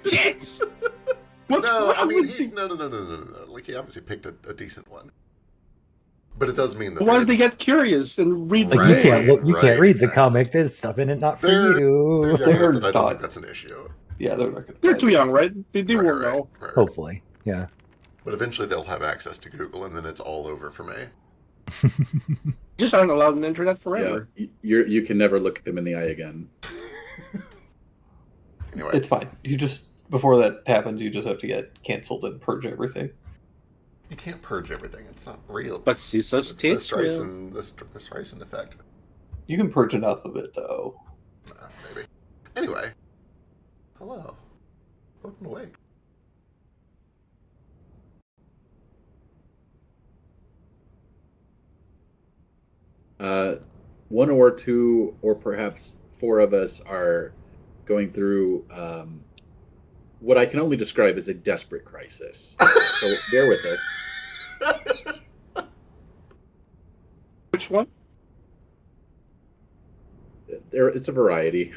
Tits. What's No, I wrong mean, with you? no. Like, he obviously picked a decent one. But it does mean that Why there's... did they get curious and read the Like you Right, can't look, you right, can't read the exactly. comic. There's stuff in it not for They're you. young enough They're that I don't not. think that's an issue. Yeah, they're not gonna. They're find too it. young, right? They won't know. Right. Hopefully, yeah. But eventually they'll have access to Google, and then it's all over for me. Just aren't allowed on the internet Yeah, forever. you can never look them in the eye again. Anyway, It's fine. You just before that happens, you just have to get canceled and purge everything. you can't purge everything. It's not real. But Cisa's It's the tits will. Streisand effect. You can purge enough of it though. Maybe. Anyway. Hello. Welcome to Wake. One or two, or perhaps four of us are going through what I can only describe as a desperate crisis. So bear with us. Which one? It's a variety.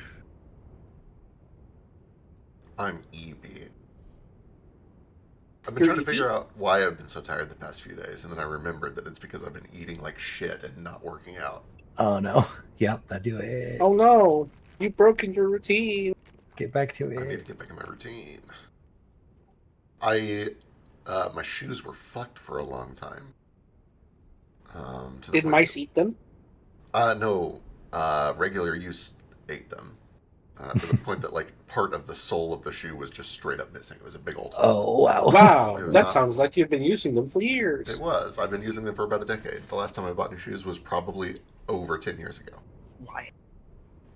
I'm EB. I've been You're trying to EB? figure out why I've been so tired the past few days, and then I remembered that it's because I've been eating like shit and not working out. Oh no. Yep, that do it. Oh no, you've broken your routine. Get back to I need it. to get back in my routine. My shoes were fucked for a long time. To the Did point mice eat them? No, regular use ate them. To the point that like part of the sole of the shoe was just straight up missing. It was a big old hole. Oh wow. Wow, It was that not- sounds like you've been using them for years. It was. I've been using them for about a decade. The last time I bought new shoes was probably over 10 years ago. Why?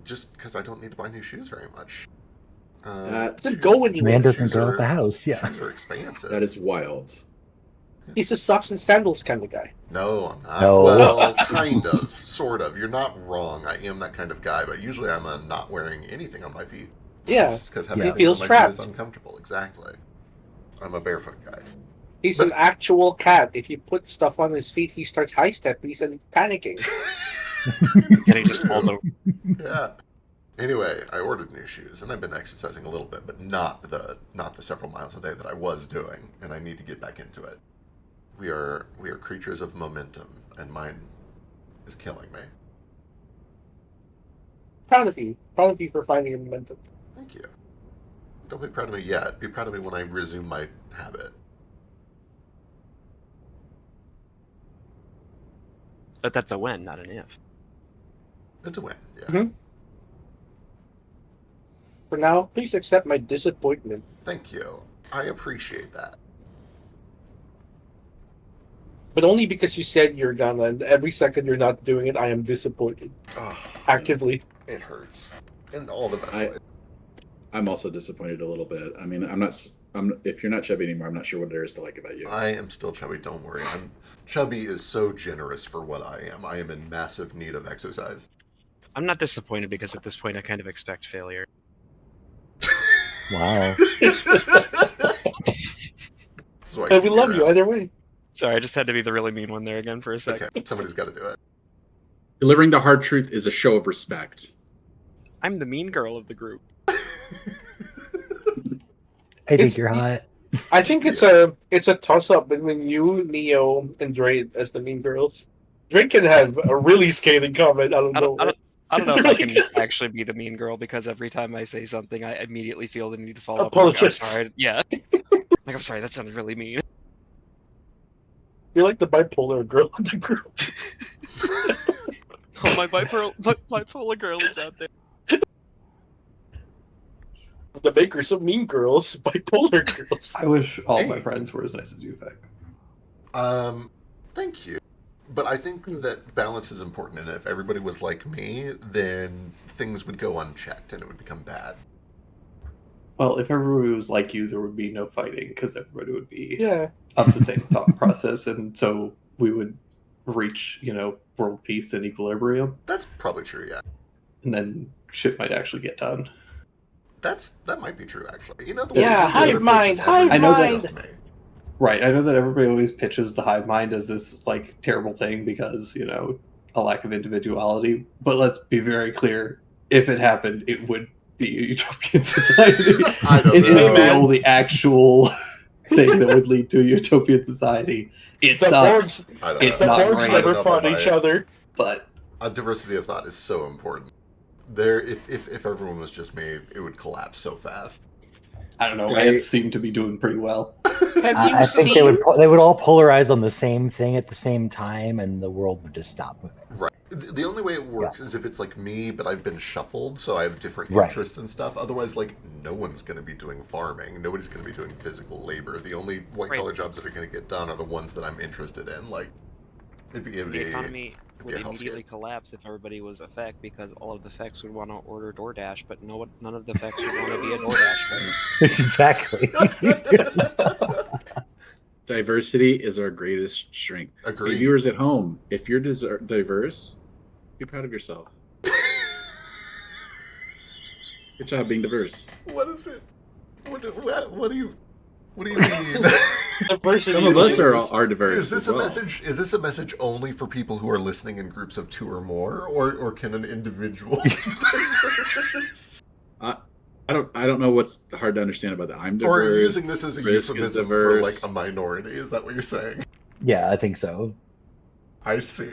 Just because I don't need to buy new shoes very much. Doesn't go anywhere. Man doesn't shoes go are- out the house. Yeah. Shoes are expensive. That is wild. He's a socks and sandals kind of guy. No, I'm not. No. Well, kind of, sort of. You're not wrong. I am that kind of guy, but usually I'm not wearing anything on my feet. Yeah, Because He having feels things on my feet is trapped. uncomfortable. Exactly. I'm a barefoot guy. he's an actual cat. If you put stuff on his feet, he starts high stepping. He's panicking. And he just falls over. Yeah. Anyway, I ordered new shoes, and I've been exercising a little bit, but not the several miles a day that I was doing, and I need to get back into it. We are creatures of momentum, and mine is killing me. Proud of you. Proud of you for finding your momentum. Thank you. Don't be proud of me yet. Be proud of me when I resume my habit. But that's a when, not an if. It's a win. Yeah. Mhm. For now, please accept my disappointment. Thank you. I appreciate that. But only because you said you're gonna, and every second you're not doing it, I am disappointed. Oh, Actively. it hurts in all the best I- ways. I'm also disappointed a little bit. I mean, if you're not chubby anymore, I'm not sure what there is to like about you. I am still chubby. Don't worry. Chubby is so generous for what I am. I am in massive need of exercise. I'm not disappointed because at this point I kind of expect failure. Wow. So I And we can love get you out. either way. Sorry, I just had to be the really mean one there again for a second. Okay, somebody's got to do it. Delivering the hard truth is a show of respect. I'm the mean girl of the group. I It's- think you're hot. I think it's a toss up between you, Neo, and Dre as the mean girls. Dre can have a really scathing comment. I don't I know. don't know if I can actually be the mean girl because every time I say something, I immediately feel the need to follow up. Like, I'm Apologize. sorry. Yeah. Like, I'm sorry, that sounded really mean. You're like the bipolar girl in the group. Oh, my bipolar girl is out there. The makers of Mean Girls, bipolar girls. I wish all my Hey. friends were as nice as you, Vic. Thank you. But I think that balance is important, and if everybody was like me, then things would go unchecked and it would become bad. Well, if everybody was like you, there would be no fighting because everybody would be Yeah. of the same thought process, and so we would reach, world peace and equilibrium, That's probably true, yeah. and then shit might actually get done. That might be true, actually. You know, the Yeah, way hive mind, hive I know that- mind. Me. Right. I know that everybody always pitches the hive mind as this terrible thing because, a lack of individuality. But let's be very clear. If it happened, it would be a utopian society. I don't It is know. the only actual thing that would lead to a utopian society. It The sucks, I don't It's The know. not Borgs great. never I don't fought know each about it. other. but Diversity of thought is so important. There, if everyone was just me, it would collapse so fast. I don't know. I- Ants seem to be doing pretty well. Have you I think seen? they would all polarize on the same thing at the same time, and the world would just stop moving. Right. The only way it works is if it's like me, but I've been shuffled, so I have different Right. interests and stuff. Otherwise, like, no one's going to be doing farming. Nobody's going to be doing physical labor. The only white-collar jobs that are going to get done are the ones that I'm interested in. Like, it'd be The economy would a hellscape. immediately collapse if everybody was a feck, because all of the fecks would want to order DoorDash, but none of the fecks would want to be a DoorDash. Exactly. Diversity is our greatest strength. Hey, Agreed. viewers at home, if you're diverse, be proud of yourself. Good job being diverse. What is it? What do you mean? Diversity Some of us is- are diverse. Is this as a well. message? Is this a message only for people who are listening in groups of 2 or more, or can an individual be diverse? I don't know what's hard to understand about that. I'm diverse. Or are you using this as a Risk is euphemism for like diverse. a minority? Is that what you're saying? Yeah, I think so. I see.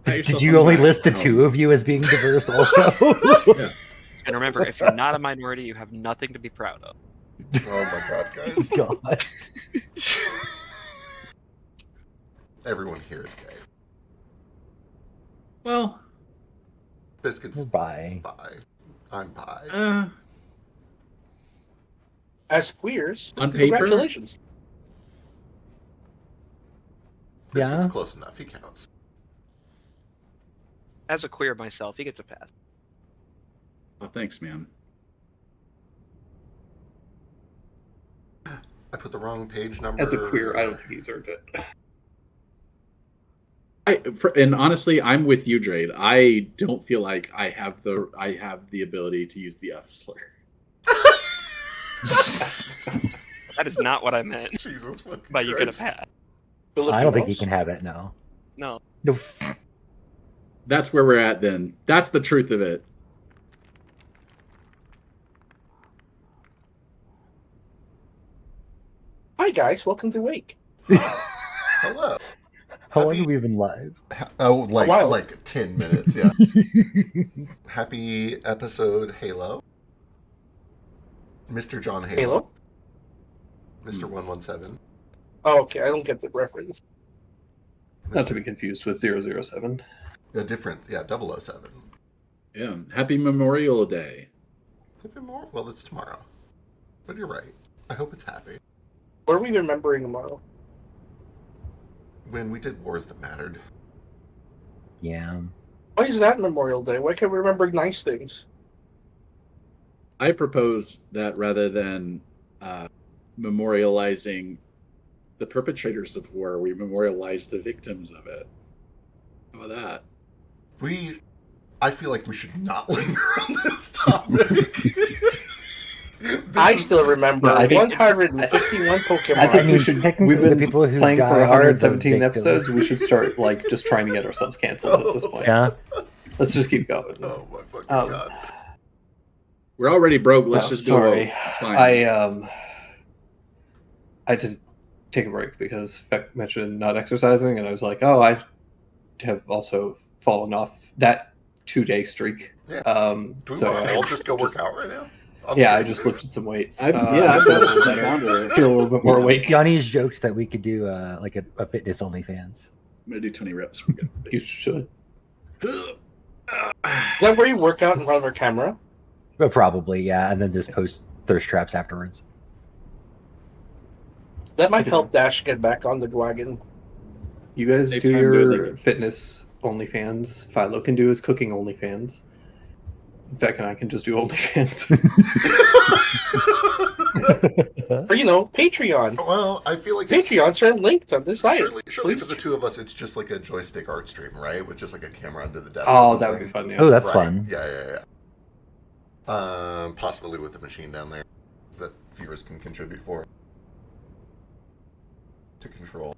Pat yourself Did on you only back. list the No. two of you as being diverse also? And remember, if you're not a minority, you have nothing to be proud of. Oh my god, guys! God. Everyone here is gay. Well, Biscuits. Bye. Bye. I'm bi. As queers, on paper, congratulations. Biscuit's Yeah. close enough. He counts. As a queer myself, he gets a pass. oh, thanks, man. I put the wrong page number. As a queer, I don't think he's earned it. And honestly, I'm with you, Drade. I don't feel like I have the ability to use the F slur. That is not what I meant Jesus fucking by you get a Christ. pass. I don't think you can have it, no. No. No. That's where we're at then. That's the truth of it. Hi guys, welcome to Wake. Hello. How long Happy- have we been live? Oh, like while. like 10 minutes, yeah. Happy episode, Halo. Mr. John Halo. Halo? Mr. 117. Oh, okay, I don't get the reference. Not to be confused with 007. Different, yeah, 007. Yeah. Happy Memorial Day. Could be more? Well, it's tomorrow. But you're right. I hope it's happy. What are we remembering tomorrow? When we did Wars That Mattered. Yeah. Why is that Memorial Day? Why can't we remember nice things? I propose that rather than memorializing the perpetrators of war, we memorialize the victims of it. How about that? I feel like we should not linger on this topic. I still remember No, I think- 151 Pokemon. I think mean, we should. technically We've been the people who playing die for are the 117 victims. episodes. We should start like just trying to get ourselves canceled at this point. Yeah. Let's just keep going. Oh my fucking Um, god. We're already broke. Let's Oh, just sorry. do fine. I had to take a break because Beck mentioned not exercising, and I was like, oh, I have also fallen off that 2-day streak. Yeah. Do we So want to I all just go work out right now? On Yeah, I stream? just lifted some weights. I've I feel a little been better. down to. Feel a little bit more awake. Yanni's joked that we could do like a fitness OnlyFans. I'm gonna do 20 reps. We're good. You should. Is that where you work out in front of a camera? But probably, yeah, and then just post thirst traps afterwards. That might help Dash get back on the wagon. You guys Save do time doing your that. fitness OnlyFans. Philo can do his cooking OnlyFans. Beck and I can just do OnlyFans. Or, you know, Patreon. Well, I feel like it's- Patreons are linked on this site. Surely Please. for the two of us, it's just like a joystick art stream, right? With just like a camera under the desk. Oh, or that would be something. fun. Yeah. Oh, that's Right. fun. Yeah. Possibly with a machine down there that viewers can contribute for to control.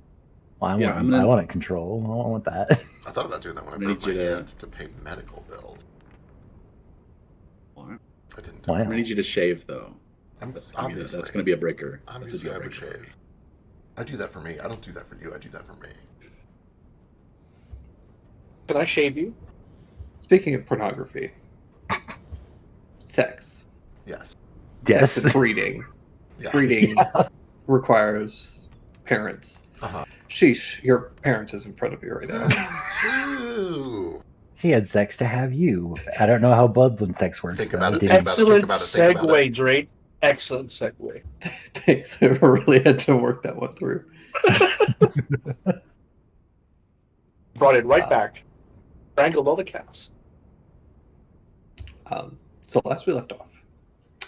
Well, Yeah, I'm gonna- I want control. I don't want that. I thought about doing that when I I'm gonna broke my need you to- hand to pay medical bills. What? I didn't do Why it. I'm gonna need you to shave though. I'm That's obviously gonna be a breaker. That's a obviously deal I would breaker. for me. shave. I do that for me. I don't do that for you. I do that for me. Can I shave you? Speaking of pornography, sex. Yes. Sex and Yes. breeding. Yeah. Breeding requires parents. Uh-huh. Sheesh, your parent is in front of you right now. True. He had sex to have you. I don't know how bloodline sex works. Think though. about it, Did think he- about it. Excellent think about it. segue, Drake. Excellent segue. Thanks. I really had to work that one through. Brought it right back. Wrangled all the cats. So last we left off,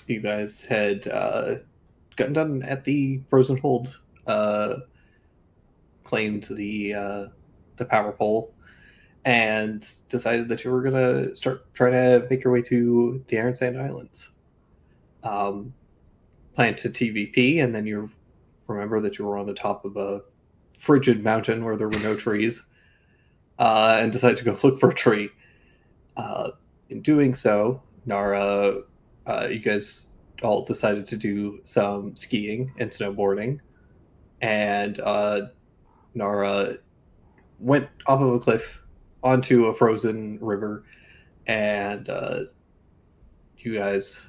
you guys had gotten done at the Frozen Hold, claimed the power pole, and decided that you were gonna start trying to make your way to the Iron Sand Islands. Planned to TVP, and then you remember that you were on the top of a frigid mountain where there were no trees, and decided to go look for a tree. In doing so, Nara, you guys all decided to do some skiing and snowboarding, and Nara went off of a cliff onto a frozen river, and you guys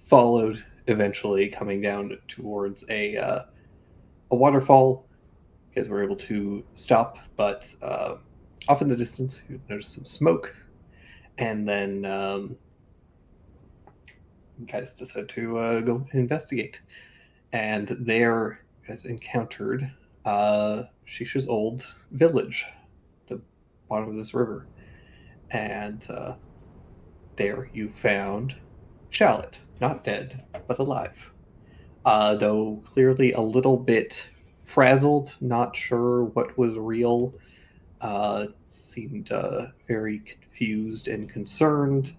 followed, eventually coming down towards a waterfall. You guys were able to stop, but off in the distance, you noticed some smoke, and then you guys decided to go investigate. And there, you guys encountered Shisha's old village, the bottom of this river. And there you found Shallot, not dead, but alive. Though clearly a little bit frazzled, not sure what was real. Seemed very confused and concerned.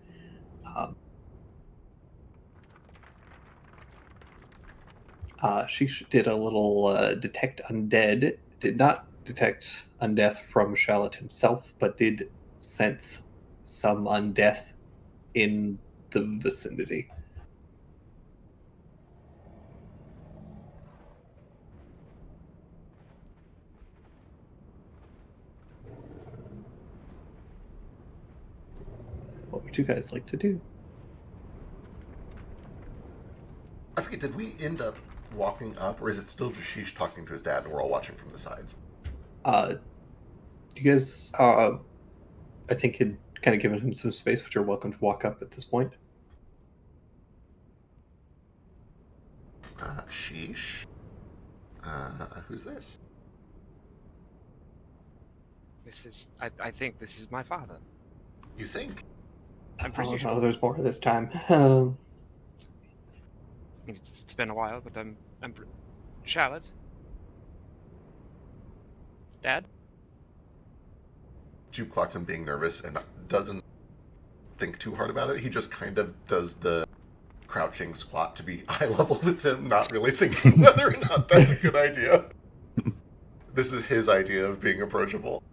She did a little detect undead. Did not detect undeath from Shallot himself, but did sense some undeath in the vicinity. What would you guys like to do? I forget, did we end up walking up, or is it still Jashish talking to his dad and we're all watching from the sides? You guys, I think, had kind of given him some space, but you're welcome to walk up at this point. Sheesh. Who's this? This is. I think this is my father. You think? I'm pretty sure. Oh, there's more this time. I mean, it's been a while, but I'm Charlotte. Dad? Jupe clocks him being nervous and doesn't think too hard about it. He just kind of does the crouching squat to be eye level with him, not really thinking whether or not that's a good idea. This is his idea of being approachable.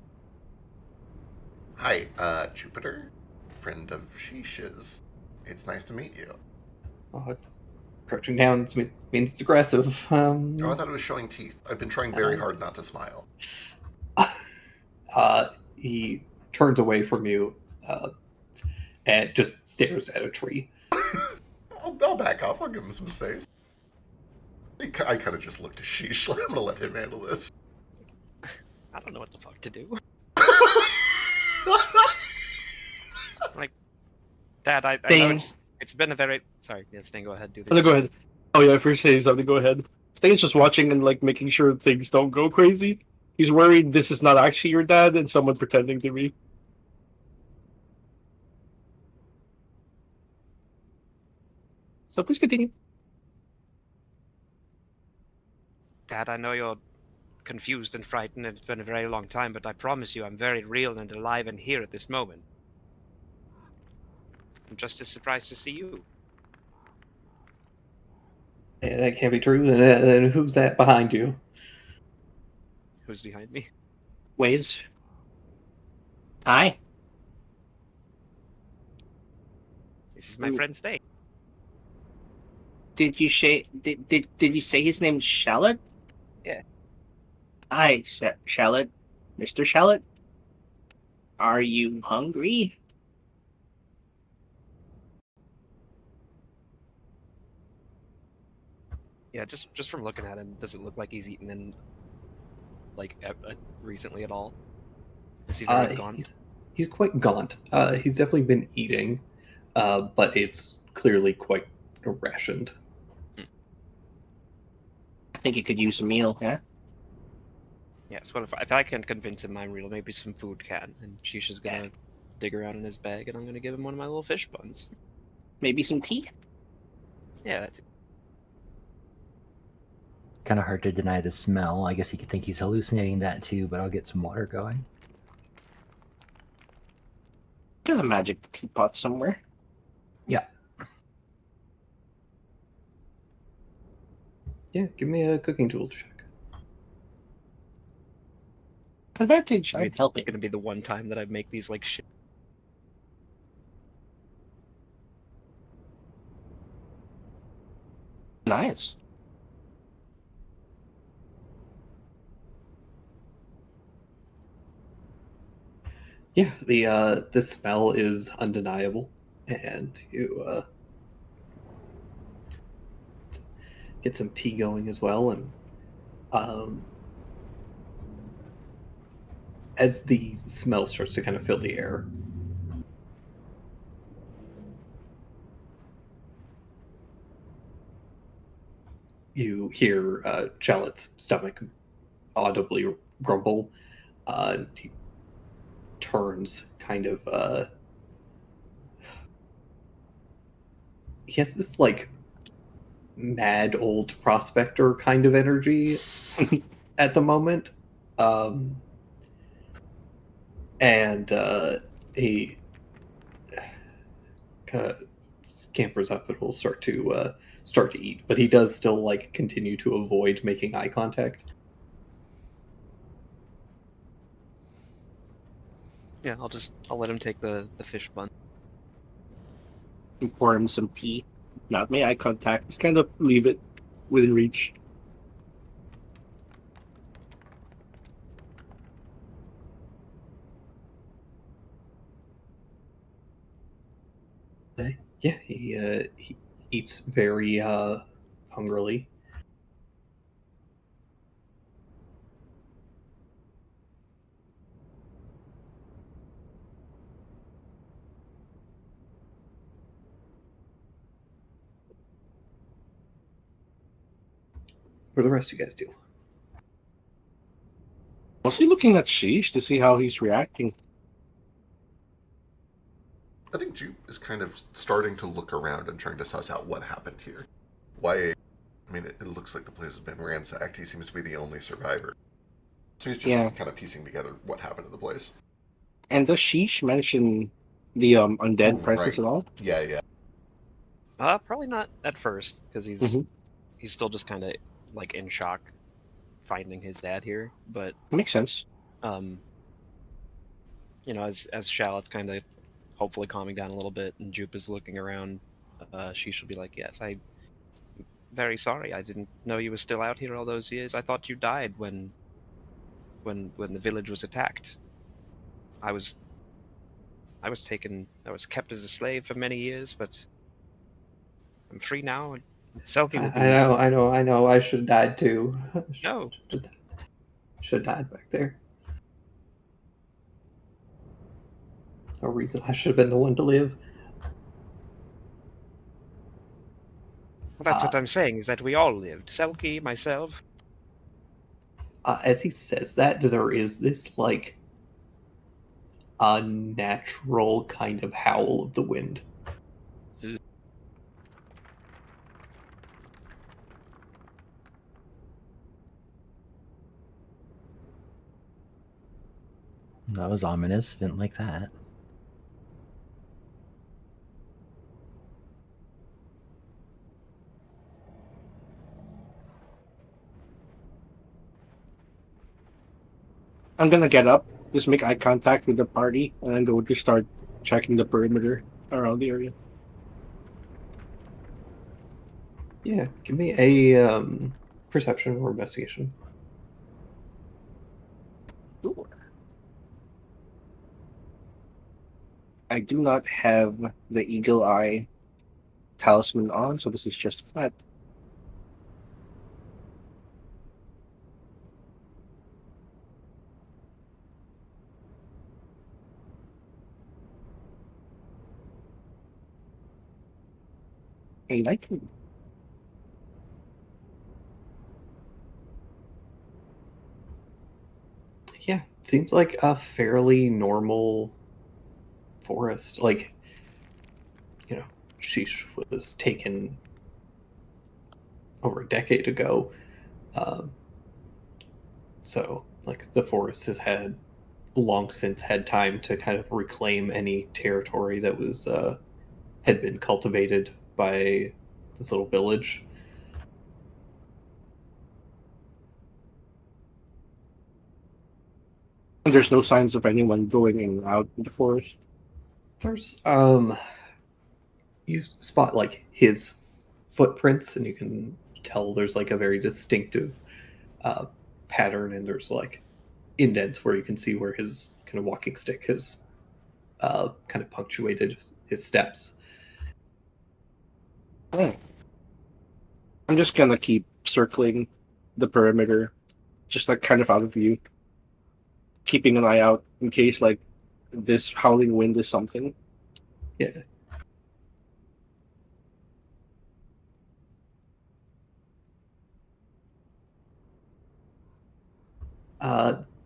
Hi, Jupiter, friend of Shish's. It's nice to meet you. Crouching down means it's aggressive. Oh, I thought it was showing teeth. I've been trying very hard not to smile. He turns away from you and just stares at a tree. I'll back off. I'll give him some space. I kind of just looked to Sheesh, like, I'm going to let him handle this. I don't know what the fuck to do. Like, Dad, I know it's been a very... Sorry, yeah, Stan, go ahead. Do this. No, go ahead. Oh yeah, if you're saying something, go ahead. Stan's just watching and like making sure things don't go crazy. He's worried this is not actually your dad and someone pretending to be. So please continue. Dad, I know you're confused and frightened, and it's been a very long time, but I promise you I'm very real and alive and here at this moment. I'm just as surprised to see you. Yeah, that can't be true. Then who's that behind you? who's behind me. Ways. Hi. This is my Ooh. friend Stay. Did you say did you say his name's Shallot? Yeah. Hi, Shallot. Mr. Shallot. Are you hungry? Yeah, just from looking at him, does it look like he's eaten in like recently at all? Is he very gaunt? He's quite gaunt. He's definitely been eating, but it's clearly quite rationed. I think he could use a meal, yeah? Yes. Well, if I can convince him I'm real, maybe some food can. And Shisha's gonna dig around in his bag, and I'm gonna give him one of my little fish buns. Maybe some tea? Yeah, that's it. Kind of hard to deny the smell. I guess he could think he's hallucinating that too, but I'll get some water going. Got a magic teapot somewhere. Yeah. Yeah, give me a cooking tools check. Advantage, I'm It's helping. gonna be the one time that I make these like shit. Nice. Yeah, the smell is undeniable, and you get some tea going as well. And um, as the smell starts to kind of fill the air, you hear Shallot's stomach audibly grumble. He turns kind of. He has this like mad old prospector kind of energy at the moment. Um, and he kind of scampers up and will start to eat, but he does still like continue to avoid making eye contact. Yeah, I'll let him take the fish bun. And pour him some tea. Not make eye contact. Just kind of leave it within reach. Yeah, he eats very hungrily. What do the rest of you guys do? Mostly looking at Sheesh to see how he's reacting. I think Jupe is kind of starting to look around and trying to suss out what happened here. Why? I mean, it looks like the place has been ransacked. He seems to be the only survivor. So he's just kind of piecing together what happened to the place. And does Sheesh mention the undead Ooh, presence right. at all? Yeah. Probably not at first, because Mhm. he's still just kind of like in shock, finding his dad here. But Makes sense. as Shallot's kind of hopefully calming down a little bit, and Jupe is looking around, she should be like, "Yes, I'm very sorry. I didn't know you were still out here all those years. I thought you died when the village was attacked. I was kept as a slave for many years, but I'm free now, and Selkie will be I know. I should have died too. no." Should have died back there. No reason I should have been the one to live. Well, that's what I'm saying, is that we all lived. Selkie, myself. As he says that, there is this like unnatural kind of howl of the wind. That was ominous. Didn't like that. I'm gonna get up, just make eye contact with the party, and then go to start checking the perimeter around the area. Yeah, give me a perception or investigation. Sure. I do not have the eagle eye talisman on, so this is just flat. A 19. Yeah, seems like a fairly normal forest. Like, Sheesh was taken over a decade ago. Um, so, like, the forest has had long since had time to kind of reclaim any territory that was had been cultivated by this little village. And there's no signs of anyone going in and out in the forest. There's you spot like his footprints, and you can tell there's like a very distinctive uh, pattern, and there's like indents where you can see where his kind of walking stick has kind of punctuated his steps. Oh. I'm just gonna keep circling the perimeter, just like kind of out of view, keeping an eye out in case like this howling wind is something. Yeah.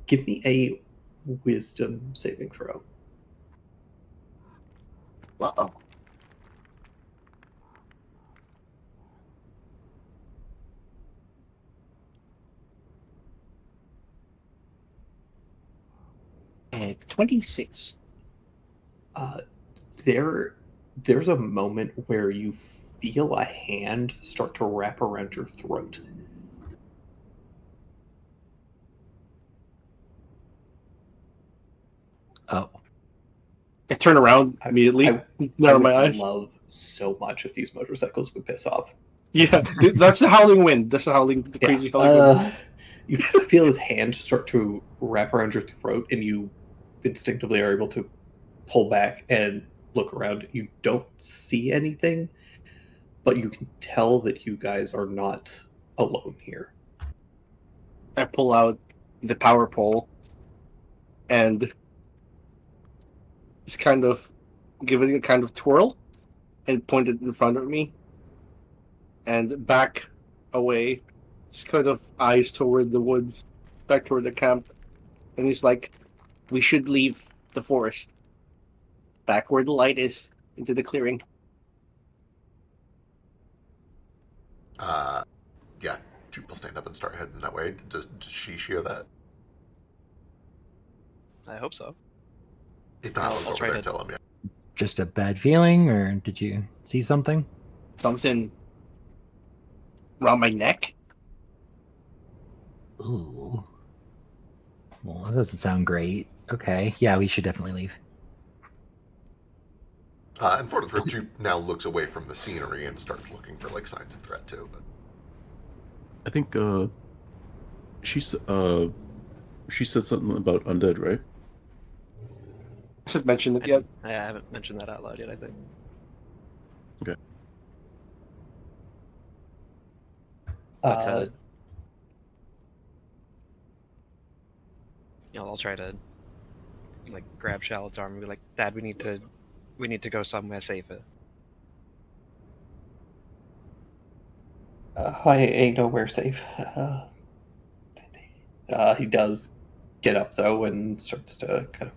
Give me a wisdom saving throw. Uh-oh. At 26. There's a moment where you feel a hand start to wrap around your throat. Oh, I turn around immediately, I narrow would my eyes. love so much if these motorcycles would piss off. Yeah, that's the howling wind. That's the howling, the crazy howling wind. You feel his hand start to wrap around your throat, and you instinctively are able to pull back and look around. You don't see anything, but you can tell that you guys are not alone here. I pull out the power pole and just kind of give it a kind of twirl and point it in front of me and back away, just kind of eyes toward the woods, back toward the camp. And he's like, we should leave the forest back where the light is into the clearing. Yeah, Jupe will stand up and start heading that way. Does she hear that? I hope so. If not, I'll I'll go over try there and to- tell him, yeah. just a bad feeling, or did you see something? Something around my neck. Ooh. Well, that doesn't sound great. Okay, yeah, we should definitely leave. And for what it's worth, Jupe now looks away from the scenery and starts looking for like signs of threat too. But I think she said something about undead, right? I should mention it yet. I haven't mentioned that out loud yet, I think. Okay. But, I'll try to like grab Charlotte's arm and be like, Dad, we need to go somewhere safer. I ain't nowhere safe. He does get up though and starts to kind of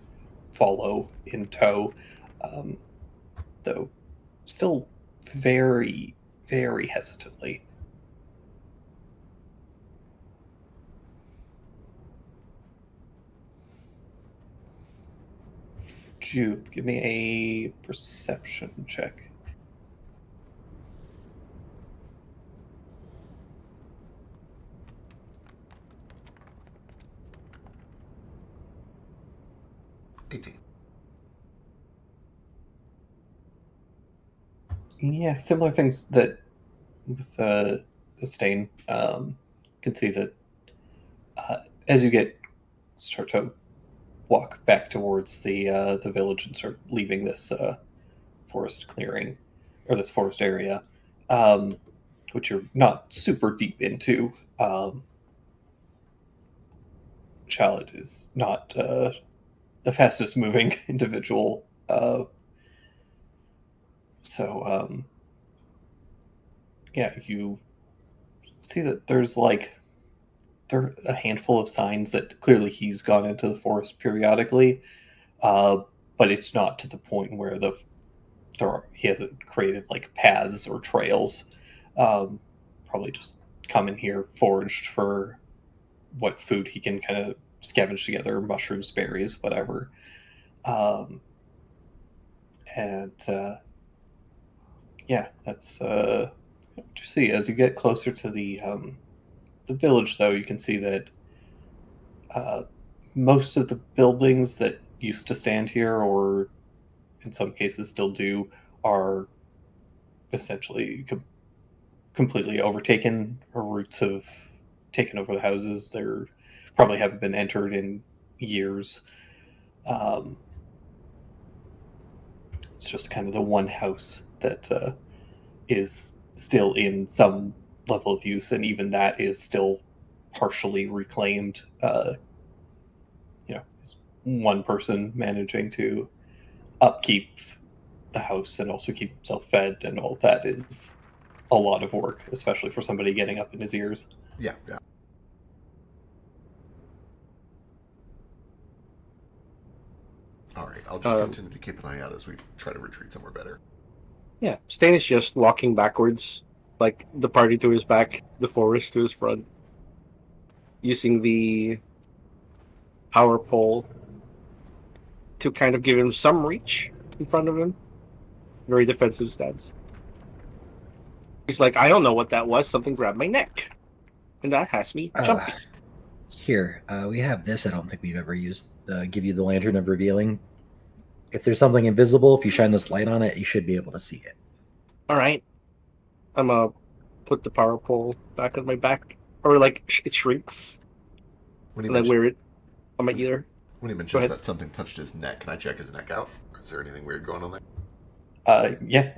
follow in tow, though still very, very hesitantly. Jupe, give me a perception check. Yeah, similar things that with the stain. Can see that as you start to walk back towards the village and start leaving this forest clearing or this forest area, which you're not super deep into. Charlotte is not the fastest moving individual, so yeah, you see that there are a handful of signs that clearly he's gone into the forest periodically, but it's not to the point where he hasn't created like paths or trails. Probably just come in here foraged for what food he can kind of scavenge together, mushrooms, berries, whatever. And yeah, that's what you see. As you get closer to the village, though, you can see that most of the buildings that used to stand here, or in some cases still do, are essentially completely overtaken, or roots have taken over the houses. They're probably haven't been entered in years. It's just kind of the one house that is still in some level of use, and even that is still partially reclaimed. It's one person managing to upkeep the house and also keep himself fed, and all that is a lot of work, especially for somebody getting up in his ears. Yeah. All right, I'll just continue to keep an eye out as we try to retreat somewhere better. Yeah, Stain is just walking backwards, like the party to his back, the forest to his front, using the power pole to kind of give him some reach in front of him. Very defensive stance. He's like, I don't know what that was. Something grabbed my neck. And that has me jumping. Here, we have this. I don't think we've ever used. Give you the lantern of revealing. If there's something invisible, if you shine this light on it, you should be able to see it. All right. I'm going to put the power pole back on my back. Or like, it shrinks. And then wear it on my ear. When he mentions that something touched his neck, can I check his neck out? Is there anything weird going on there? Yeah.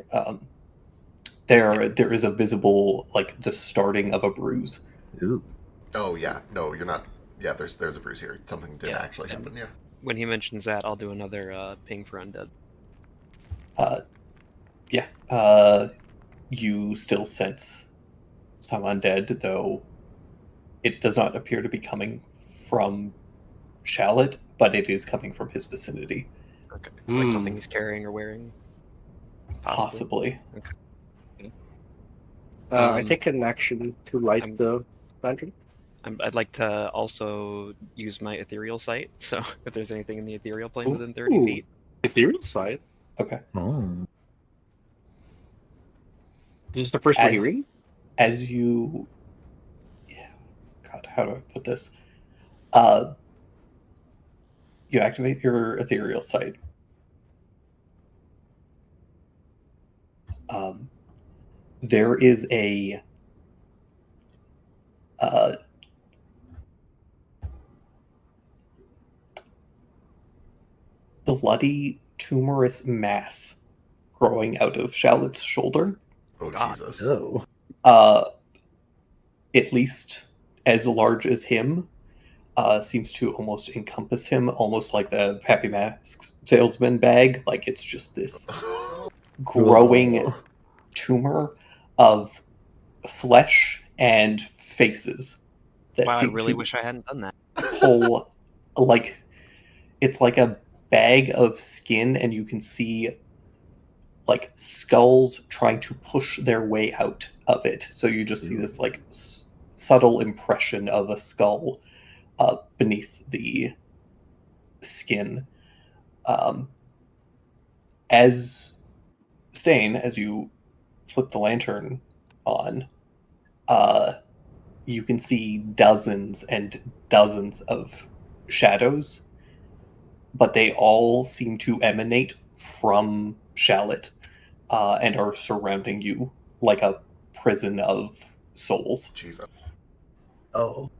There is a visible, like, the starting of a bruise. Ooh. Oh, yeah. No, you're not. Yeah, there's a bruise here. Something did actually happen, yeah. When he mentions that, I'll do another ping for undead. Yeah. You still sense some undead, though it does not appear to be coming from Shallot, but it is coming from his vicinity. Okay. Like something he's carrying or wearing? Possibly. Okay. I take an action to light the lantern. I'd like to also use my ethereal sight, so if there's anything in the ethereal plane within 30 feet. Ethereal sight? Okay. Oh. This is the first we're hearing? As you... Yeah. God, how do I put this? You activate your ethereal sight. There is a bloody tumorous mass growing out of Shallot's shoulder. Oh, Jesus. Oh. At least as large as him. Seems to almost encompass him, almost like the Happy Mask salesman bag. Like it's just this growing tumor of flesh and faces. That wow, I seem really to wish I hadn't done that. pull, like, it's like a bag of skin, and you can see like skulls trying to push their way out of it. So you just see this like subtle impression of a skull beneath the skin. As Stain, as you flip the lantern on, you can see dozens and dozens of shadows, but they all seem to emanate from Shallot. and are surrounding you like a prison of souls. Jesus. Oh.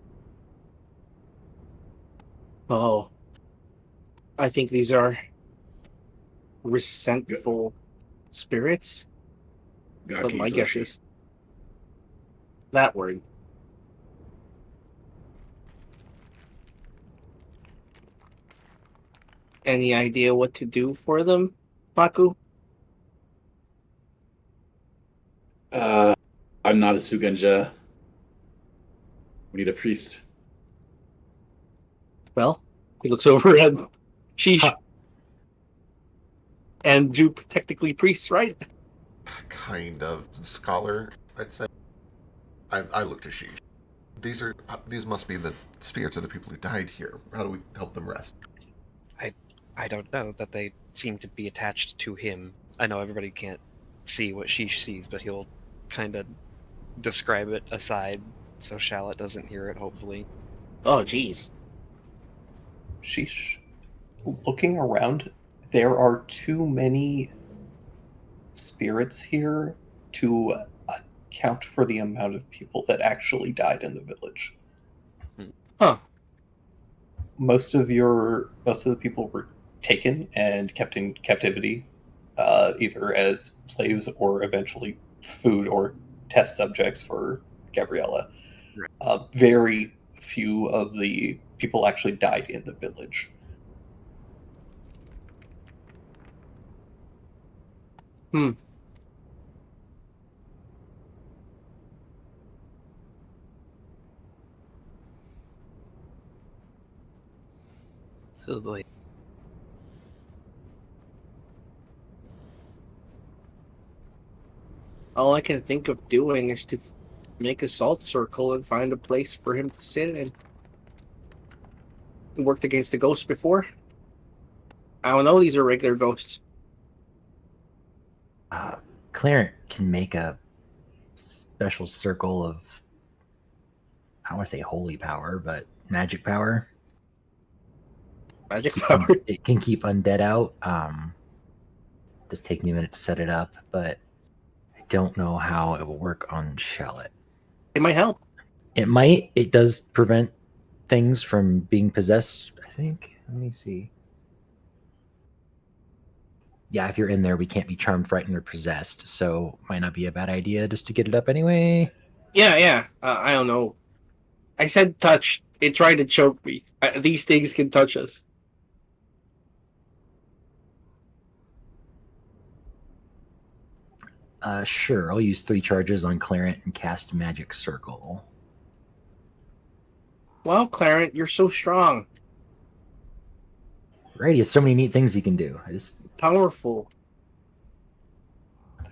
Oh. I think these are resentful spirits. But my guess is that word. Any idea what to do for them, Maku? I'm not a Sugenja. We need a priest. Well, he looks over at Sheesh. Huh. And Jupe technically priests, right? Kind of scholar, I'd say. I look to Sheesh. These must be the spirits of the people who died here. How do we help them rest? I don't know that they seem to be attached to him. I know everybody can't see what Sheesh sees, but he'll kind of describe it aside so Shallot doesn't hear it, hopefully. Oh, jeez. Sheesh. Looking around, there are too many spirits here to account for the amount of people that actually died in the village. Huh. Most of the people were taken and kept in captivity, either as slaves or eventually food or test subjects for Gabriella. Right. Very few of the people actually died in the village. Oh boy. All I can think of doing is to make a salt circle and find a place for him to sit in. He worked against the ghosts before. I don't know, these are regular ghosts. Clarence can make a special circle of, I don't want to say holy power, but magic power. Magic power. It can keep undead out. Just take me a minute to set it up, but I don't know how it will work on Shallot. It might help. It might. It does prevent things from being possessed, I think. Let me see. Yeah, if you're in there, we can't be charmed, frightened, or possessed, so might not be a bad idea just to get it up anyway. Yeah. I don't know. I said touch. It tried to choke me. These things can touch us. Sure, I'll use 3 charges on Clarence and cast Magic Circle. Wow, Clarence, you're so strong. Right, he has so many neat things he can do. Powerful.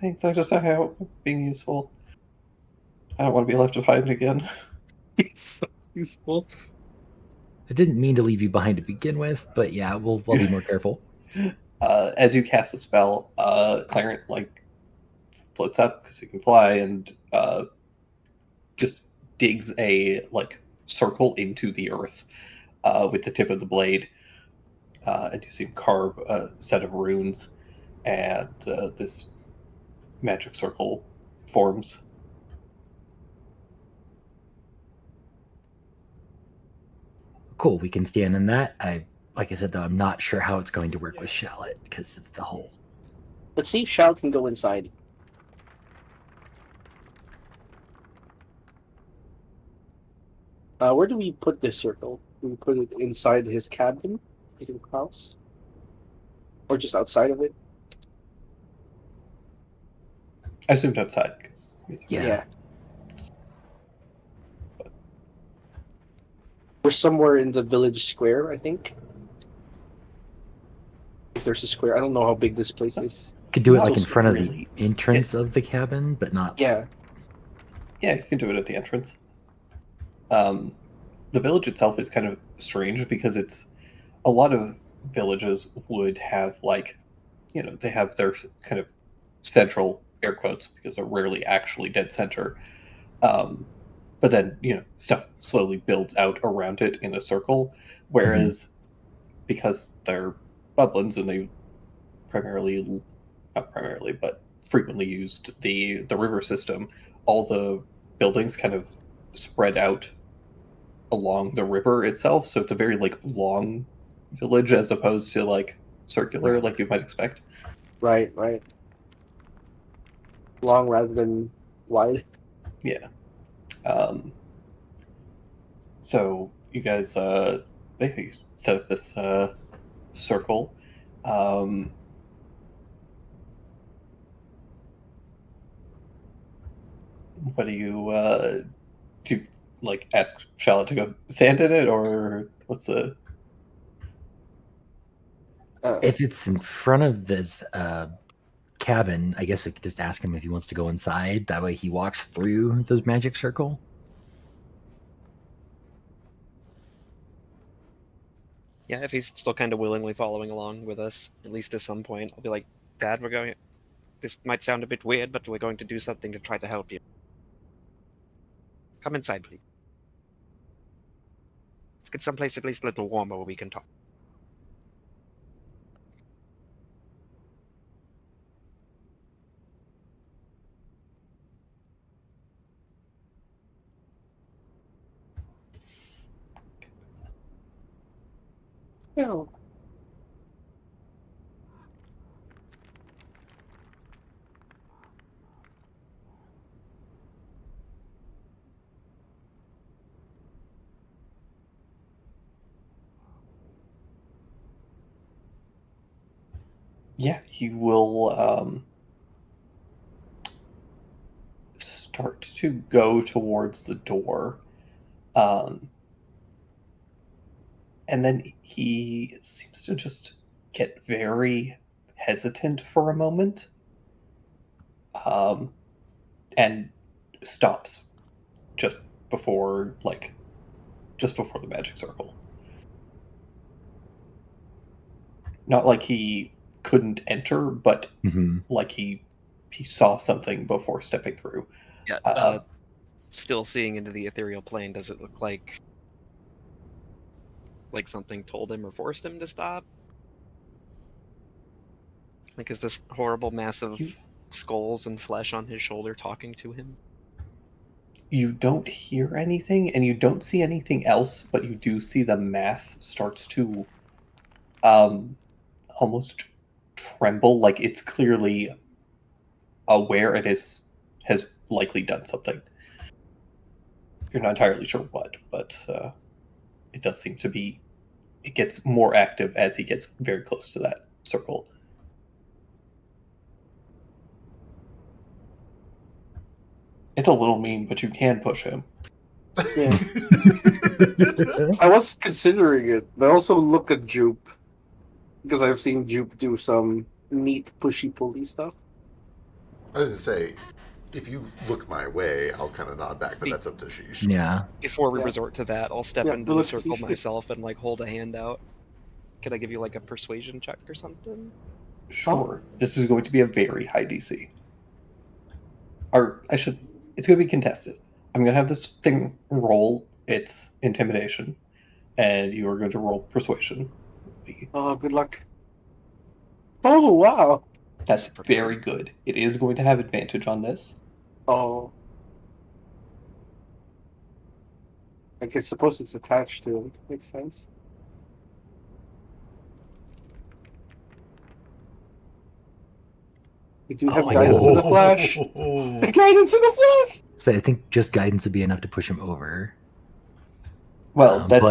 Thanks, I just hope being useful. I don't want to be left behind again. It's so useful. I didn't mean to leave you behind to begin with, but yeah, we'll be more careful. As you cast the spell, Clarence floats up because he can fly and just digs a circle into the earth with the tip of the blade, and you see him carve a set of runes, and this magic circle forms. Cool, we can stand in that. Like I said, though, I'm not sure how it's going to work with Shallot because of the whole. Let's see if Shallot can go inside. Where do we put this circle? Do we put it inside his cabin? His house? Or just outside of it? I assumed outside. Yeah. We're somewhere in the village square, I think. If there's a square. I don't know how big this place is. Could do it Not in front of really. the entrance of the cabin, but not. Yeah. Yeah, you can do it at the entrance. The village itself is kind of strange because it's a lot of villages would have they have their kind of central air quotes because they're rarely actually dead center. But then, stuff slowly builds out around it in a circle. Whereas because they're Bublins and they not primarily, but frequently used the river system, all the buildings kind of spread out along the river itself, so it's a very like long village as opposed to like circular like you might expect. Right. Long rather than wide. Yeah. So you guys maybe set up this circle. What do you do you, like ask Charlotte to go stand in it, or what's the If it's in front of this cabin, I guess I could just ask him if he wants to go inside. That way he walks through the magic circle. Yeah, if he's still kind of willingly following along with us, at least at some point, I'll be like, Dad, we're going. This might sound a bit weird, but we're going to do something to try to help you. Come inside, please. Let's get someplace at least a little warmer where we can talk. Yeah. Yeah, he will start to go towards the door. And then he seems to just get very hesitant for a moment. And stops just before the magic circle. Not like he couldn't enter, but Mm-hmm. like he saw something before stepping through. Yeah. Still seeing into the ethereal plane, does it look like something told him or forced him to stop? Like, is this horrible mass of You- skulls and flesh on his shoulder talking to him? You don't hear anything and you don't see anything else, but you do see the mass starts to almost tremble, like it's clearly aware it has likely done something. You're not entirely sure what, but it does seem to be. It gets more active as he gets very close to that circle. It's a little mean, but you can push him. Yeah. I was considering it, but I also look at Jupe because I've seen Jupe do some neat pushy pulley stuff. I was going to say, if you look my way, I'll kind of nod back, but that's up to Sheesh. Yeah. Before we Yeah. resort to that, I'll step Yeah, into the look, circle see- myself and like hold a hand out. Could I give you like a persuasion check or something? Sure. This is going to be a very high DC. Or it's going to be contested. I'm going to have this thing roll its intimidation, and you are going to roll persuasion. Oh, good luck. Oh, wow. That's very good. It is going to have advantage on this. Oh. I suppose it's attached to him. Makes sense. We do have Oh, guidance in the flash. Guidance in the flash! So I think just guidance would be enough to push him over. Well, that's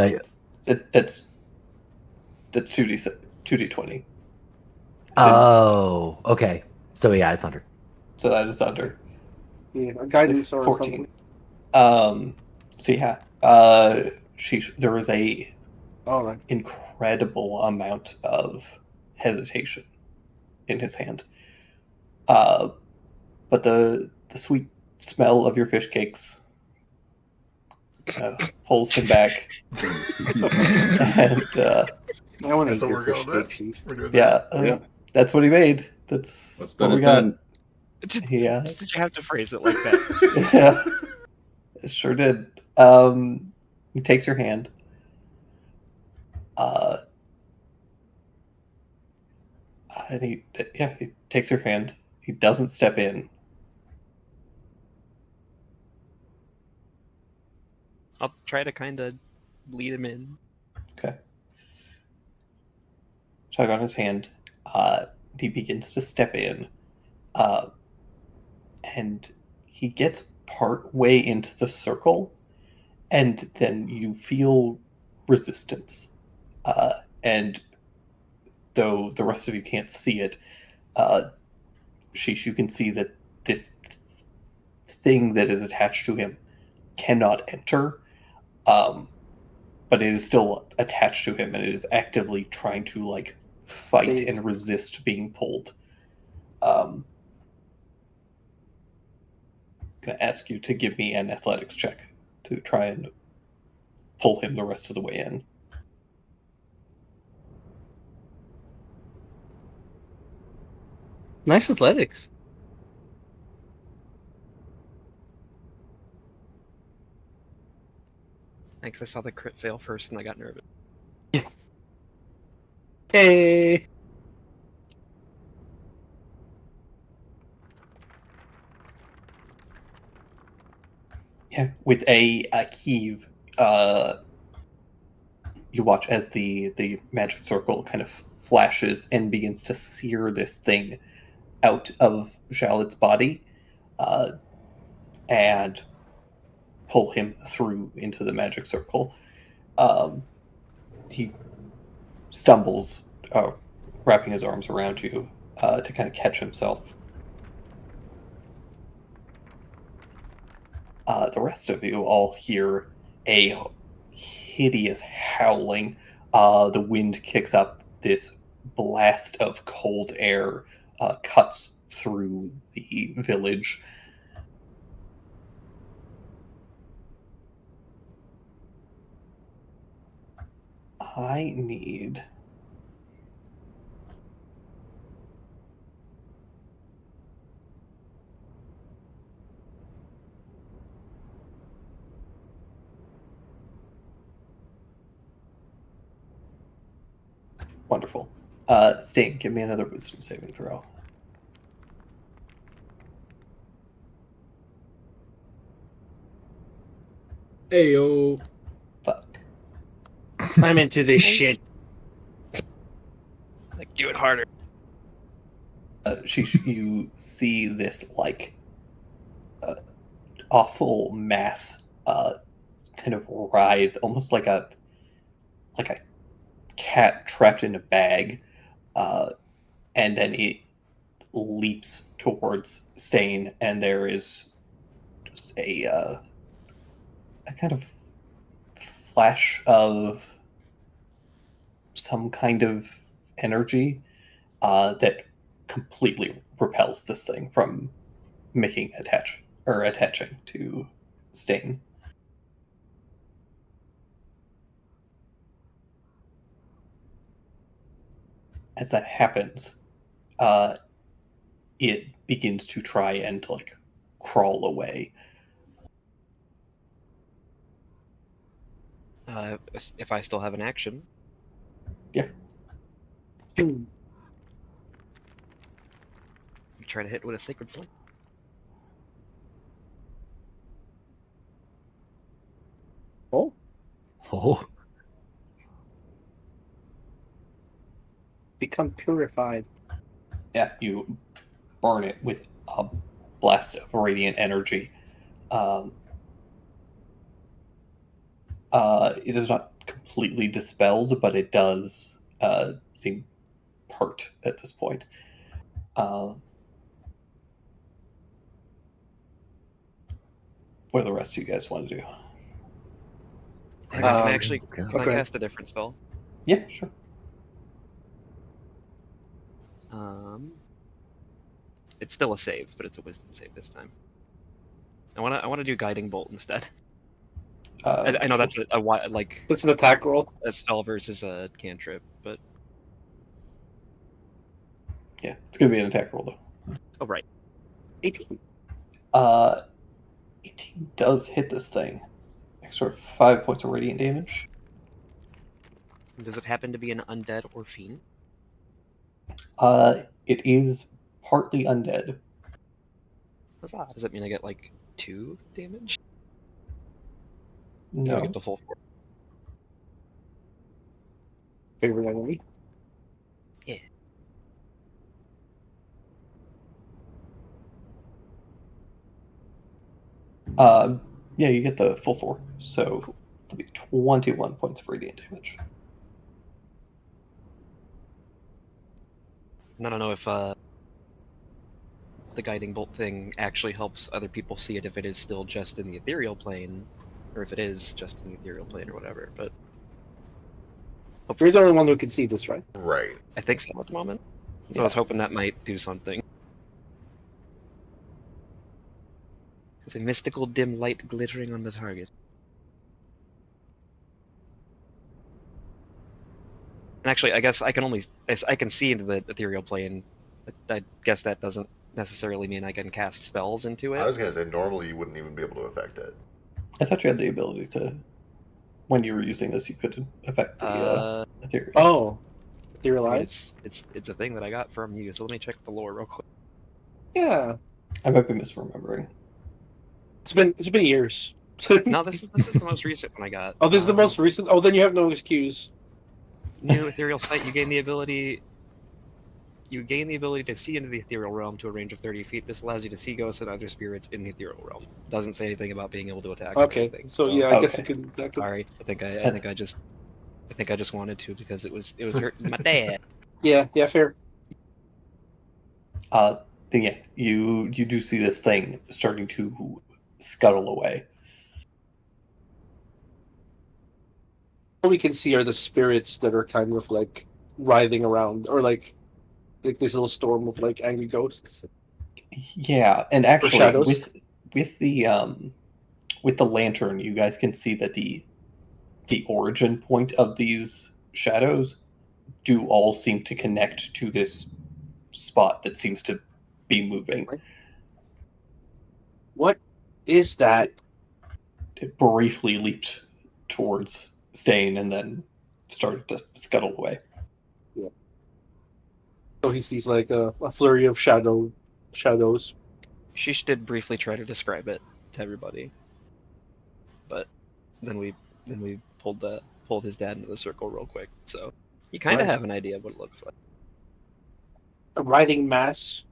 but- that's 2d20. Oh, okay. So yeah, it's under. So that is under Yeah, a guidance or 14. something. So yeah, there was a All right. incredible amount of hesitation in his hand. But the sweet smell of your fish cakes pulls him back, and I want to That's eat what your we're fish going cake, Chief. We're doing yeah, Yeah. that's what he made. That's What's what done we is got. done. Did Yeah, you have to phrase it like that? yeah, it sure did. He takes your hand. And he takes your hand. He doesn't step in. I'll try to kind of lead him in. Okay. Tug on his hand. He begins to step in. And he gets part way into the circle, and then you feel resistance. And though the rest of you can't see it, Sheesh, you can see that this thing that is attached to him cannot enter, but it is still attached to him, and it is actively trying to like fight and resist being pulled. I'm gonna ask you to give me an athletics check to try and pull him the rest of the way in. Nice athletics. Thanks, I saw the crit fail first and I got nervous. Hey. Yeah, with a heave, you watch as the magic circle kind of flashes and begins to sear this thing out of Charlotte's body, and pull him through into the magic circle. He stumbles, wrapping his arms around you to kind of catch himself. The rest of you all hear a hideous howling. The wind kicks up. This blast of cold air cuts through the village. I need... Wonderful. Stain, give me another wisdom saving throw. Heyo. Fuck. I'm into this shit. Like, do it harder. You see this like awful mass kind of writhe, almost like a cat trapped in a bag, and then it leaps towards Stain, and there is just a kind of flash of some kind of energy that completely repels this thing from making attaching to Stain. As that happens, it begins to try and like crawl away. If I still have an action. Yeah. Try to hit with a sacred flame. Oh. Oh, Become purified. Yeah, you burn it with a blast of radiant energy. It is not completely dispelled, but it does seem hurt at this point. What do the rest of you guys want to do? Can I actually okay. can I cast a different spell? Yeah, sure. It's still a save, but it's a wisdom save this time. I wanna do guiding bolt instead. I know that's a like That's an attack roll. a spell versus a cantrip, but Yeah, it's going to be an attack roll, though. oh right. 18. 18 does hit this thing. Extra 5 points of radiant damage. Does it happen to be an undead or fiend? It is partly undead. That's odd. Does that mean I get like 2 damage? No. I get the full 4. Favorite enemy. Yeah, you get the full 4. So it'll be 21 points of radiant damage. And I don't know if the guiding bolt thing actually helps other people see it if it is still just in the ethereal plane, or if it is just in the ethereal plane or whatever. But You're the only one who can see this, right? Right. I think so at the moment. So I Yeah. was hoping that might do something. It's a mystical dim light glittering on the target. And actually, I guess I can see into the ethereal plane. I guess that doesn't necessarily mean I can cast spells into it. I was gonna say normally you wouldn't even be able to affect it. I thought you had the ability to, when you were using this, you could affect the ethereal. Oh, ethereal I mean, eyes. it's a thing that I got from you. So let me check the lore real quick. Yeah, I might be misremembering. it's been years. No, this is the most recent one I got. Oh, this is the most recent. Oh, then you have no excuse. New ethereal sight. You gain the ability to see into the ethereal realm to a range of 30 feet. This allows you to see ghosts and other spirits in the ethereal realm. Doesn't say anything about being able to attack or Okay, anything. so yeah, I guess Okay. you could. That could Sorry, I think I just wanted to because it was hurting my dad. yeah, fair. Then yeah, you do see this thing starting to scuttle away. All we can see are the spirits that are kind of like writhing around, or like this little storm of like angry ghosts. Yeah, and actually shadows? with the lantern, you guys can see that the origin point of these shadows do all seem to connect to this spot that seems to be moving. What is that? It briefly leaped towards Stain and then started to scuttle away. So he sees like a flurry of shadows. Sheesh did briefly try to describe it to everybody, but then we pulled his dad into the circle real quick. So you kind of Right. have an idea of what it looks like. A writhing mass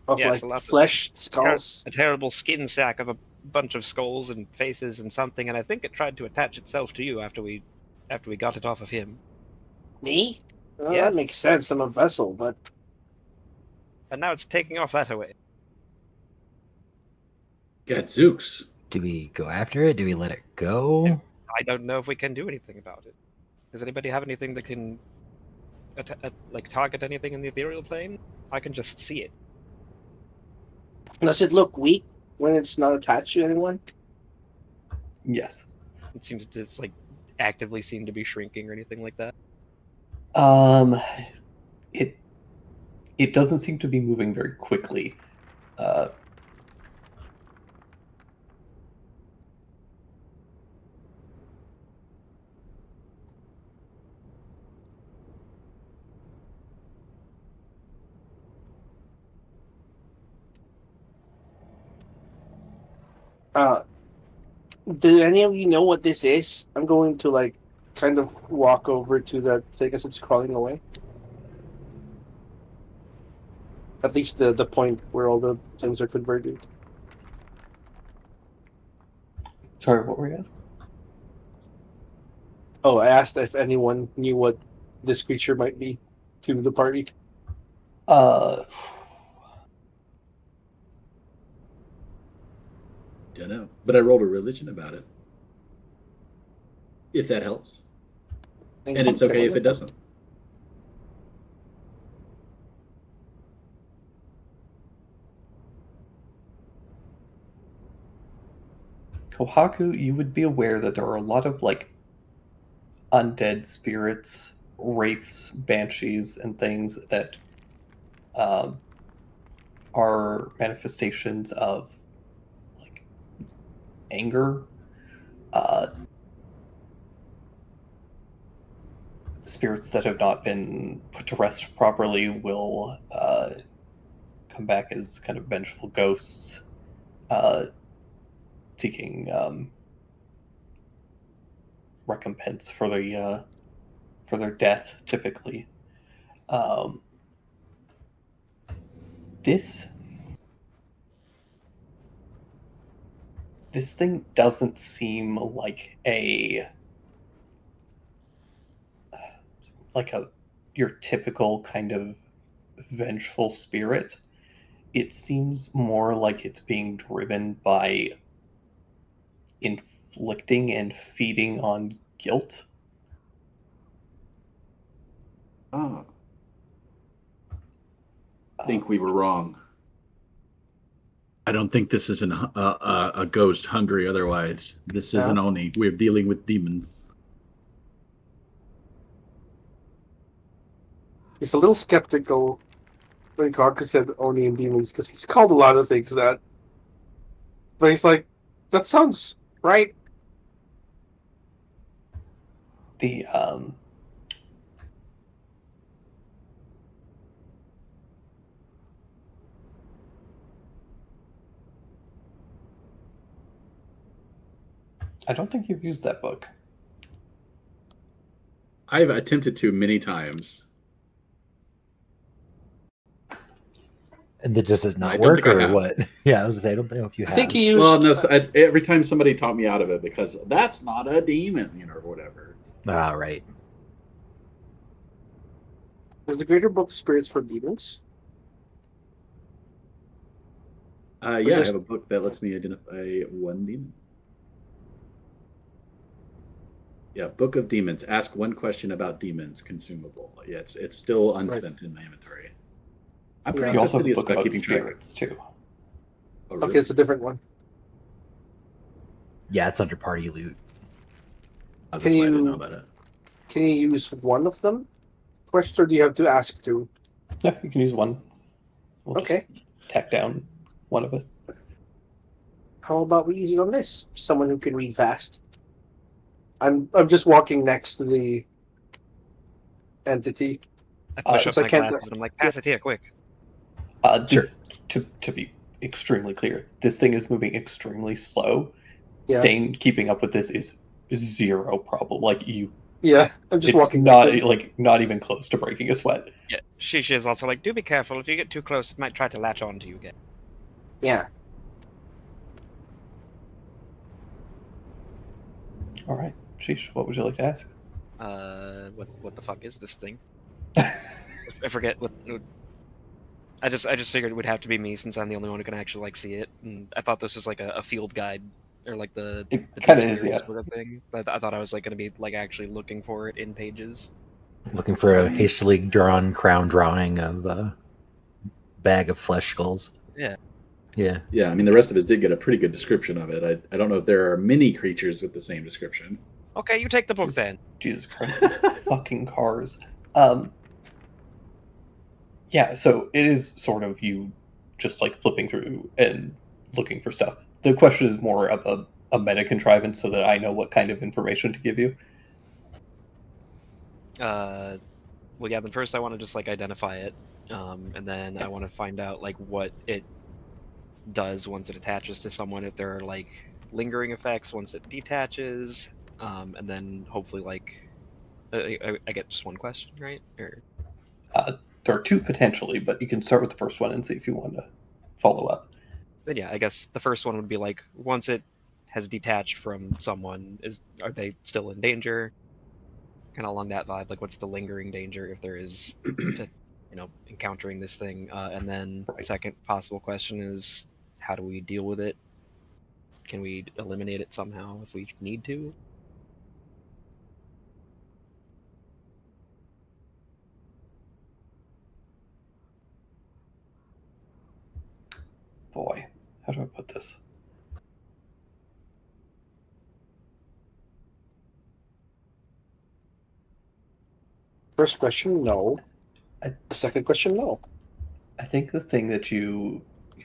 of Yes, like lots of flesh, skulls. A terrible skin sack of a bunch of skulls and faces and something, and I think it tried to attach itself to you after we got it off of him. Me? Well, Yes. that makes sense. I'm a vessel, but And now it's taking off that away. Gadzooks. Do we go after it? Do we let it go? I don't know if we can do anything about it. Does anybody have anything that can target anything in the ethereal plane? I can just see it. does it look weak when it's not attached to anyone? Yes. It seems to just actively seem to be shrinking or anything like that. It doesn't seem to be moving very quickly. Do any of you know what this is? I'm going to kind of walk over to that thing as it's crawling away. At least the point where all the things are converted. Sorry, what were you asking? Oh, I asked if anyone knew what this creature might be to the party. Don't know, but I rolled a religion about it. If that helps, and it's okay if it doesn't. Kohaku, you would be aware that there are a lot of undead spirits, wraiths, banshees, and things that are manifestations of anger. Spirits that have not been put to rest properly will come back as kind of vengeful ghosts, seeking recompense for their death, typically. This thing doesn't seem like your typical kind of vengeful spirit. It seems more like it's being driven by inflicting and feeding on guilt. Ah, I think we were wrong. I don't think this is a ghost hungry otherwise. This Yeah. isn't Oni. We're dealing with demons. He's a little skeptical when Karka said Oni and demons because he's called a lot of things that. But he's like, that sounds right. The I don't think you've used that book. I've attempted to many times. And that just does I not don't work, think I or have. what? Yeah, I was gonna say, I don't know if you I have. think he used. Well, no, every time somebody taught me out of it because that's not a demon, or whatever. Ah, right. There's the Greater Book of Spirits for Demons. Yeah, I just- have a book that lets me identify one demon. Yeah, Book of Demons. Ask one question about demons. Consumable. Yeah, it's still unspent in my inventory. I'm pretty You also have a fastidious book about about keeping track. spirits too. Oh, really? Okay, it's a different one. Yeah, it's under party loot. Oh, that's Can why I didn't you- know about it. Can you use one of them? Question, or do you have to ask two? Yeah, you can use one. We'll just Okay. tack down one of it. How about we use it on this? Someone who can read fast. I'm just walking next to the entity. I push since up I my can't- glasses and I'm like, pass it here, quick. This, to be extremely clear, this thing is moving extremely slow. Yeah. Keeping up with this is zero problem. Like Yeah, I'm just it's walking. not next to it. like not even close to breaking a sweat. Yeah, she is also like, do be careful. If you get too close, it might try to latch on to you again. Yeah. All right, sheesh. What would you like to ask? What the fuck is this thing? I forget what. I just figured it would have to be me since I'm the only one who can actually like see it, and I thought this was like a field guide or like the It the kind of bestiary is, yeah. sort of thing. But I thought I was like going to be like actually looking for it in pages. Looking for a hastily drawn crown drawing of a bag of flesh skulls. Yeah. Yeah. Yeah, I mean, the rest of us did get a pretty good description of it. I don't know if there are many creatures with the same description. Okay, you take the book then. Jesus Christ, these fucking cars. Yeah, so it is sort of you just like flipping through and looking for stuff. The question is more of a meta contrivance so that I know what kind of information to give you. Well, yeah. Then first, I want to just like identify it, and then I want to find out like what it does once it attaches to someone. If there are like lingering effects once it detaches, and then hopefully like I get just one question, right? Or There are two potentially, but you can start with the first one and see if you want to follow up. then yeah, I guess the first one would be like once it has detached from someone, are they still in danger? Kind of along that vibe, like what's the lingering danger if there is to encountering this thing, and then Right. second possible question is how do we deal with it? Can we eliminate it somehow if we need to? Boy, how do I put this? First question, no. Second question, no. I think the thing that you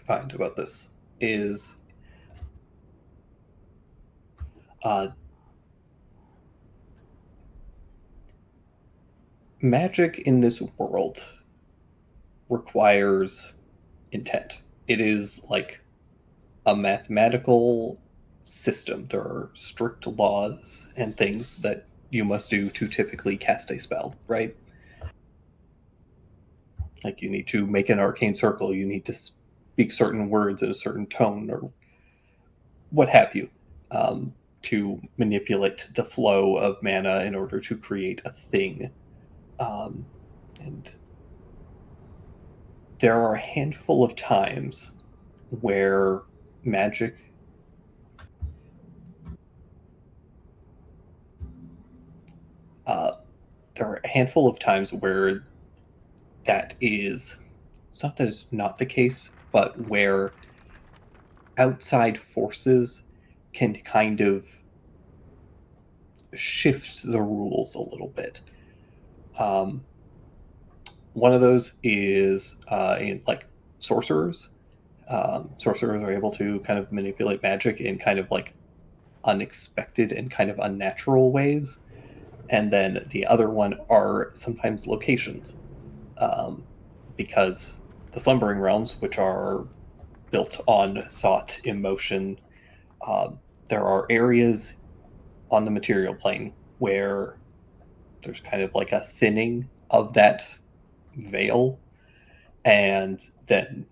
find about this is magic in this world requires intent. It is like a mathematical system. There are strict laws and things that you must do to typically cast a spell, right? Like you need to make an arcane circle, you need to speak certain words in a certain tone, or what have you, to manipulate the flow of mana in order to create a thing. And there are a handful of times where magic there are a handful of times where that is, it's not that it's not the case, but where outside forces can kind of shift the rules a little bit. One of those is in like sorcerers. Sorcerers are able to kind of manipulate magic in kind of like unexpected and kind of unnatural ways. And then the other one are sometimes locations, because the slumbering realms, which are built on thought, emotion, there are areas on the material plane where there's kind of like a thinning of that veil, and then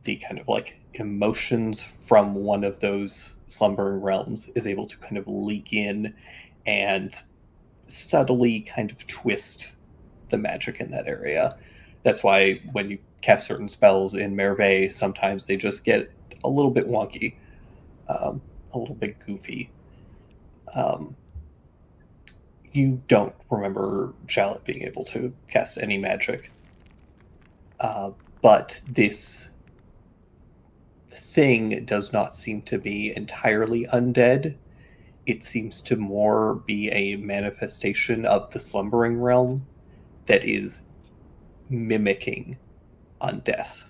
the kind of like emotions from one of those slumbering realms is able to kind of leak in and subtly kind of twist the magic in that area. That's why when you cast certain spells in Merveille, sometimes they just get a little bit wonky, a little bit goofy. You don't remember Shallot being able to cast any magic. But this thing does not seem to be entirely undead. It seems to more be a manifestation of the slumbering realm that is mimicking undeath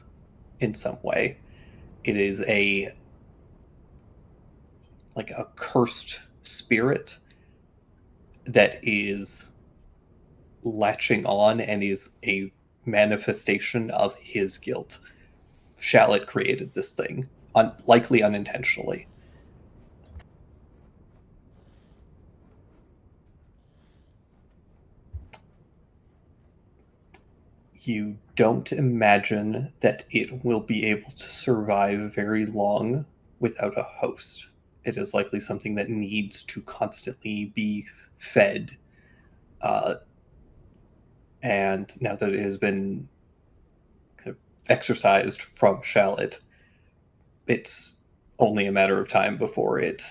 in some way. It is a cursed spirit that is latching on and is a manifestation of his guilt. Shallot created this thing, likely unintentionally. You don't imagine that it will be able to survive very long without a host. It is likely something that needs to constantly be fed. And now that it has been kind of exorcised from Shallot, it's only a matter of time before it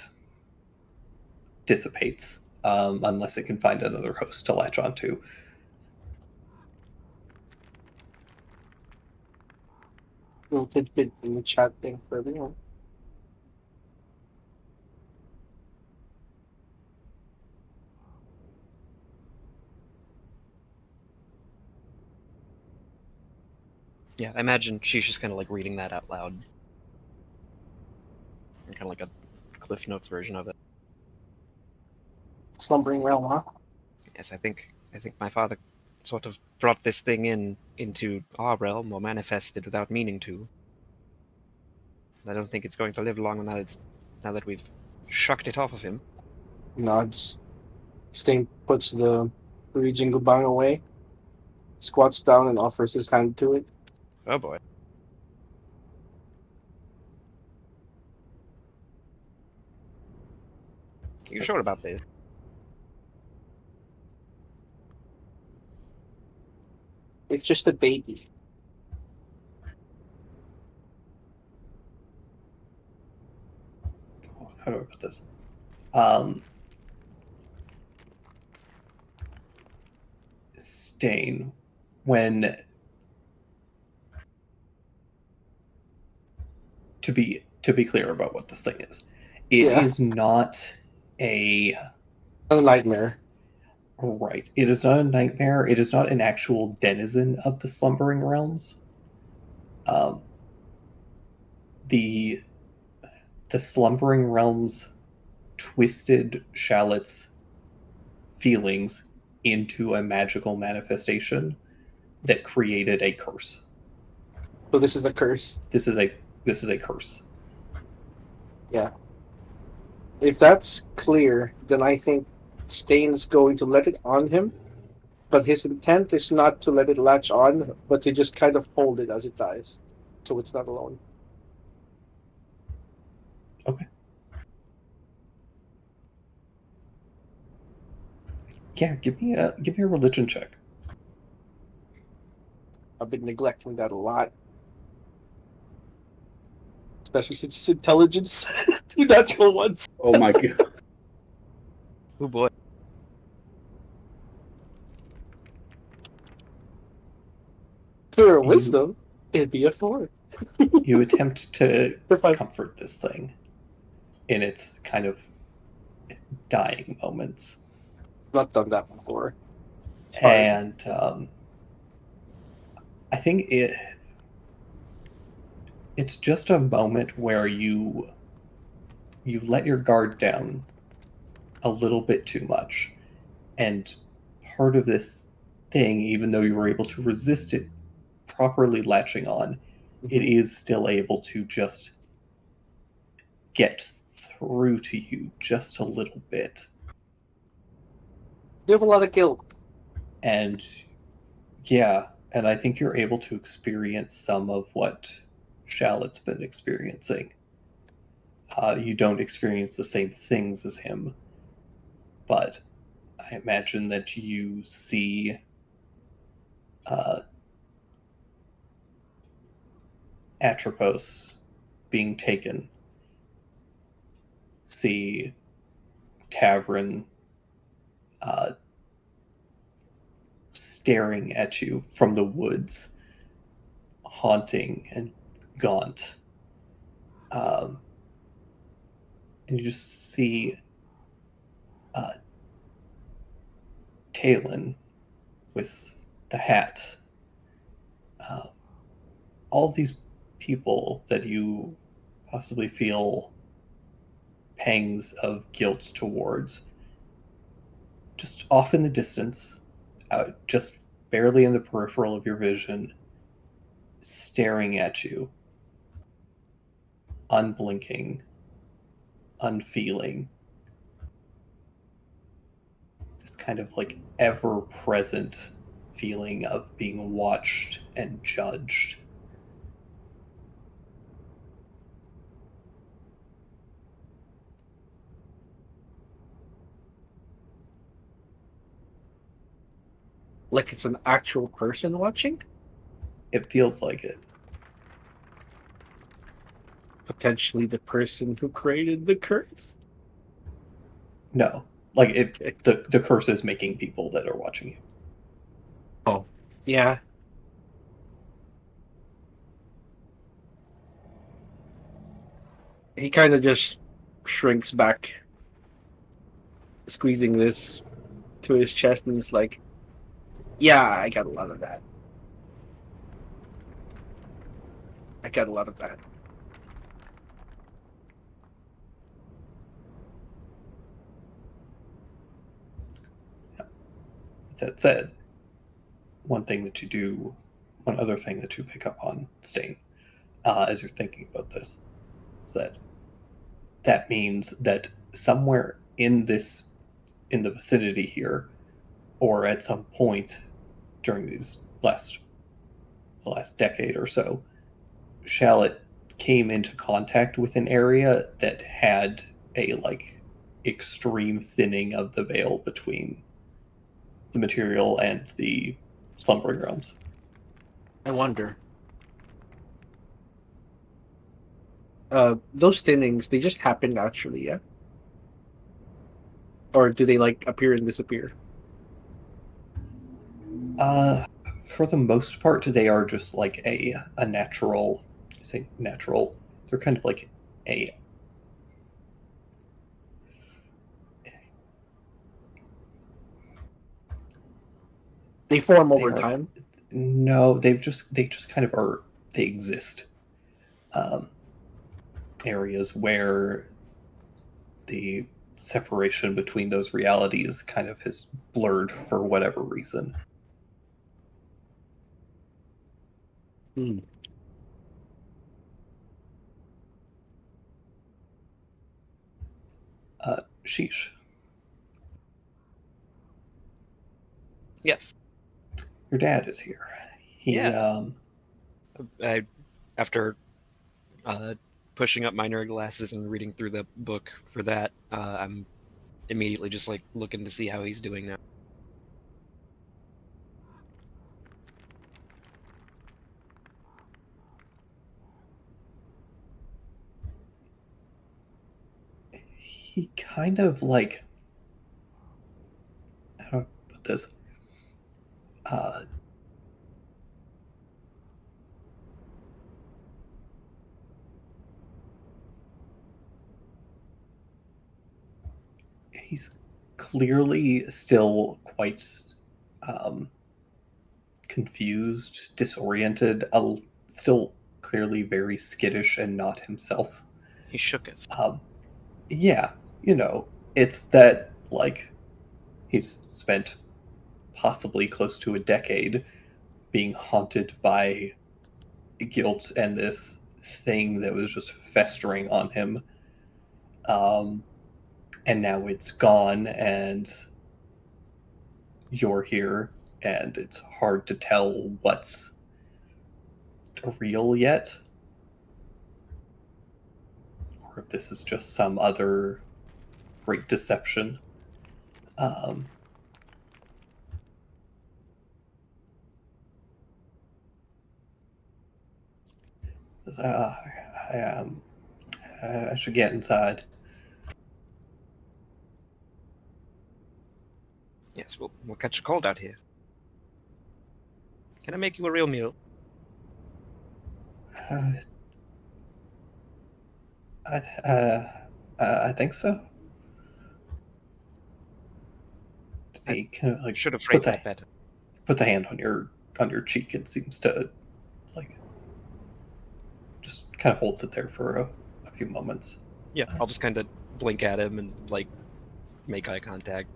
dissipates, unless it can find another host to latch onto. Little tidbit in the chat thing for everyone. Yeah, I imagine she's just kind of like reading that out loud. Kind of like a Cliff Notes version of it. Slumbering realm, huh? Yes, I think my father sort of brought this thing into our realm, or manifested without meaning to. I don't think it's going to live long now that we've shucked it off of him. Nods. Stain puts the Regin Gubang away, squats down and offers his hand to it. Oh boy. You sure about this? It's just a baby. How do I put this? Stain, when to be clear about what this thing is, it is not a nightmare. Right. It is not a nightmare. It is not an actual denizen of the slumbering realms. The slumbering realms twisted Shallot's feelings into a magical manifestation that created a curse. So this is a curse. This is a curse. If that's clear, then I think Stain's going to let it on him, but his intent is not to let it latch on, but to just kind of hold it as it dies, so it's not alone. Okay. Yeah, give me a religion check. I've been neglecting that a lot. Especially since it's intelligence. Two natural ones. Oh my god. Oh boy. For wisdom, it'd be a 4. You attempt to For 5. comfort this thing in its kind of dying moments. Not done that before. It's hard. And I think it's just a moment where you let your guard down a little bit too much, and part of this thing, even though you were able to resist it properly latching on, it is still able to just get through to you just a little bit. You have a lot of guilt. And yeah, and I think you're able to experience some of what Shallot's been experiencing. You don't experience the same things as him, but I imagine that you see Atropos being taken, see Tavern staring at you from the woods, haunting and gaunt. And you just see Talon with the hat. All of these people that you possibly feel pangs of guilt towards, just off in the distance, just barely in the peripheral of your vision, staring at you, unblinking, unfeeling. This kind of like ever-present feeling of being watched and judged. Like it's an actual person watching? It feels like it. Potentially the person who created the curse? No. Like the curse is making people that are watching you. Oh, yeah. He kind of just shrinks back, squeezing this to his chest, and he's like, yeah, I got a lot of that. I got a lot of that. That said, one other thing that you pick up on, Stain, as you're thinking about this, is that means that somewhere in the vicinity here, or at some point during the last decade or so, Shallot came into contact with an area that had a extreme thinning of the veil between the material and the slumbering realms. I wonder. Those thinnings, they just happen naturally, yeah? Or do they appear and disappear? For the most part, they are just like a natural. I say natural. They're kind of like a. They form over time? No, they just kind of are. They exist. Areas where the separation between those realities kind of has blurred for whatever reason. Sheesh. Yes. Your dad is here. He Yeah. After pushing up my nerd glasses and reading through the book for that, I'm immediately just like looking to see how he's doing now. he kind of like, how do I put this? Uh, he's clearly still quite um, confused, disoriented, still clearly very skittish and not himself. He shooketh. Yeah, it's that, like, he's spent possibly close to a decade being haunted by guilt and this thing that was just festering on him. And now it's gone, and you're here, and it's hard to tell what's real yet, or if this is just some other great deception. Says, I should get inside. Yes, we'll catch a cold out here. Can I make you a real meal? I think so. He kind of like Should have phrased that better. puts a hand on your cheek and seems to like just kind of holds it there for a few moments. Yeah, I'll just kind of blink at him and like make eye contact,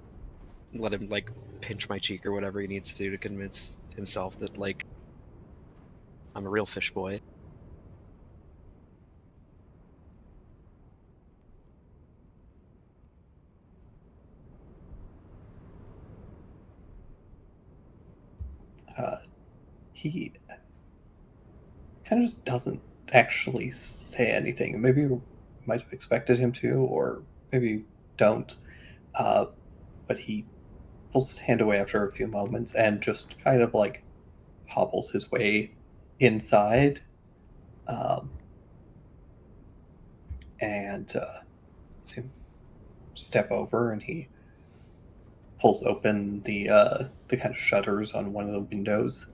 let him like pinch my cheek or whatever he needs to do to convince himself that like I'm a real fish boy. He kind of just doesn't actually say anything. Maybe you might have expected him to, or maybe don't. But he pulls his hand away after a few moments and just kind of like hobbles his way inside. And see him step over, and he pulls open the kind of shutters on one of the windows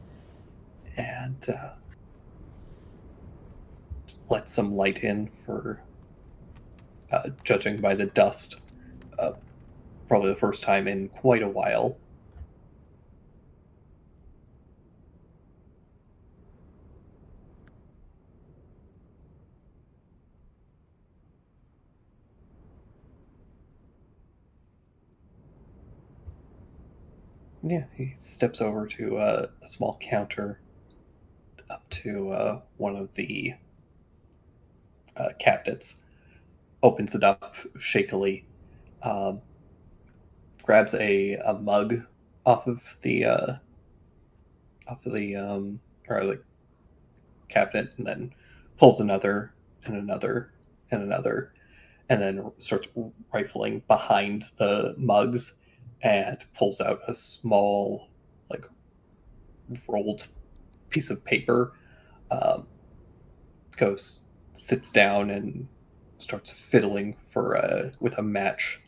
and lets some light in for, judging by the dust, probably the first time in quite a while. Yeah, he steps over to a small counter up to one of the cabinets, opens it up shakily, um, grabs a mug off of the or the cabinet, and then pulls another and another and another, and then starts rifling behind the mugs and pulls out a small, like, rolled piece of paper. Goes, sits down, and starts fiddling with a match.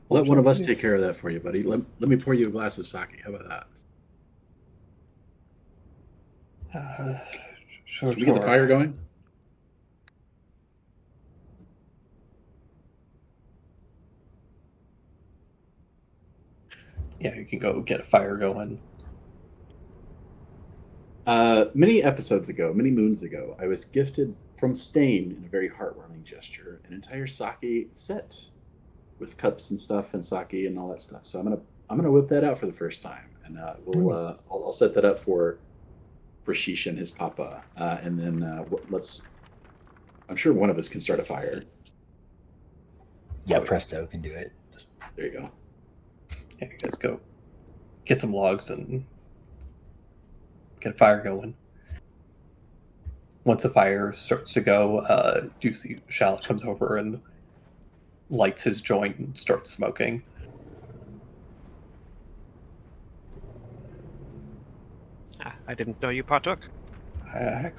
Let one of us take care of that for you, buddy. Let me pour you a glass of sake. How about that? Sure. Should we get the fire going? Yeah, you can go get a fire going. Many episodes ago, many moons ago, I was gifted from Stain, in a very heartwarming gesture, an entire sake set. with cups and stuff and sake and all that stuff. So I'm gonna whip that out for the first time, and I'll set that up for Sheesh and his papa, and then let's. I'm sure one of us can start a fire. Yeah, Oh, Presto can do it. Just There you go. Yeah, you guys go get some logs and get a fire going. Once the fire starts to go, Juicy Shallot comes over and lights his joint and starts smoking. I didn't know you partook. I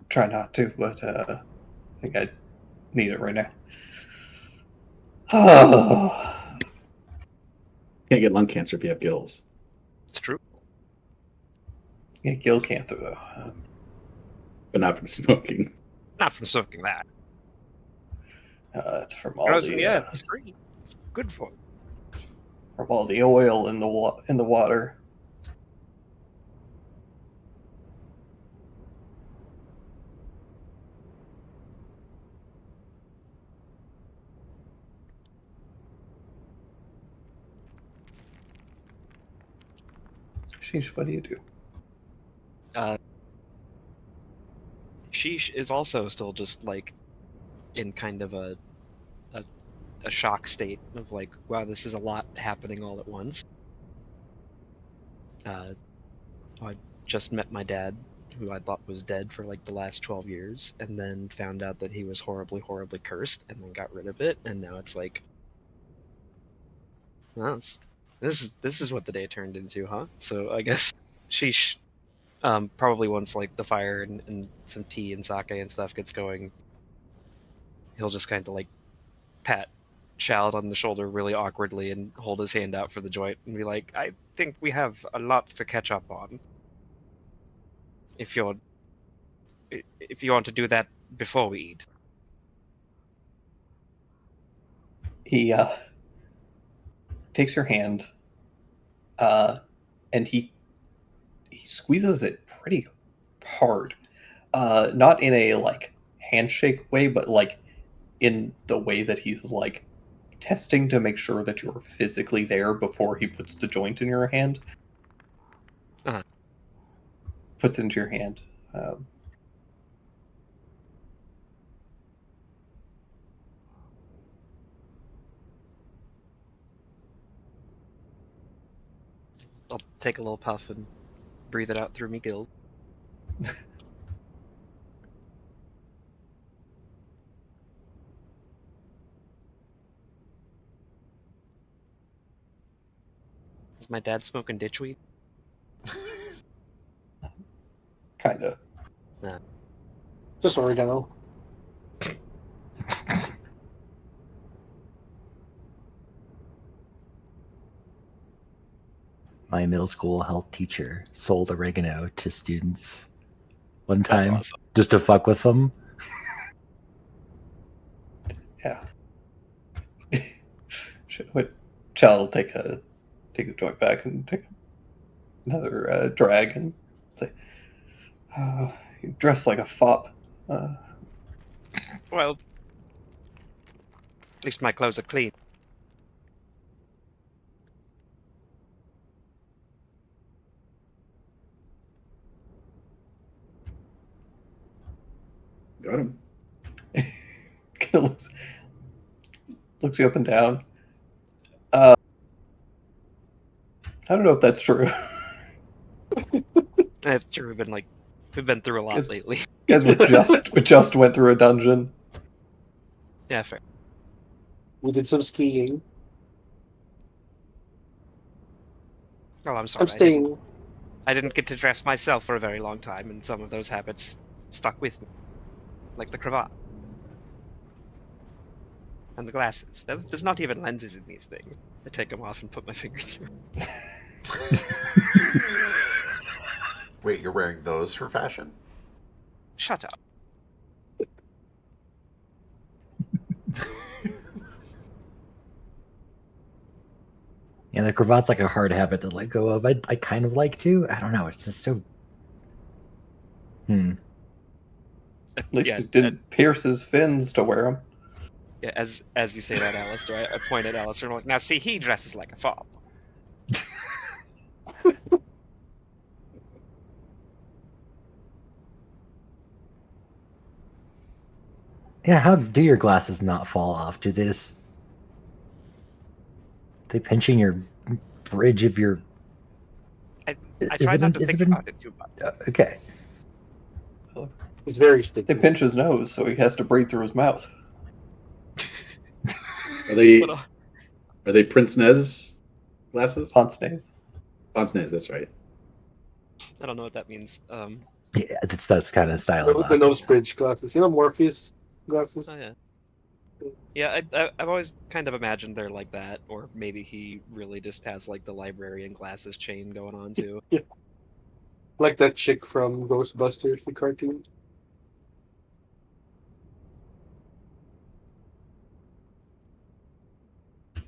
try not to, but I think I need it right now. Can't get lung cancer if you have gills. It's true. Yeah, gill cancer though. But not from smoking. Not from smoking that. It's from all Grows in the the earth. It's free. It's good for it. from all the oil in the water. Sheesh, what do you do? Sheesh is also still just like in kind of a shock state of like, wow, this is a lot happening all at once. I just met my dad, who I thought was dead for like the last 12 years, and then found out that he was horribly, horribly cursed, and then got rid of it, and now it's like, well, this is what the day turned into, huh? So I guess Sheesh probably once like the fire and some tea and sake and stuff gets going, he'll just kind of like pat Shallot on the shoulder really awkwardly and hold his hand out for the joint and be like, I think we have a lot to catch up on. If you want to do that before we eat. He takes your hand, and he squeezes it pretty hard. Not in a like handshake way, but like in the way that he's like testing to make sure that you're physically there before he puts the joint in your hand. Uh-huh. Puts it into your hand. I'll take a little puff and breathe it out through me gills. Is my dad smoking ditchweed? Kind of. Just oregano. my middle school health teacher sold oregano to students one That's time awesome. just to fuck with them. Yeah. Child will take a joint back and take another drag and say, "You dress like a fop." Well, at least my clothes are clean. Got him. Kind of looks you up and down. I don't know if that's true. That's true. We've been through a lot Guess- lately. You guys we just went through a dungeon. Yeah, fair. We did some skiing. Oh, I'm sorry. I'm staying. I didn't get to dress myself for a very long time, and some of those habits stuck with me, like the cravat and the glasses. There's not even lenses in these things. I take them off and put my finger through. Wait, you're wearing those for fashion? Shut up. Yeah, the cravat's like a hard habit to let go of. I kind of like to. I don't know. It's just so. At least Yeah, he didn't pierce his fins to wear them. Yeah, as you say that, Alistair, I point at Alistair and I'm like, now see, he dresses like a fop. Yeah, how do your glasses not fall off? Do they just they pinching your bridge of your? I Is try it not in- to is think it in- about it too much. Okay. It's very sticky. They pinch his nose, so he has to breathe through his mouth. Are they But, are they Prince Nez glasses? Ponce Nez. Ponce Nez, that's right. I don't know what that means. Yeah, that's kind of style. The nose bridge glasses. You know, Morpheus glasses? Oh yeah. Yeah, I've always kind of imagined they're like that, or maybe he really just has like the librarian glasses chain going on too. Yeah. Like that chick from Ghostbusters, the cartoon.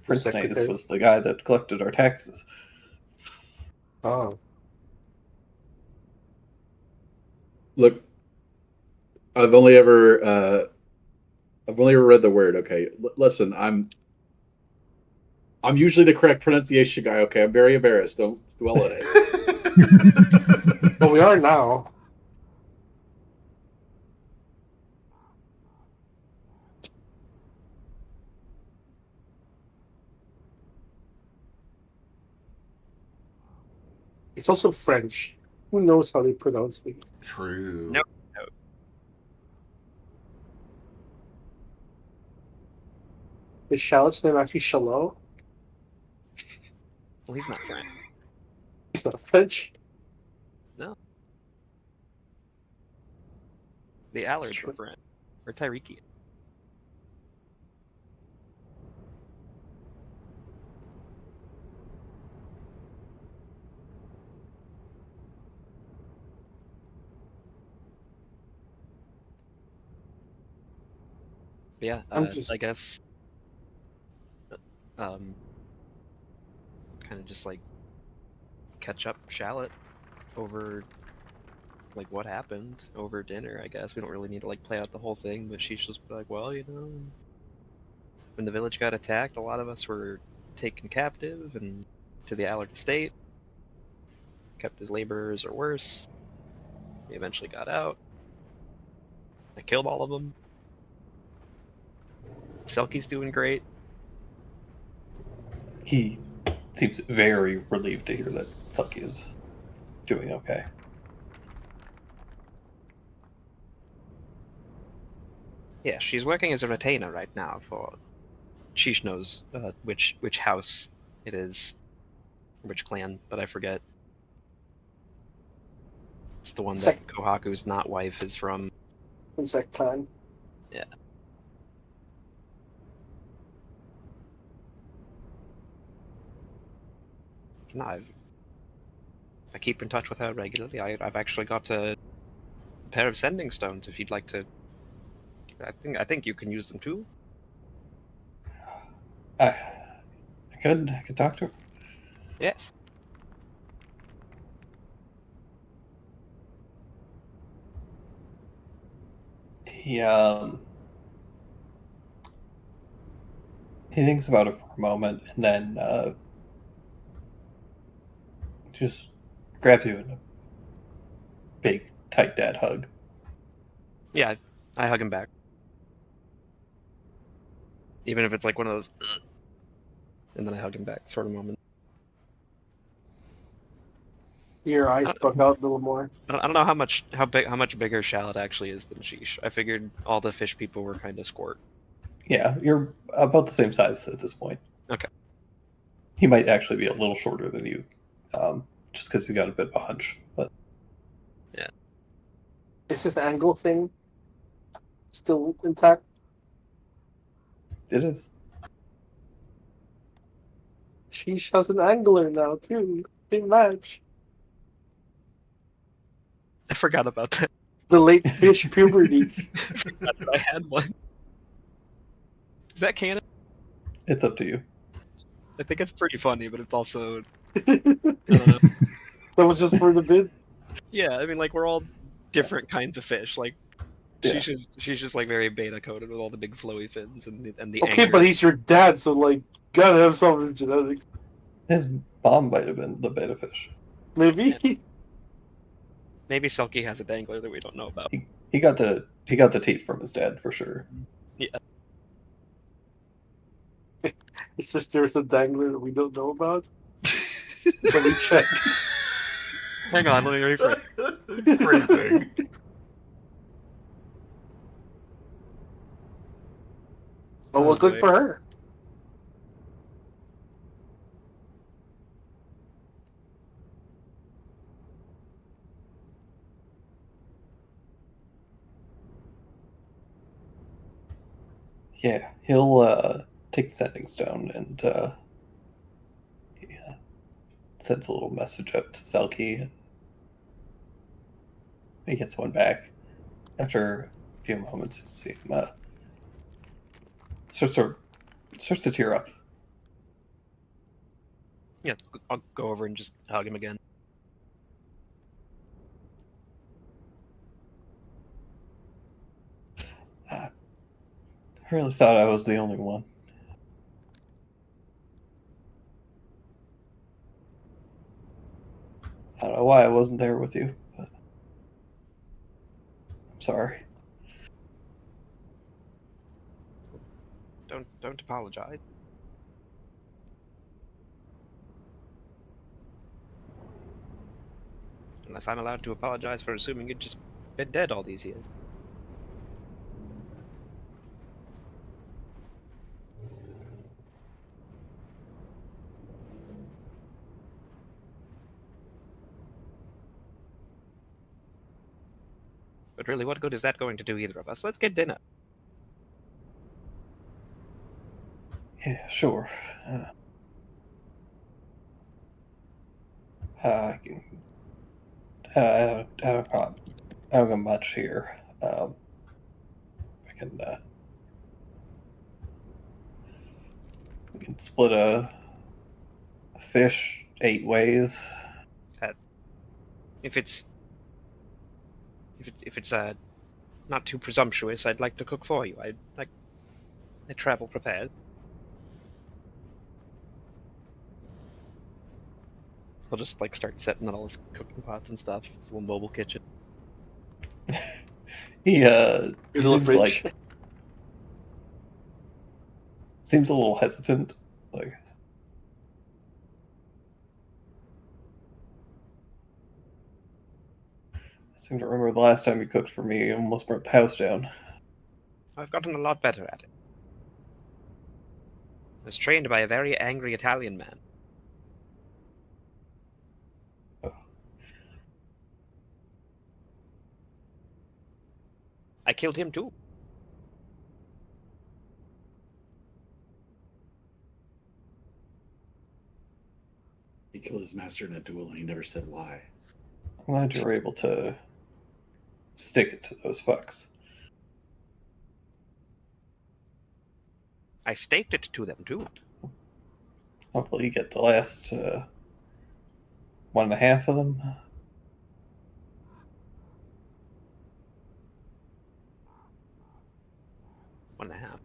Prince Nez Secretary. was the guy that collected our taxes. Oh. Look, I've only ever read the word. Okay, listen, I'm usually the correct pronunciation guy. Okay, I'm very embarrassed. Don't dwell on it. But we are now. It's also French. Who knows how they pronounce things? True. Nope. Is Shallot's name actually Shalot? Well, he's not French. It's not French. The Allards true. were French, or Tyreeki. But yeah, I'm just- I guess, kind of just like catch up Shallot over like what happened over dinner. I guess we don't really need to like play out the whole thing, but she's just like, well, you know, when the village got attacked, a lot of us were taken captive and to the Allard estate, kept as laborers or worse. We eventually got out. I killed all of them. Selkie's doing great. He seems very relieved to hear that Selkie is doing okay. Yeah, she's working as a retainer right now for. Sheesh knows which house it is, which clan, but I forget. It's the one that Sec- Kohaku's not wife is from. Insect clan. Yeah. No, I keep in touch with her regularly. I've actually got a pair of sending stones if you'd like to. I think you can use them too. I could talk to her. Yes. He thinks about it for a moment and then just grabs you in a big, tight dad hug. Yeah, I hug him back. Even if it's like one of those, and then I hug him back sort of moment. Your eyes bug out a little more. I don't know how much bigger Shallot actually is than Sheesh. I figured all the fish people were kind of squirt. Yeah, you're about the same size at this point. Okay. He might actually be a little shorter than you, just because he got a bit of a hunch. But Is this angle thing still intact? it is. Sheesh has an angler now too. Big match. I forgot about that. The late fish puberty. Forgot that I had one. Is that canon? It's up to you. I think it's pretty funny, but it's also That I don't know. was just for the bid. Yeah, I mean, like we're all different kinds of fish. Like Yeah. She's just like very beta coded with all the big flowy fins and the Okay, anger. but he's your dad, so like, gotta have some of his genetics. His mom might have been the beta fish. Maybe. Maybe Selkie has a dangler that we don't know about. He got the teeth from his dad for sure. Yeah. His sister is a dangler that we don't know about. So we check. Hang on, let me rephrase. Phrasing. Oh, well, good boy. for her. Yeah, he'll take the sending stone and he sends a little message up to Selkie, and he gets one back. After a few moments, you see him starts to tear up. Yeah, I'll go over and just hug him again. I really thought I was the only one. I don't know why I wasn't there with you, but I'm sorry. Don't apologize. Unless I'm allowed to apologize for assuming you'd just been dead all these years. But really, what good is that going to do either of us? Let's get dinner. Yeah, sure. I don't got much here. I can we can split a fish 8 ways. If it's not too presumptuous, I'd like to cook for you. I travel prepared. He'll just like start setting up all his cooking pots and stuff. His little mobile kitchen. He Your little seems fridge. like seems a little hesitant. Like, I seem to remember the last time you cooked for me, you almost burnt the house down. I've gotten a lot better at it. I was trained by a very angry Italian man. I killed him too. He killed his master in a duel and he never said why. I'm glad you were able to stick it to those fucks. I staked it to them too. Hopefully you get the last 1.5 of them. One and a half.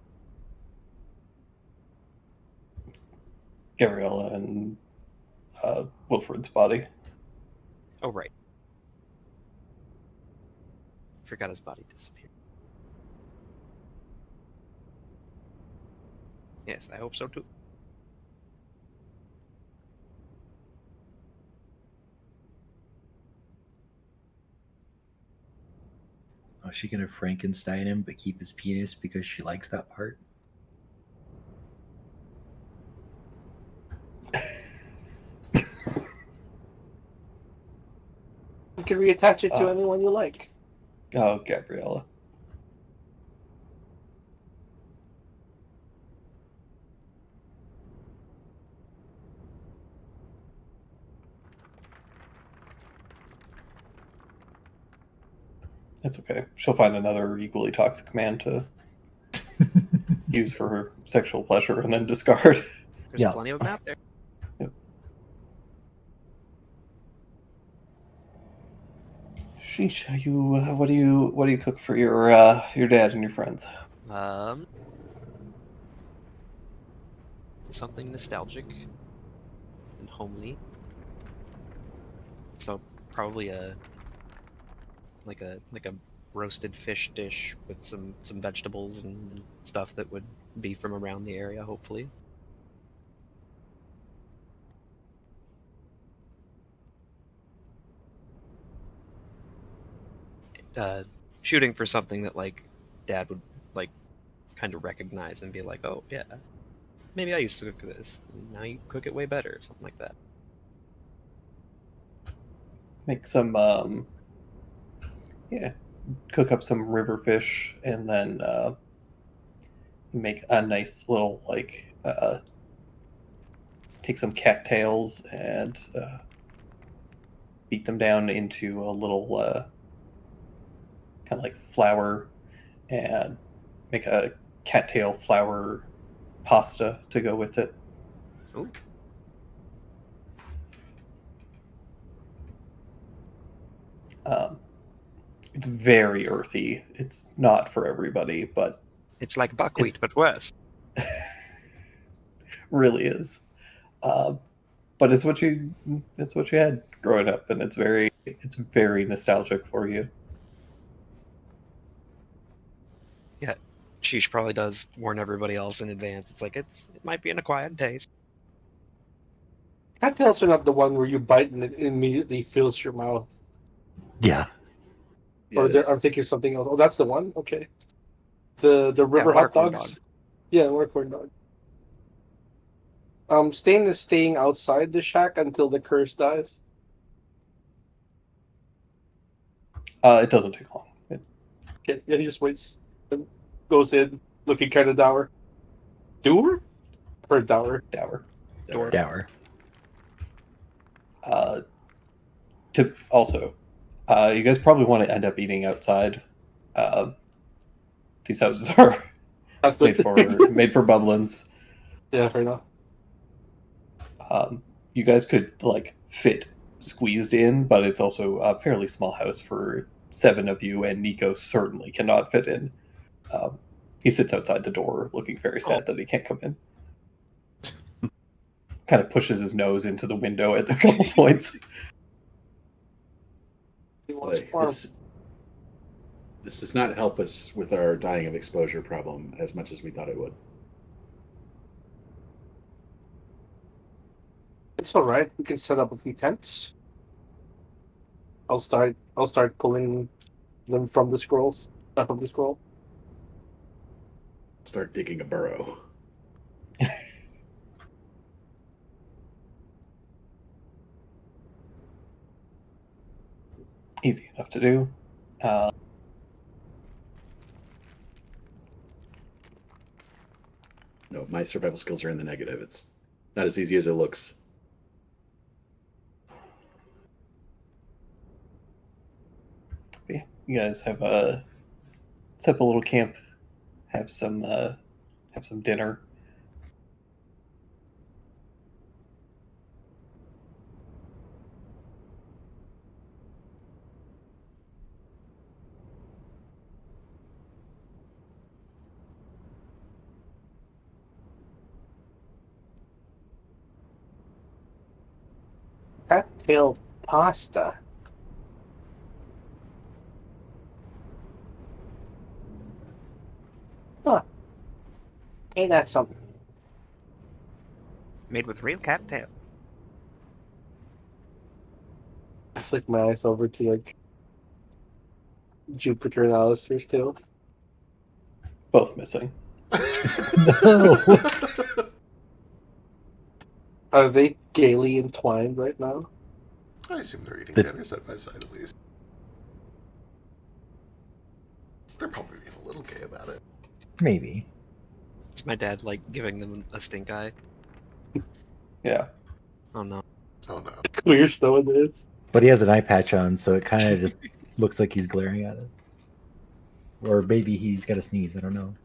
Gabriella and Wilfred's body. Oh right. Forgot his body disappeared. Yes, I hope so too. Oh, is she gonna Frankenstein him but keep his penis because she likes that part? You can reattach it to Oh. anyone you like. Oh, Gabriella. It's okay. She'll find another equally toxic man to use for her sexual pleasure and then discard. There's Yeah. plenty of them out there. Sheesh, what do you cook for your dad and your friends? Something nostalgic and homely. So probably a roasted fish dish with some vegetables and stuff that would be from around the area, hopefully. Shooting for something that like Dad would like kind of recognize and be like, oh yeah, maybe I used to cook this. And now you cook it way better, something like that. Make some cook up some river fish, and then make a nice little take some cattails and beat them down into a little kind of like flour, and make a cattail flour pasta to go with it. Ooh. It's very earthy. It's not for everybody, but It's like buckwheat, It's- but worse. really is. But it's what you had growing up, and it's very nostalgic for you. Sheesh probably does warn everybody else in advance. It's like it might be an acquired taste. Cattails are not the one where you bite and it immediately fills your mouth. Yeah. Or Yes. I'm thinking of something else. Oh, that's the one? Okay. The river water hot corn dogs? dogs. Yeah, water corn dog. Stain is staying outside the shack until the curse dies. It doesn't take long. Okay, yeah, he just waits and goes in looking kind of dour. Dour? Or dour? Dour. Dower. To also, you guys probably want to end up eating outside. These houses are Not made good. for bubblins. Yeah, fair enough. You guys could fit squeezed in, but it's also a fairly small house for 7 of you, and Nico certainly cannot fit in. He sits outside the door looking very sad that he can't come in. Kind of pushes his nose into the window at a couple points. He wants Boy, farm. this does not help us with our dying of exposure problem as much as we thought it would. It's all right. We can set up a few tents. I'll start pulling them from the scrolls. From the scroll. Start digging a burrow. Easy enough to do. No, my survival skills are in the negative. It's not as easy as it looks. Yeah, you guys have set up a little camp, have some dinner. Cattail pasta. Huh. Hey, that's something. Made with real cattail. I flick my eyes over to Jupiter and Alistair's tails. Both missing. No. Are they gaily entwined right now? I assume they're eating The- dinner side by side at least. They're probably being a little gay about it. Maybe. It's my dad giving them a stink eye. Yeah. Oh no. Oh no. Clear snow it is. But he has an eye patch on, so it kind of just looks like he's glaring at it. Or maybe he's got a sneeze. I don't know.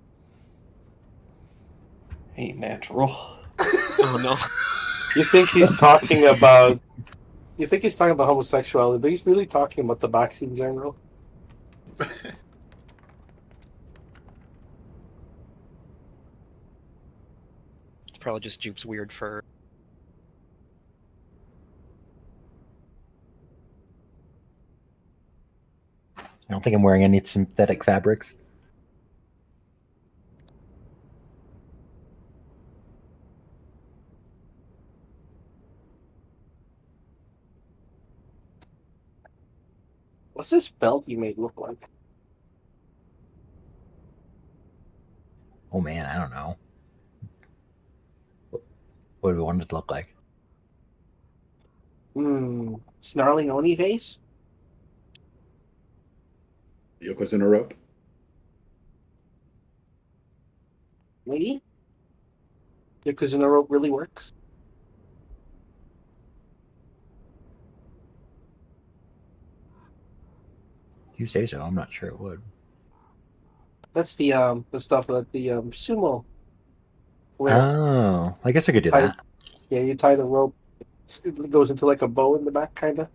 Ain't natural. Oh no. You think he's talking about You think he's talking about homosexuality, but he's really talking about the tabaxi in general. It's probably just Jupe's weird fur. I don't think I'm wearing any synthetic fabrics. What's this belt you made look like? Oh man, I don't know. What do we want it to look like? Snarling Oni face? Yokozuna rope. Maybe? Because in a rope really works. If you say so, I'm not sure it would. That's the stuff that the sumo wear. Oh, I guess I could do Tie- that. Yeah, you tie the rope. It goes into like a bow in the back, kind of.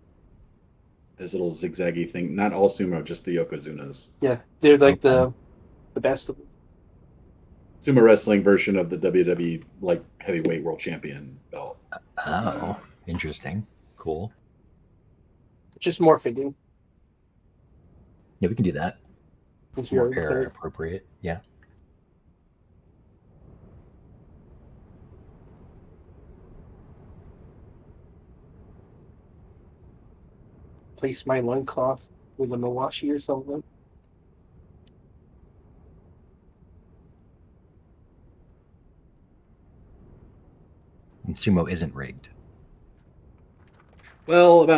This little zigzaggy thing. Not all sumo, just the Yokozunas. Yeah, they're like Okay. the best of them. Sumo wrestling version of the WWE like heavyweight world champion belt. Oh, interesting. Cool. Just more fitting. Yeah, we can do that. Since More we're era appropriate. Yeah. place my loincloth with a mawashi or something. And sumo isn't rigged. Well,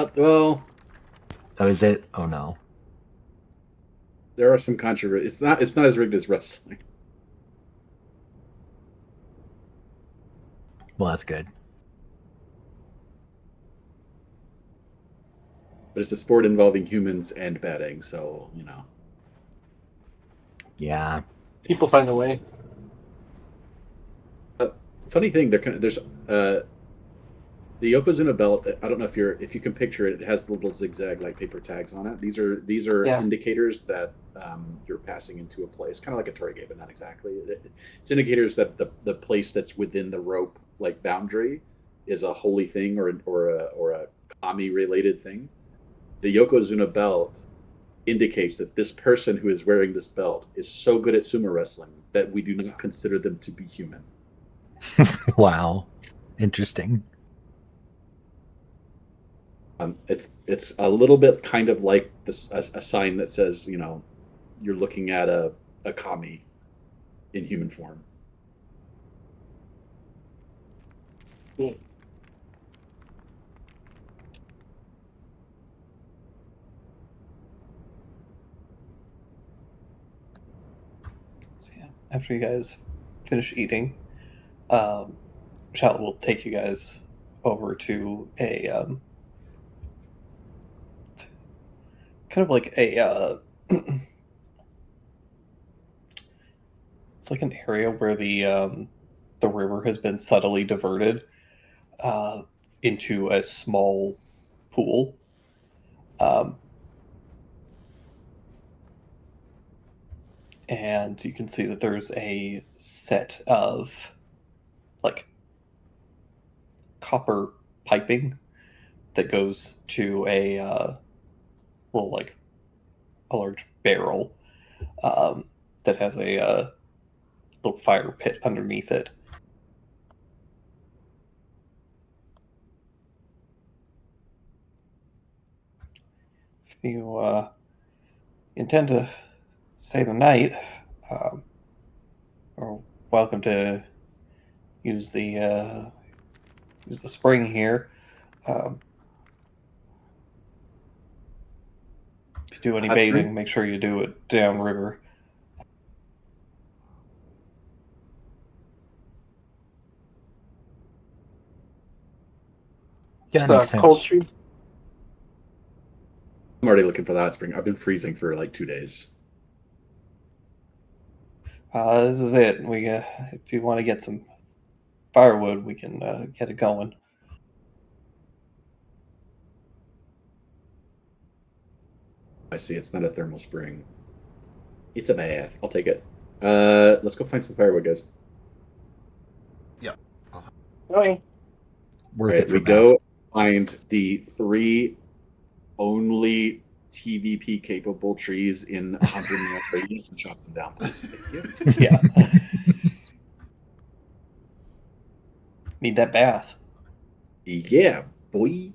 Oh, is it? Oh no. there are some controversy. It's not as rigged as wrestling. Well, that's good. But it's a sport involving humans and betting, so you know. Yeah. People find a way. Funny thing, there's the Yokozuna belt. I don't know if you can picture it. It has the little zigzag like paper tags on it. These are Yeah. indicators that you're passing into a place, kind of like a torii gate, but not exactly. It's indicators that the place that's within the rope like boundary is a holy thing or a kami related thing. The Yokozuna belt indicates that this person who is wearing this belt is so good at sumo wrestling that we do not consider them to be human. Wow. Interesting. It's a little bit kind of like this a sign that says, you know, you're looking at a kami in human form. Yeah. So yeah, after you guys finish eating, Charlotte will take you guys over to a kind of like a it's like an area where the river has been subtly diverted into a small pool. And you can see that there's a set of like copper piping that goes to a little like a large barrel that has a little fire pit underneath it. If you intend to stay the night, are welcome to use the spring here. If you do any Hot bathing, spring? make sure you do it downriver. Yeah, Just that makes sense. Cold Stream. I'm already looking for the hot spring. I've been freezing for like 2 days. This is it. We if you want to get some firewood, we can get it going. I see. It's not a thermal spring. It's a bath. I'll take it. Let's go find some firewood, guys. Okay. Worth All right, it for we Beth. go find the 3 only TVP capable trees in 100 mile radius and chop them down, please. Thank you. Yeah. Need that bath. Yeah, boy.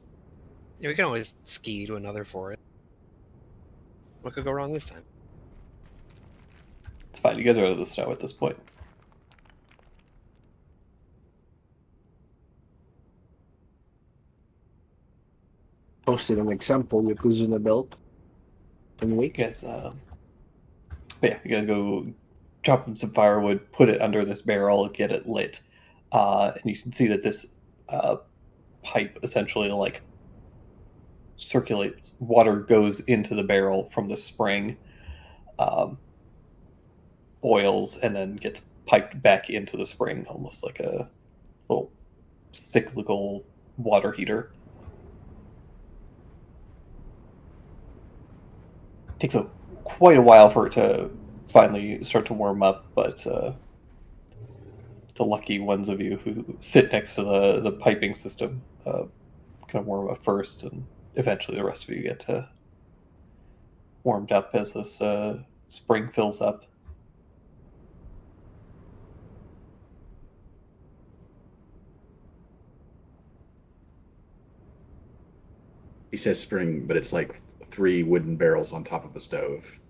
Yeah, we can always ski to another forest. What could go wrong this time? It's fine. You guys are out of the snow at this point. Posted an example Yokozuna built in You week. guys, but yeah, you guys go chop some firewood, put it under this barrel, get it lit, and you can see that this pipe essentially like circulates. Water goes into the barrel from the spring, boils, and then gets piped back into the spring, almost like a little cyclical water heater. Takes quite a while for it to finally start to warm up, but the lucky ones of you who sit next to the piping system can warm up first, and eventually the rest of you get warmed up as this spring fills up. He says spring, but it's like 3 wooden barrels on top of a stove.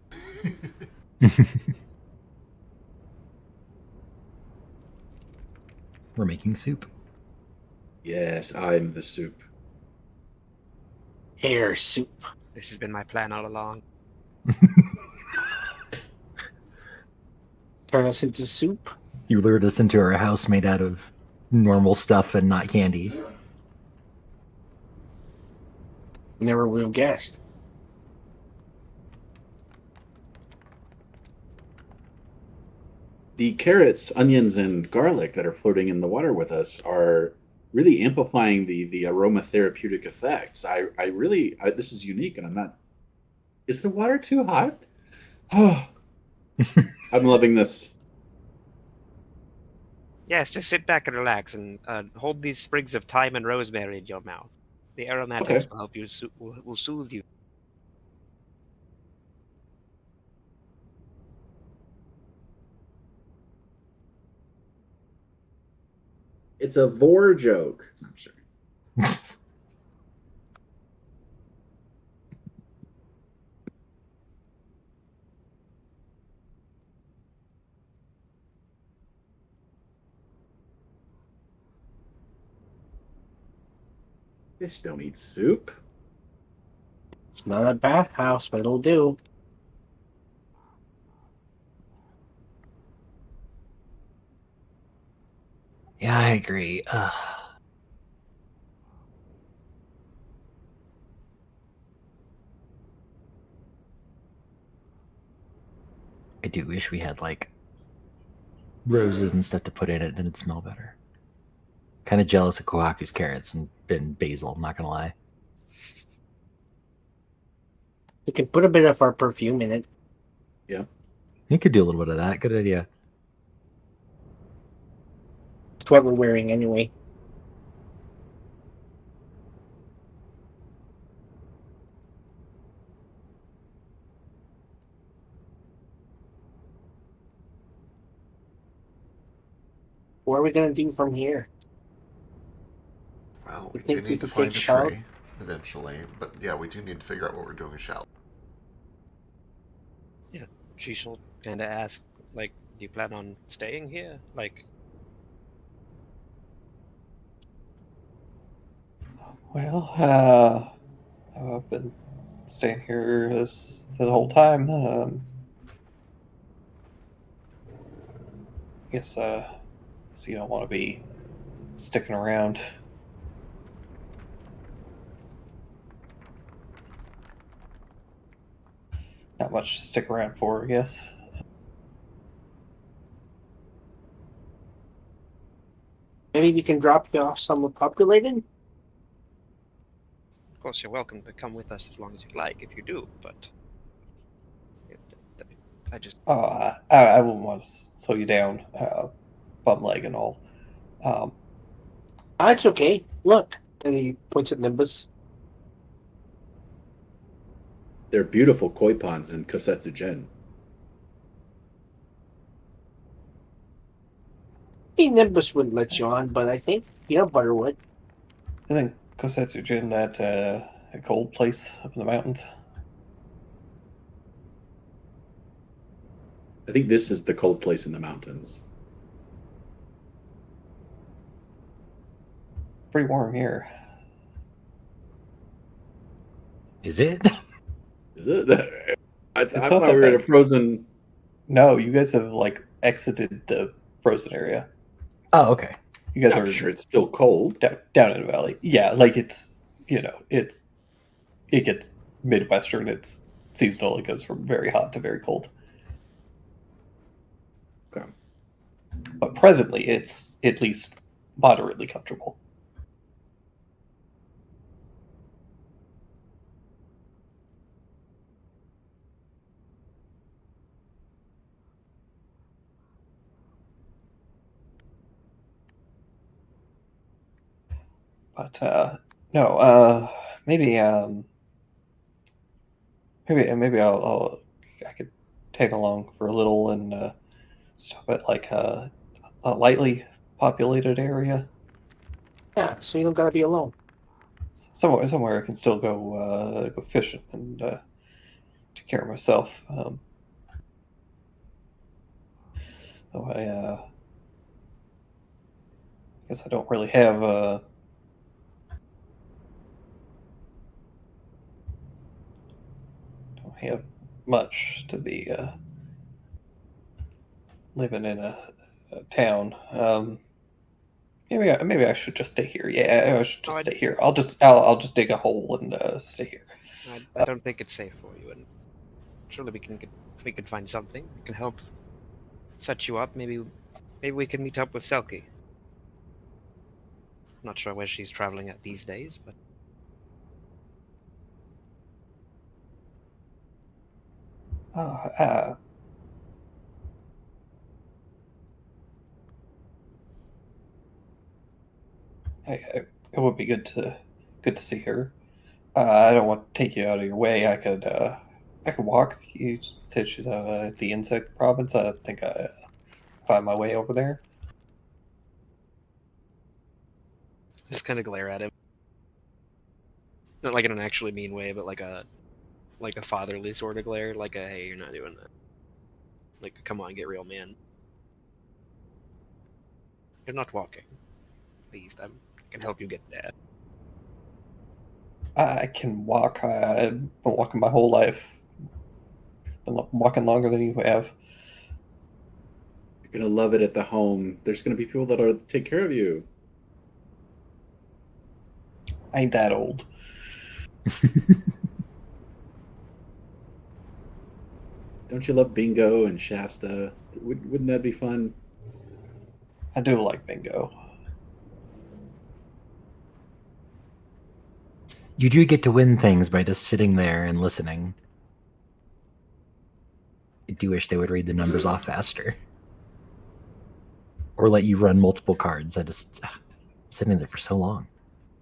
We're making soup. Yes, I'm the soup. Hair soup. This has been my plan all along. Turn us into soup. You lured us into our house made out of normal stuff and not candy. We never would have guessed. The carrots, onions, and garlic that are floating in the water with us are really amplifying the aromatherapeutic effects. I really this is unique, and I'm not. Is the water too hot? Oh, I'm loving this. Yes, just sit back and relax, and hold these sprigs of thyme and rosemary in your mouth. The aromatics Okay. will help you, will soothe you. It's a vor joke. I'm sure. Fish don't eat soup. It's not a bathhouse, but it'll do. Yeah, I agree. I do wish we had like roses and stuff to put in it, then it'd smell better. Kind of jealous of Kohaku's carrots and basil, I'm not gonna lie. We can put a bit of our perfume in it. You could do a little bit of that. Good idea. It's what we're wearing anyway. What are we gonna do from here? Well, You we think do we need to could find a take Shallot? tree eventually, but yeah, we do need to figure out what we're doing with Shallot. She shall kind of ask, like, do you plan on staying here? Like, Well, I've been staying here the whole time. Guess so you don't want to be sticking around. Not much to stick around for, I guess. Maybe we can drop you off somewhere populated? of course, you're welcome to come with us as long as you'd like, if you do, but I just I wouldn't want to slow you down, bum leg and all. It's okay. Look. And he points at Nimbus. They're beautiful koi ponds in Kosetsu Jin. Hey, Nimbus wouldn't let you on, but I think Peanut Butter would. Isn't Kosetsu Jin that a cold place up in the mountains? I think this is the cold place in the mountains. Pretty warm here. Is it? Is it? I It's thought not we that were in a bad. frozen. No, you guys have like exited the frozen area. Oh, okay. You guys I'm are sure it's still cold. down in the valley. Yeah, like it's it gets midwestern. It's seasonal. It goes from very hot to very cold. Okay. But presently, it's at least moderately comfortable. But no, maybe I could tag along for a little and stop at like a lightly populated area, Yeah, so you don't gotta be alone. somewhere I can still go fishing and take care of myself. Though I guess I don't really have don't have much to be living in a town. Maybe I should just stay here. Yeah, I should Oh, just stay here. I'll just dig a hole and stay here. I don't think it's safe for you, and surely we can find something. We can help set you up. Maybe we can meet up with Selkie. Not sure where she's traveling at these days, but Uh, uh, it would be good to see her. I don't want to take you out of your way. I could walk. You said she's at the insect province. I think I find my way over there. just kind of glare at him. Not like in an actually mean way, but like a fatherly sort of glare, like a hey, you're not doing that. Like, come on, get real, man. You're not walking. Please, I can help you get there. I can walk. I've been walking my whole life. Been walking longer than you have. You're gonna love it at the home. There's gonna be people that'll take care of you. I ain't that old. Don't you love bingo and Shasta? Wouldn't that be fun? I do like bingo. You do get to win things by just sitting there and listening. I do wish they would read the numbers off faster. Or let you run multiple cards. I just sitting there for so long.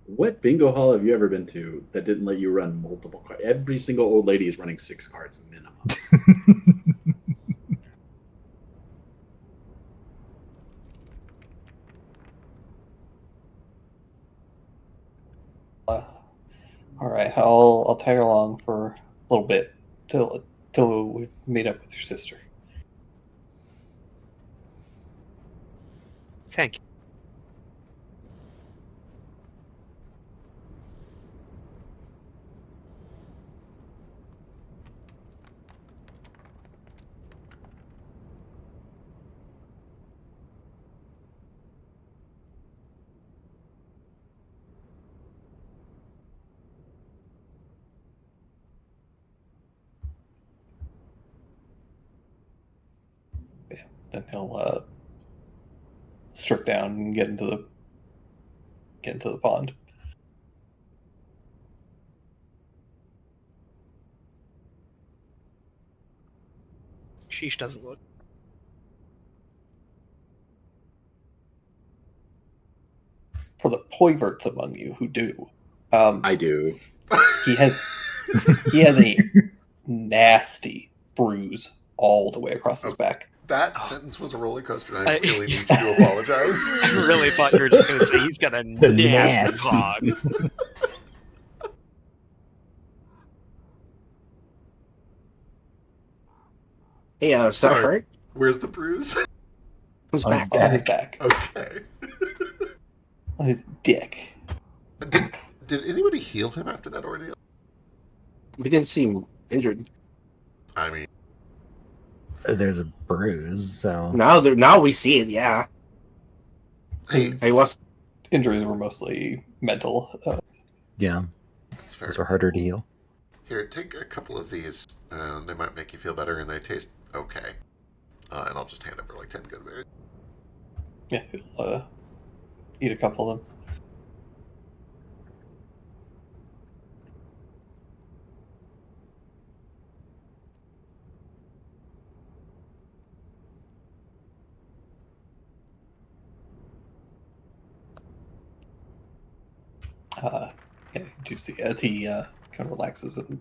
What bingo hall have you ever been to that didn't let you run multiple cards? Every single old lady is running 6 cards minimum. All right, I'll tag along for a little bit till we meet up with your sister. Thank you. Then he'll strip down and get into the pond. Sheesh doesn't look. For the Poiverts among you who do, I do. he has a nasty bruise all the way across his back. That Oh. sentence was a roller coaster, and I I- really need you to apologize. I really thought you were just going to say he's got a The nasty nasty. hog. Hey, does that Sorry. hurt? Where's the bruise? Who's On his back? On his Back. back. Okay. On his dick. Did anybody heal him after that ordeal? We didn't seem injured. I mean, There's a bruise, so Now we see it. Yeah, hey, he was. Injuries were mostly mental. yeah, that's fair. those are harder to heal. Here, take a couple of these. They might make you feel better, and they taste okay. And I'll just hand over like 10 good berries. Yeah, he'll eat a couple of them. Yeah, you do see as he kind of relaxes and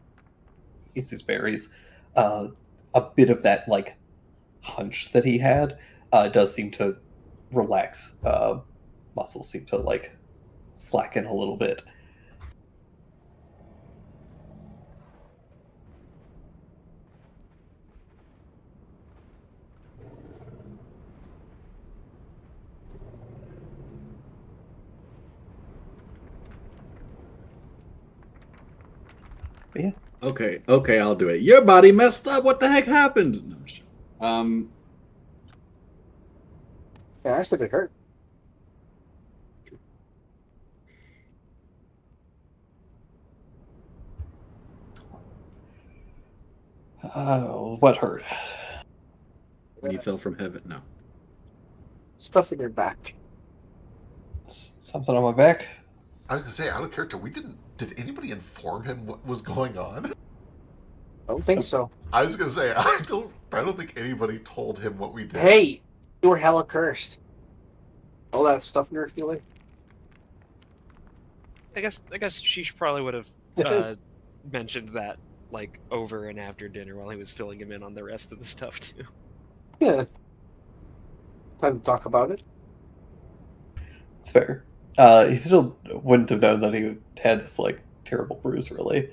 eats these berries, a bit of that like hunch that he had does seem to relax. Muscles seem to like slacken a little bit. But yeah, Okay, I'll do it. Your body messed up. What the heck happened? No, I'm just joking. Yeah, I said it hurt. what hurt? When you fell from heaven, no. Stuff in your back. Something on my back? I was gonna say, out of character, did anybody inform him what was going on? I don't think so. I was gonna say, I don't think anybody told him what we did. Hey, you were hella cursed. All that stuff you're feeling. I guess Sheesh probably would have mentioned that like over and after dinner while he was filling him in on the rest of the stuff too. Yeah. Time to talk about it. It's fair. He still wouldn't have known that he had this like terrible bruise, really.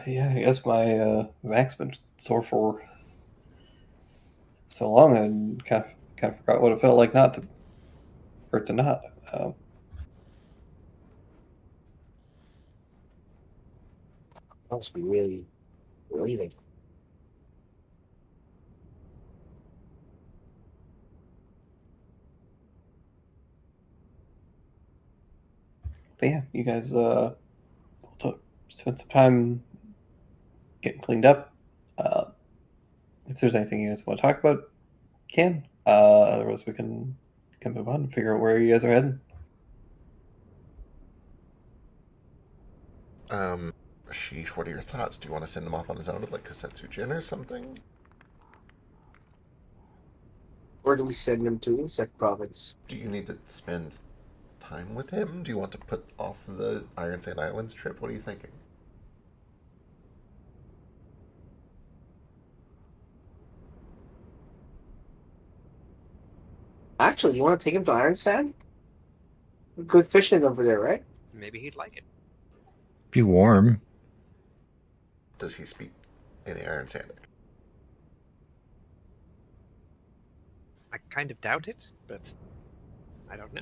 Yeah, I guess my back's been sore for so long, and kind of forgot what it felt like not to, or to not. Must be really relieving. But yeah, you guys spend some time getting cleaned up. If there's anything you guys want to talk about, you can. Otherwise, we can move on and figure out where you guys are heading. Sheesh, what are your thoughts? Do you want to send him off on his own with like Kasetsu Jin or something? Where do we send him to? Insect province. Do you need to spend time with him? Do you want to put off the Iron Sand Islands trip? What are you thinking? Actually, you want to take him to Iron Sand? Good fishing over there, right? Maybe he'd like it. Be warm. Does he speak any Iron Sandic? I kind of doubt it, but I don't know.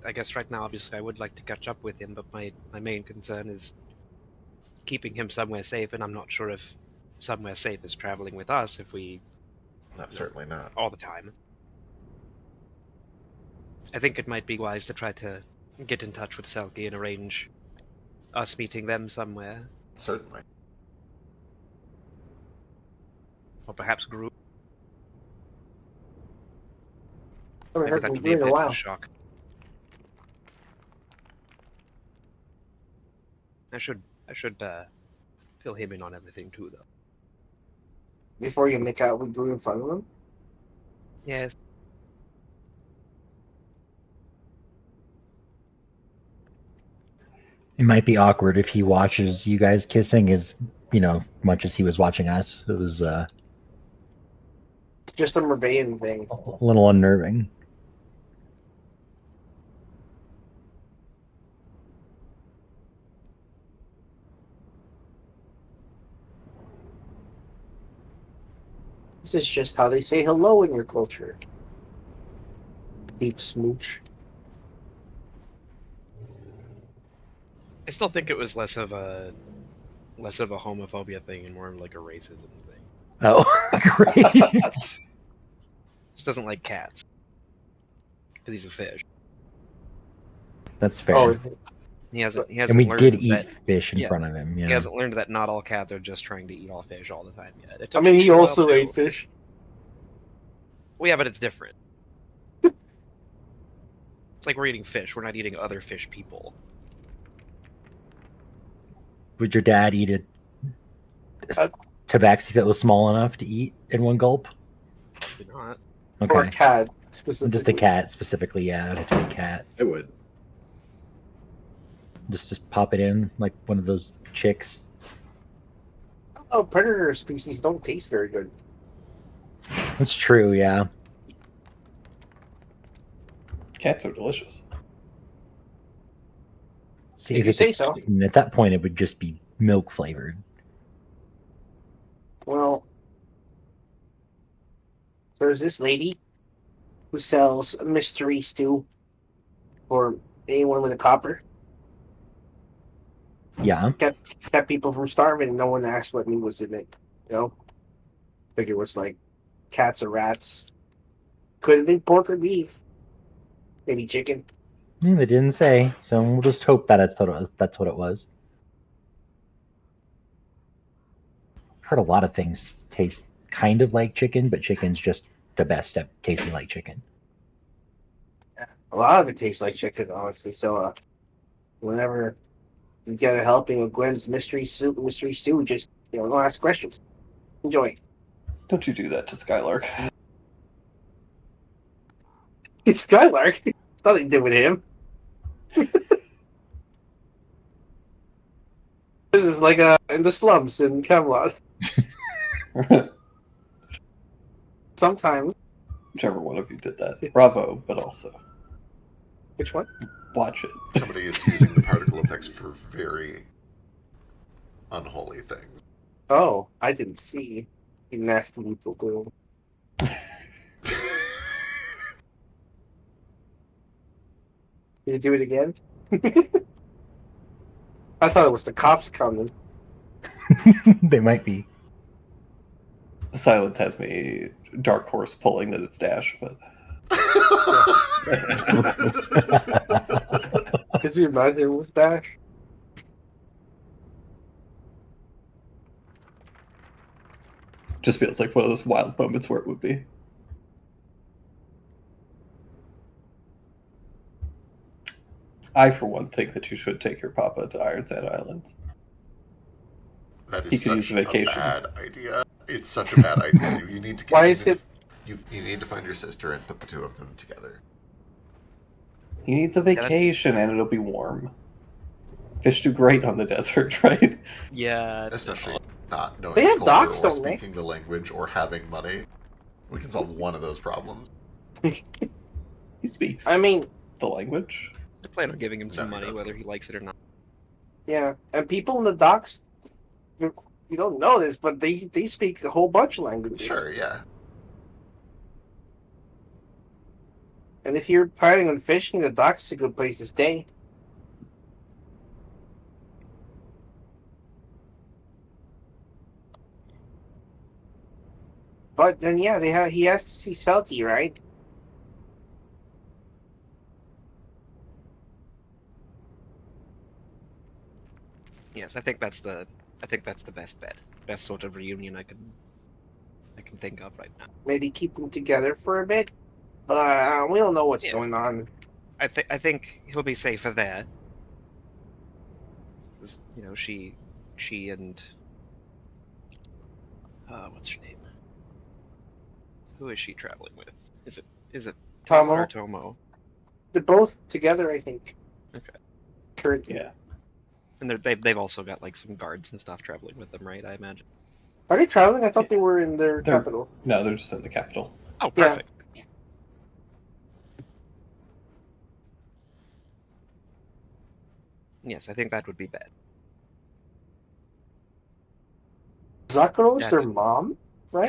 I guess right now, obviously, I would like to catch up with him, but my main concern is keeping him somewhere safe, and I'm not sure if somewhere safe is traveling with us if we No, certainly not. all the time. I think it might be wise to try to get in touch with Selkie and arrange us meeting them somewhere, Certainly. or perhaps group. haven't Maybe heard that from could be you a in a bit of while. a shock. I should fill him in on everything too, though. Before you make out with you in front of him. Yes. It might be awkward if he watches you guys kissing as much as he was watching us. It was Just a Mervean thing. a little unnerving. This is just how they say hello in your culture. Deep smooch. I still think it was less of a homophobia thing and more of like a racism thing. Oh, great. Just doesn't like cats because he's a fish. That's fair. Oh, He hasn't and we learned did eat that, fish in yeah. front of him. Yeah. He hasn't learned that not all cats are just trying to eat all fish all the time yet. It I took mean, him he a while also to- ate fish. Well, yeah, but it's different. It's like we're eating fish. We're not eating other fish people. Would your dad eat a Uh, tabaxi if it was small enough to eat in one gulp? Probably not. Or Okay. cat, specifically. Just a cat specifically, yeah. It'd have to be a cat. I would. Just pop it in like one of those chicks. Oh, predator species don't taste very good. That's true, yeah. Cats are delicious. See, If if you it's a say so. kitten, at that point, it would just be milk flavored. Well, there's this lady who sells mystery stew for anyone with a copper. Yeah. Kept people from starving, and no one asked what meat was in it. Figure it was like cats or rats. Could have been pork or beef. Maybe chicken. Yeah, they didn't say, so we'll just hope that that's what it was. I've heard a lot of things taste kind of like chicken, but chicken's just the best at tasting like chicken. A lot of it tastes like chicken, honestly. So, whenever you get a helping of Gwen's mystery stew, just don't ask questions. Enjoy. Don't you do that to Skylark. It's Skylark. It's nothing to do with him. This is like in the slums in Camelot. Sometimes. Whichever one of you did that. Bravo, but also Which one? watch it. Somebody is using the particle effects for very unholy things. Oh, I didn't see. You nasty little girl. Did you do it again? I thought it was the cops coming. They might be. The silence has me dark horse pulling that it's Dash, but Could you imagine it was Dash? just feels like one of those wild moments where it would be. I, for one, think that you should take your papa to Iron Sand Islands. That He is could use such a vacation. a bad idea. It's such a bad idea. You need to. Why is it- You need to find your sister and put the two of them together. He needs a vacation and it'll be warm. Fish do great on the desert, right? Yeah. Especially not knowing They have the docks, culture or don't they? speaking the language or having money. We can solve one of those problems. He speaks I mean, the language. I plan on giving him some No, he money, doesn't. whether he likes it or not. yeah. And people in the docks, you don't know this, but they speak a whole bunch of languages. Sure, yeah. And if you're planning on fishing, the docks is a good place to stay. But then, yeah, he has to see Celty, right? Yes, I think that's the best bet. Best sort of reunion I can think of right now. Maybe keep them together for a bit. But we don't know what's Yeah. going on. I think he'll be safer there. 'Cause, she and what's her name? Who is she traveling with? Is it Tama or Tomo? They're both together, I think. Okay. Currently. Yeah. And they've also got like some guards and stuff traveling with them, right? I imagine. Are they traveling? I thought they were in their They're- capital. No, they're just in the capital. Oh, Yeah. perfect. Yes, I think that would be bad. Zakaro's Yeah. their mom, right?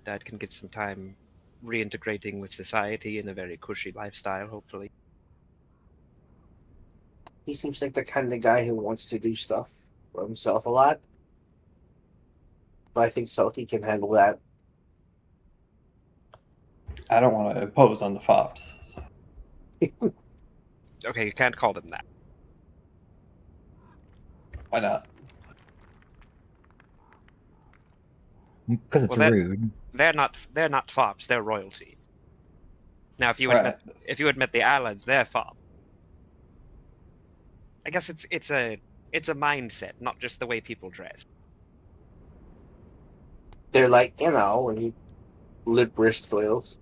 Dad can get some time reintegrating with society in a very cushy lifestyle, hopefully. He seems like the kind of guy who wants to do stuff for himself a lot. But I think Salty can handle that. I don't want to impose on the fops. So Okay, you can't call them that. why not? Because it's Well, that- rude. They're not fops. They're royalty. Now, if you Right. had met the Alans, they're fop. I guess it's a mindset, not just the way people dress. They're like, when you lip wrist flails.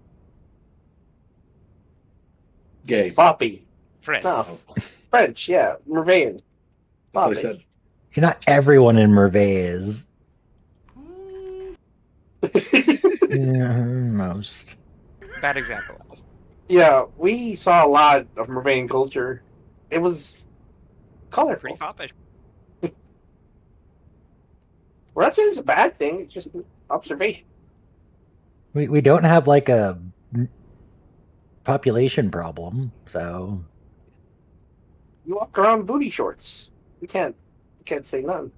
Gay. Foppy. Fred. No, French, yeah. Mervean. That's what I Foppy. said. See, not everyone in Merveille is. Yeah, most. Bad example. Yeah, we saw a lot of Mervean culture. It was colorful. Pretty foppish. We're not saying it's a bad thing. It's just an observation. We don't have like a population problem, so You walk around booty shorts. We can't say none.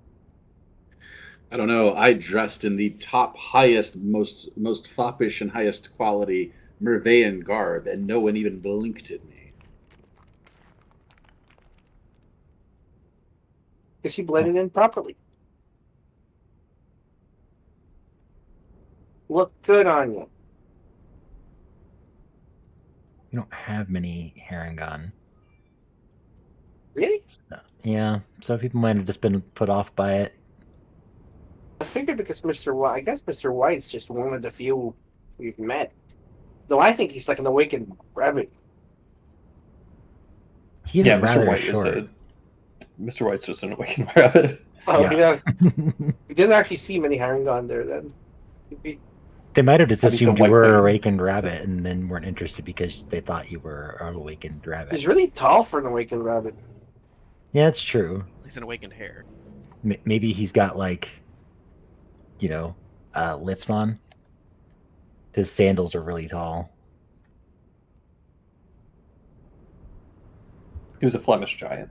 I don't know. I dressed in the top, highest, most foppish and highest quality Mervean garb, and no one even blinked at me. Because you blended in properly. Look good on you. we don't have many Harangon. Really? So, yeah, so people might have just been put off by it. I figured because Mr. White, I guess Mr. White's just one of the few we've met. Though I think he's like an awakened rabbit. He is Yeah, rather Mr. White short. is Mr. White's just an awakened rabbit. Oh, Yeah. yeah. We didn't actually see many Harangon there then. They might have just I think the assumed you white were an wing- awakened rabbit and then weren't interested because they thought you were an awakened rabbit. He's really tall for an awakened rabbit. Yeah, it's true. He's an awakened hare. Maybe he's got like, lifts on. His sandals are really tall. He was a Flemish giant.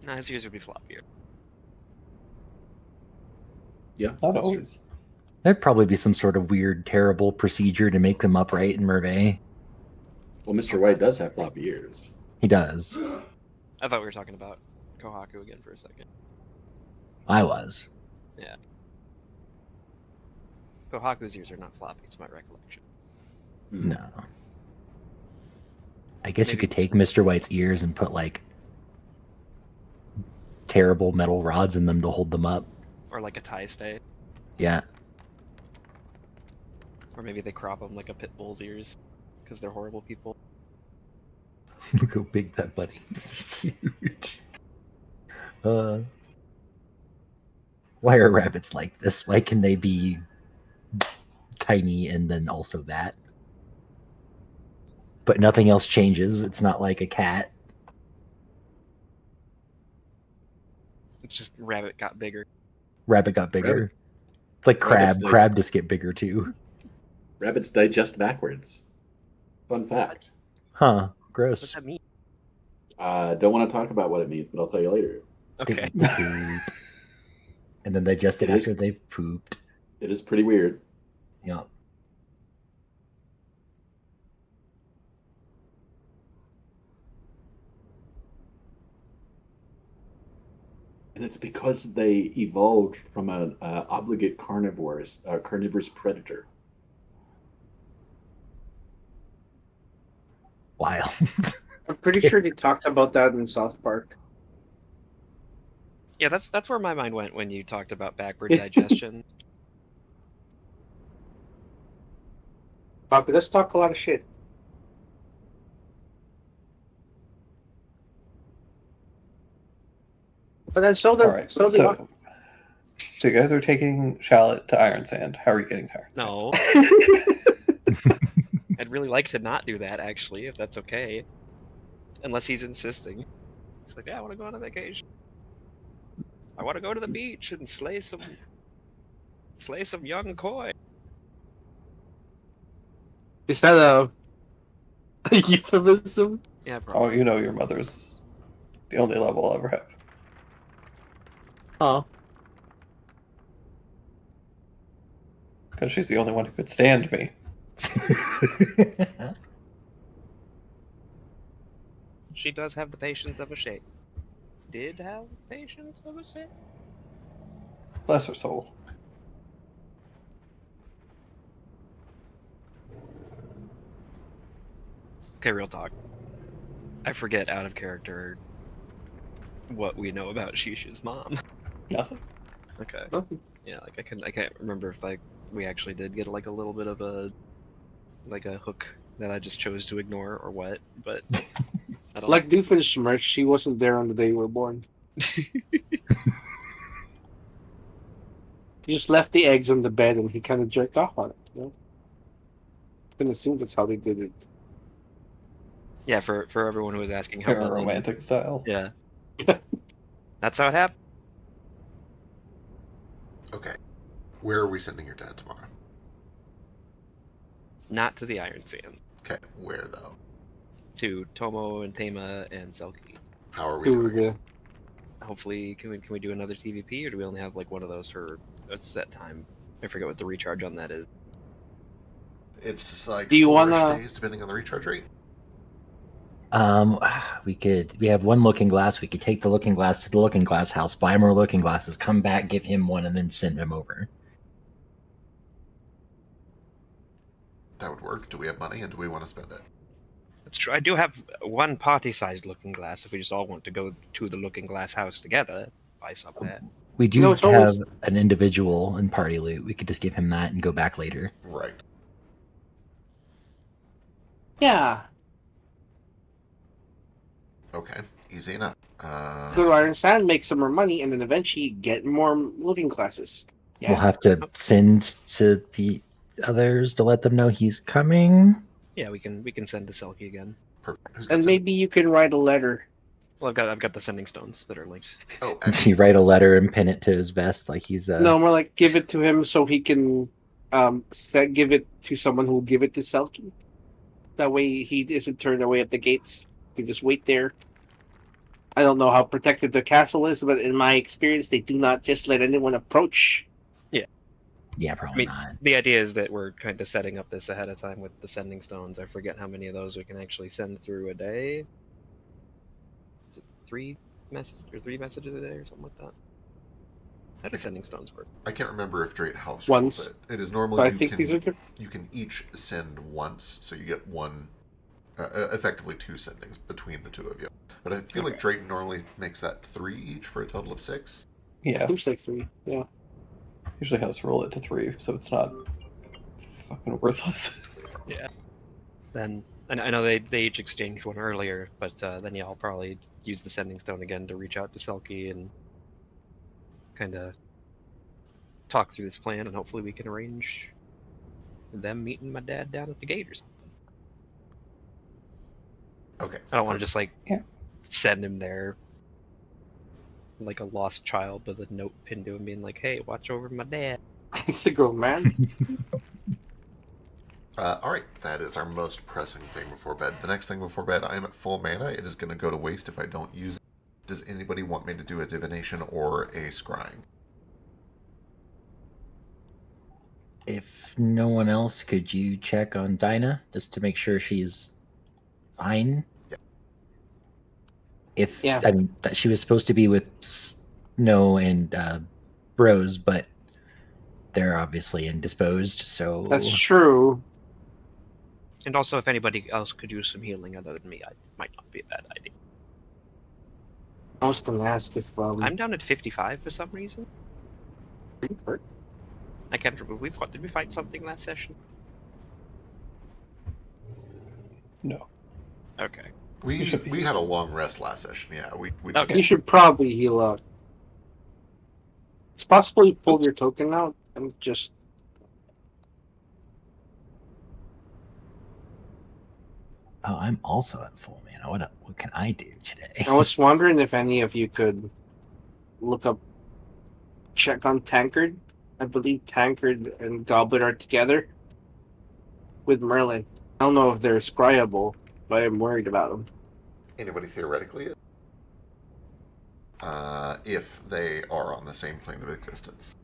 Nah, his ears would be floppier. Yeah, Not that's always. There'd probably be some sort of weird, terrible procedure to make them upright in Merveille. true. Well, Mr. White does have floppy ears. He does. I thought we were talking about Kohaku again for a second. I was. Kohaku's ears are not floppy, to my recollection. Hmm. No. I guess you Maybe- could take Mr. White's ears and put like terrible metal rods in them to hold them up. Or like a tie stay. Yeah. Or maybe they crop them like a pit bull's ears. Because they're horrible people. Look how big that bunny is. He's huge. Why are rabbits like this? Why can they be tiny and then also that? But nothing else changes. It's not like a cat. It's just rabbit got bigger. Rabbit got bigger. Rabbit- It's like crab. Rabbits, they- Crab just get bigger too. Rabbits digest backwards. Fun fact. Huh. What's Gross. that mean? Don't want to talk about what it means, but I'll tell you later. They Okay. eat the poop. And then digest it It is- after they've pooped. It is pretty weird. Yeah. And it's because they evolved from an obligate carnivorous predator. Wild. I'm pretty sure they talked about that in South Park. Yeah, that's where my mind went when you talked about backward digestion. But let's talk a lot of shit. But then so All right. so So you guys are taking Shallot to Iron Sand. How are you getting to Iron Sand? No. I'd really like to not do that, actually, if that's okay. Unless he's insisting. He's like, yeah, I want to go on a vacation. I want to go to the beach and slay some young koi. Is that a euphemism? Yeah, Oh, probably. you know your mother's the only level I'll ever have. Oh. Because she's the only one who could stand me. She does have the patience of a shade. Did have the patience of a shade? Bless her soul. Okay, real talk. I forget out of character what we know about Shisha's mom. Nothing. Okay. Nothing. Yeah, like I can't remember if like we actually did get like a little bit of a hook that I just chose to ignore or what, but I don't Like Doofenshmirtz, she wasn't there on the day you were born. He just left the eggs on the bed and he kind of jerked off on it. You know? I can assume that's how they did it. Yeah, for everyone who was asking how about Romantic style. Yeah. That's how it happened. Okay. Where are we sending your dad tomorrow? Not to the Iron Sand. Okay. Where though? To Tomo and Tama and Selkie. How are we Who doing? Hopefully, can we do another TVP, or do we only have like one of those for a set time? I forget what the recharge on that is. It's like Do you 4-ish wanna- days depending on the recharge rate. We have one looking glass. We could take the looking glass to the looking glass house, buy more looking glasses, come back, give him one, and then send him over. That would work. Do we have money and do we want to spend it? That's true. I do have one party-sized looking glass. If we just all want to go to the looking glass house together, buy some of that. We do No, it's have always- an individual in party loot. We could just give him that and go back later. Right. Yeah. Okay. Easy enough. Go to Iron Sand, make some more money, and then eventually get more looking glasses. Yeah. We'll have to send to the others to let them know he's coming. Yeah, we can send to Selkie again. Perfect. Who's And got maybe you can write a letter. Well, I've got the sending stones that are linked. some- Oh, He actually, write a letter and pin it to his vest like he's No, more like give it to him so he can give it to someone who will give it to Selkie. That way he isn't turned away at the gates. He can just wait there. I don't know how protected the castle is, but in my experience, they do not just let anyone approach. yeah, probably I mean, not. The idea is that we're kind of setting up this ahead of time with the sending stones. I forget how many of those we can actually send through a day. Is it 3 messages a day or something like that? How do sending stones work? I can't remember if Drake House Once. rules it. It is normally But I you think can, these are different. you can each send once, so you get one, effectively 2 sendings between the two of you. But I feel like Drake normally makes that 3 each for a total of 6. Yeah. Seems like 3. Yeah. Usually has to roll it to 3, so it's not fucking worthless. Then I know they each exchanged one earlier, but then yeah, I'll probably use the sending stone again to reach out to Selkie and kind of talk through this plan, and hopefully we can arrange them meeting my dad down at the gate or something. Okay. I don't want to just like Yeah. send him there like a lost child with a note pinned to him being like, hey, watch over my dad. He's a grown man. All right, that is our most pressing thing before bed. The next thing before bed, I am at full mana. It is going to go to waste if I don't use it. Does anybody want me to do a divination or a scrying? If no one else, could you check on Dinah just to make sure she's fine? Yeah. If Yeah. I mean that she was supposed to be with No and Rose, but they're obviously indisposed, so That's true. And also, if anybody else could use some healing other than me, it might not be a bad idea. I was gonna ask if I'm down at 55 for some reason. hurt. I can't remember. Did we fight something last session? No. Okay. We should be. had a long rest last session. Yeah, we Okay. You should probably heal up. It's possible you pulled your token out and just. oh, I'm also at full mana. What can I do today? I was wondering if any of you could look up, check on Tankard. I believe Tankard and Goblet are together with Merlin. I don't know if they're scryable, but I'm worried about them. Anybody theoretically is? If they are on the same plane of existence.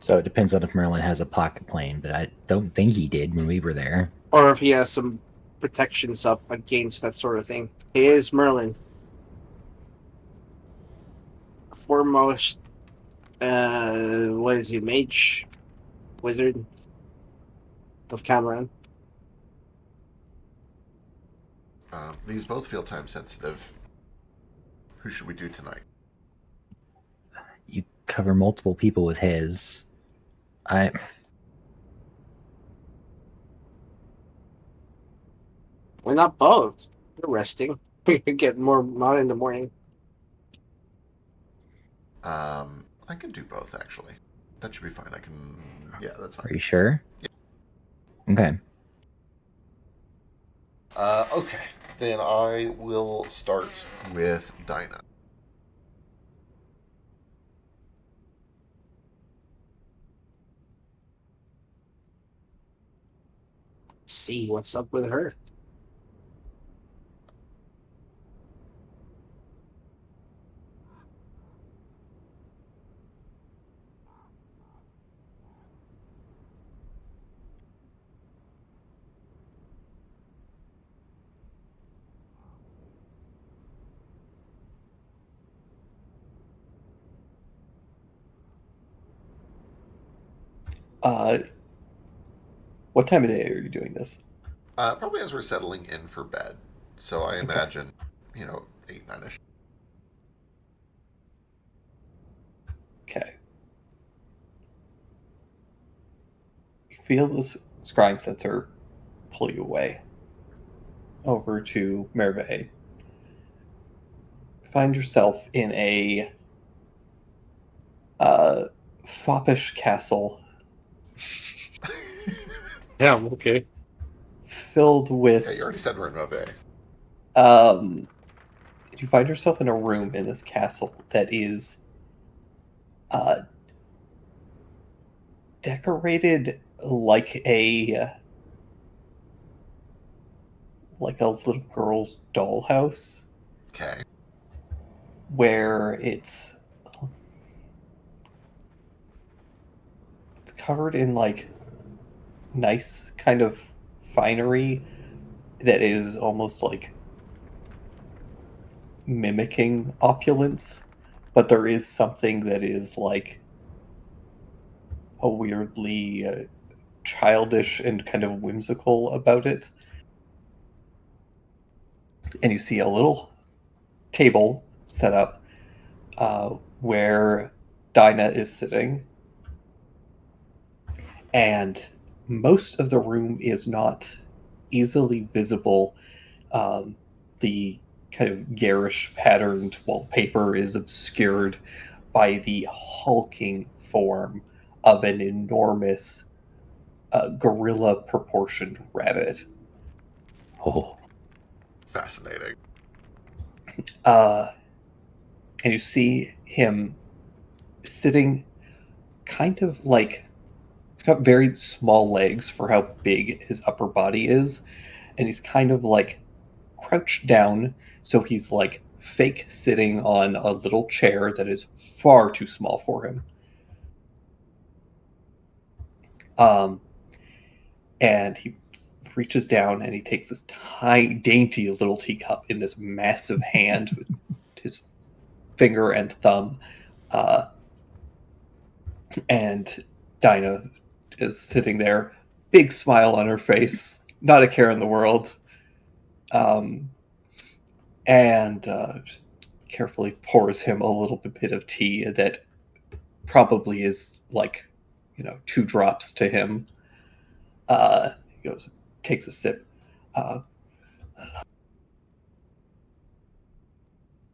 So it depends on if Merlin has a pocket plane, but I don't think he did when we were there. Or if he has some protections up against that sort of thing. He is Merlin. Foremost, what is he, mage? Wizard of Cameron. These both feel time sensitive. Who should we do tonight? You cover multiple people with his. Why not both? We're resting. We could get more not in the morning. I can do both actually. That should be fine. Yeah, that's Are fine. you sure? Yeah. Okay. Okay, then I will start with Dinah. See what's up with her. What time of day are you doing this? Probably as we're settling in for bed. So I imagine, 8, 9-ish. Okay. You feel this scrying sensor pull you away over to Merveille. Find yourself in a foppish castle Yeah, okay. filled with Yeah, you already said we're in Mauvais. you find yourself in a room in this castle that is decorated like a little girl's dollhouse, Okay. where it's covered in like nice kind of finery that is almost like mimicking opulence, but there is something that is like a weirdly childish and kind of whimsical about it. And you see a little table set up where Dinah is sitting, and most of the room is not easily visible. The kind of garish patterned wallpaper is obscured by the hulking form of an enormous gorilla proportioned rabbit. Oh, Fascinating. And you see him sitting kind of like, he's got very small legs for how big his upper body is, and he's kind of like crouched down, so he's like fake sitting on a little chair that is far too small for him. And he reaches down and he takes this tiny, dainty little teacup in this massive hand with his finger and thumb. And Dinah is sitting there, big smile on her face, not a care in the world. And carefully pours him a little bit of tea that probably is like, 2 drops to him. He goes, takes a sip.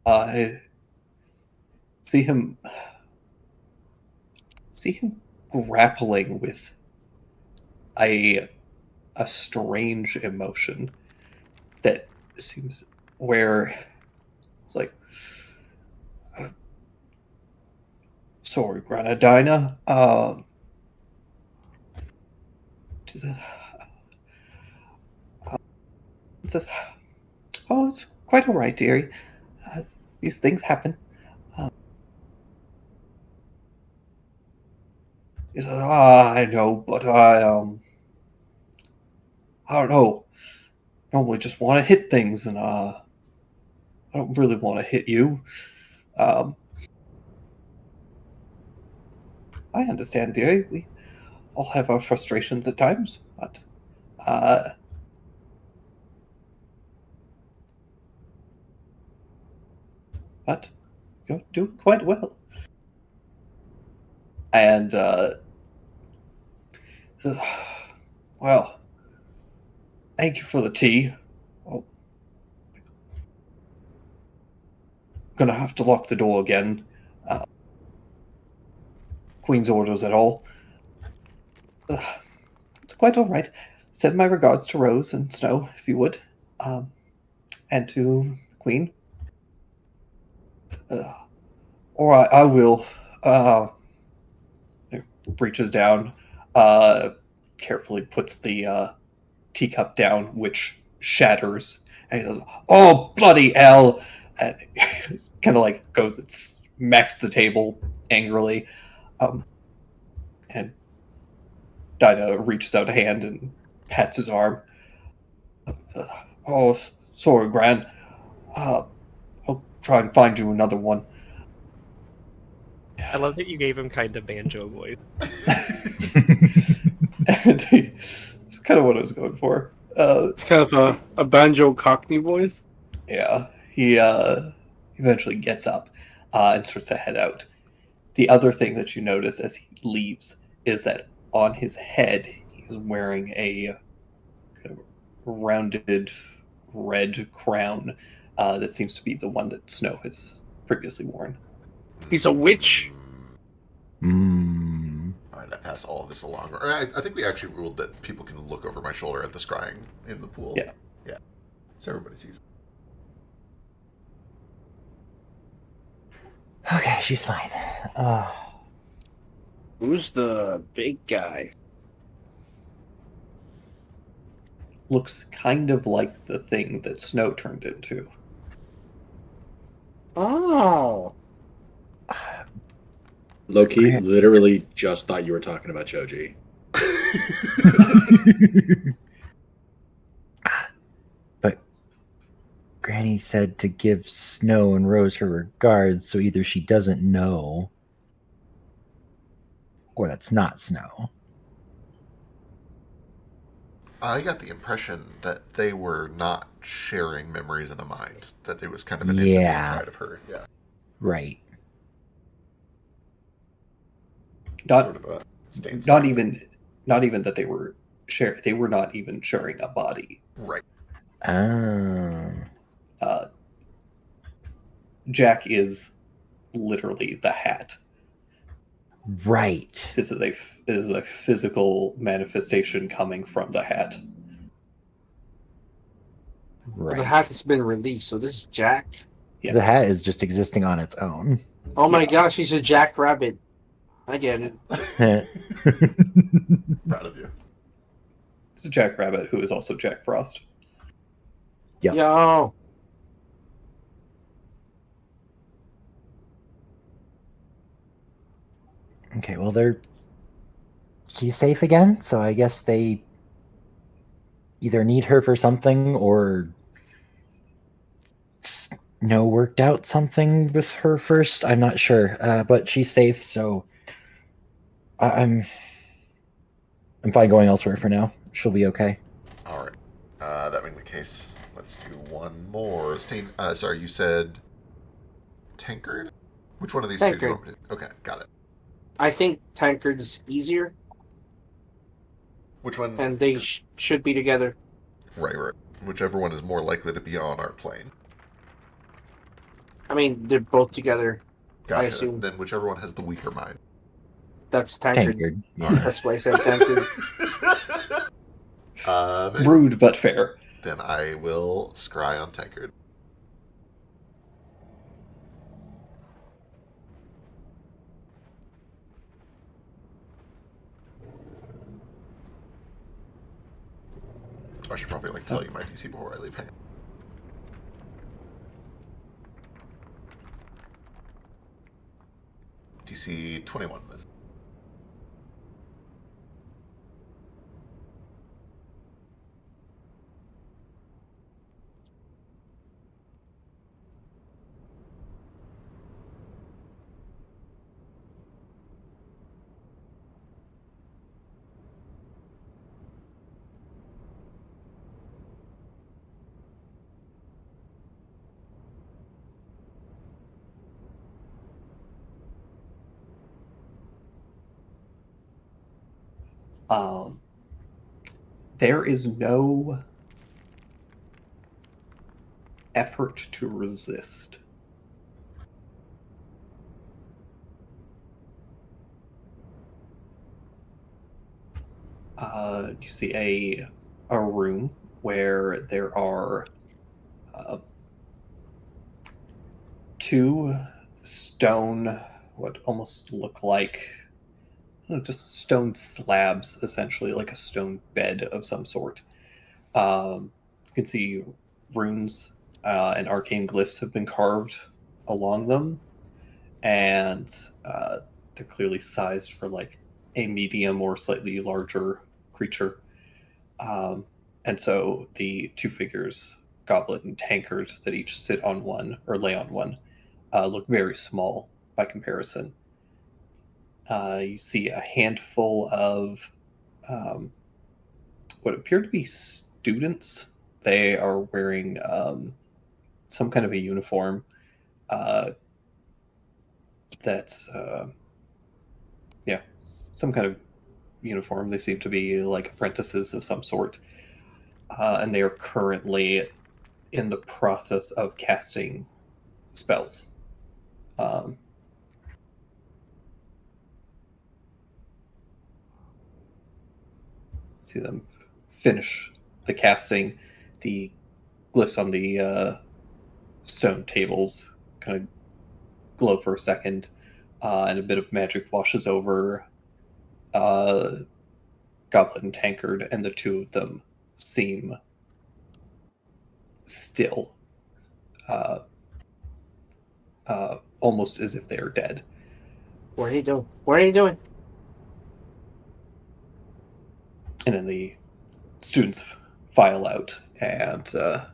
I see him grappling with a strange emotion that seems where it's like, sorry, Granadina. Oh, it's quite all right, dearie. These things happen. He says, I know, but I don't know. Normally just want to hit things, and I don't really want to hit you. I understand, dearie. We all have our frustrations at times, but you're doing quite well. And, well, thank you for the tea. Oh, I'm gonna have to lock the door again. Queen's orders at all. It's quite all right. Send my regards to Rose and Snow, if you would, and to the Queen. Or I will. Reaches down, carefully puts the teacup down, which shatters, and he goes, "Oh, bloody hell!" And kind of like goes and smacks the table angrily. And Dinah reaches out a hand and pats his arm. Oh, sorry, Gran. I'll try and find you another one. I love that you gave him kind of banjo voice. And it's kind of what I was going for. It's kind of a banjo cockney voice. Yeah, he eventually gets up and starts to head out. The other thing that you notice as he leaves is that on his head he's wearing a kind of rounded red crown that seems to be the one that Snow has previously worn. He's a witch. All right, I pass all of this along. Or I think we actually ruled that people can look over my shoulder at the scrying in the pool. Yeah. Yeah. So everybody sees. Okay, she's fine. Who's the big guy? Looks kind of like the thing that Snow turned into. Oh. Loki literally just thought you were talking about Choji. But Granny said to give Snow and Rose her regards, so either she doesn't know or that's not Snow. I got the impression that they were not sharing memories of the mind. That it was kind of an entity inside of her. Yeah. Right. Sort of a stain Not stain. even that they were they were not even sharing a body. Right. Oh. Jack is literally the hat. Right. This is a physical manifestation coming from the hat. Right. The hat has been released, so this is Jack. Yeah. The hat is just existing on its own. Oh my gosh, he's a Jack Rabbit. I get it. Proud of you. It's Jack Rabbit, who is also Jack Frost. Yep. Yo. Okay, well, she's safe again, so I guess they either need her for something or worked out something with her first. I'm not sure, but she's safe, so I'm fine going elsewhere for now. She'll be okay. All right. That being the case, let's do one more. Stain. Sorry, you said Tankard. Which one of these two do you Tankard. want me to? Okay, got it. I think Tankard's easier, Which one? and they should be together. Right. Whichever one is more likely to be on our plane. I mean, they're both together. Gotcha. I assume. Then whichever one has the weaker mind. That's Tankard. Tankard. All right. That's why I said Tankard. Rude but fair. Then I will scry on Tankard. I should probably tell you my DC before I leave. Hang on. DC 21 miss. There is no effort to resist. You see a room where there are two stone, what almost look like just stone slabs, essentially, like a stone bed of some sort. You can see runes and arcane glyphs have been carved along them, and they're clearly sized for like a medium or slightly larger creature. And so the two figures, Goblet and Tankard, that each sit on one or lay on one, look very small by comparison. You see a handful of what appear to be students. They are wearing some kind of a uniform that's, some kind of uniform. They seem to be like apprentices of some sort. And they are currently in the process of casting spells. See them finish the casting. The glyphs on the stone tables kind of glow for a second, and a bit of magic washes over Goblet and Tankard, and the two of them seem still, almost as if they are dead. What are you doing? What are you doing? And then the students file out, and the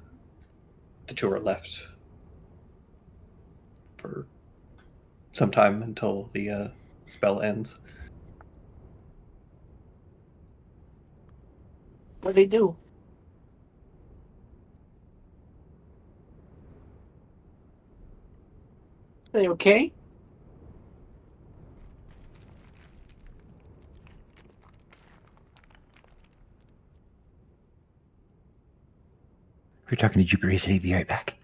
two are left for some time until the spell ends. What do they do? Are they okay? We're talking to Jupiter. He said he'd be right back.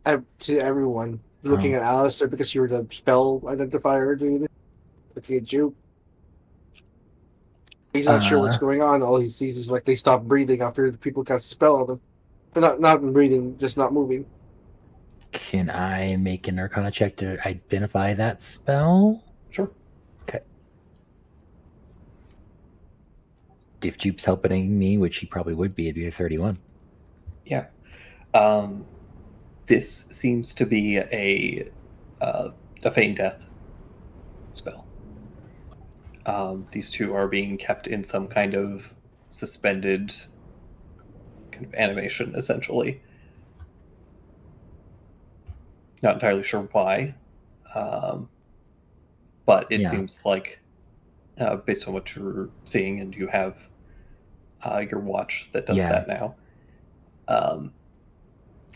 To everyone. Looking at Alistair because you were the spell identifier, dude. Looking at Jupe. He's not sure what's going on. All he sees is like they stop breathing after the people cast a spell on them. They're not breathing, just not moving. Can I make an Arcana check to identify that spell? Sure. Okay. If Jupe's helping me, which he probably would be, it'd be a 31. Yeah. This seems to be a feign death spell. These two are being kept in some kind of suspended kind of animation, essentially. Not entirely sure why, but it Yeah. seems like, based on what you're seeing, and you have your watch that does Yeah. that now,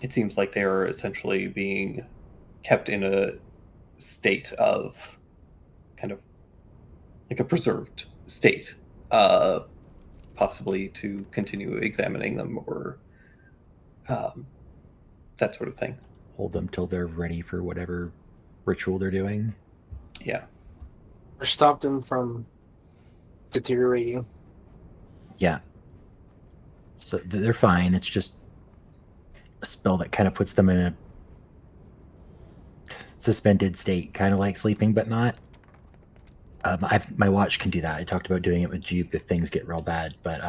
it seems like they are essentially being kept in a state of kind of like a preserved state, possibly to continue examining them or that sort of thing. Hold them till they're ready for whatever ritual they're doing. Yeah. Or stop them from deteriorating. Yeah. So they're fine. It's just a spell that kind of puts them in a suspended state, kind of like sleeping, but not. My watch can do that. I talked about doing it with Jupe if things get real bad, but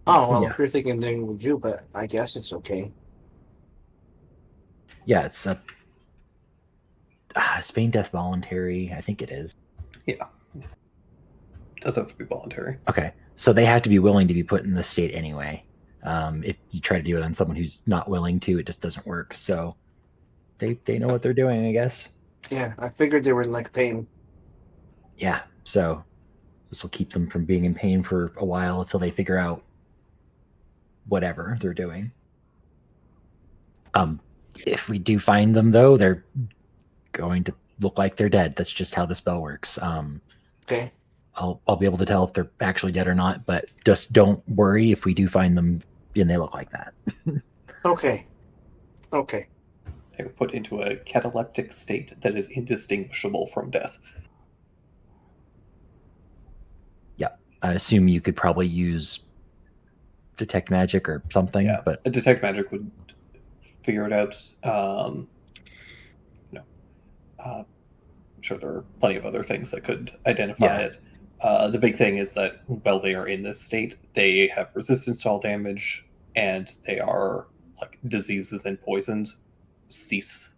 Oh, well, Yeah. if you're thinking doing with you, but I guess it's okay. yeah, it's a. Is feign death voluntary? I think it is. It does have to be voluntary. Okay, so they have to be willing to be put in this state anyway. If you try to do it on someone who's not willing to, it just doesn't work. So they know what they're doing, I guess. Yeah, I figured they were in like pain. Yeah, so this will keep them from being in pain for a while until they figure out whatever they're doing. If we do find them, though, they're going to look like they're dead. That's just how the spell works. Okay. I'll be able to tell if they're actually dead or not, but just don't worry if we do find them and they look like that. Okay. Okay. They were put into a cataleptic state that is indistinguishable from death. I assume you could probably use detect magic or something, Yeah, but a detect magic would figure it out. I'm sure there are plenty of other things that could identify Yeah. it. The big thing is that while they are in this state, they have resistance to all damage, and they are like diseases and poisons cease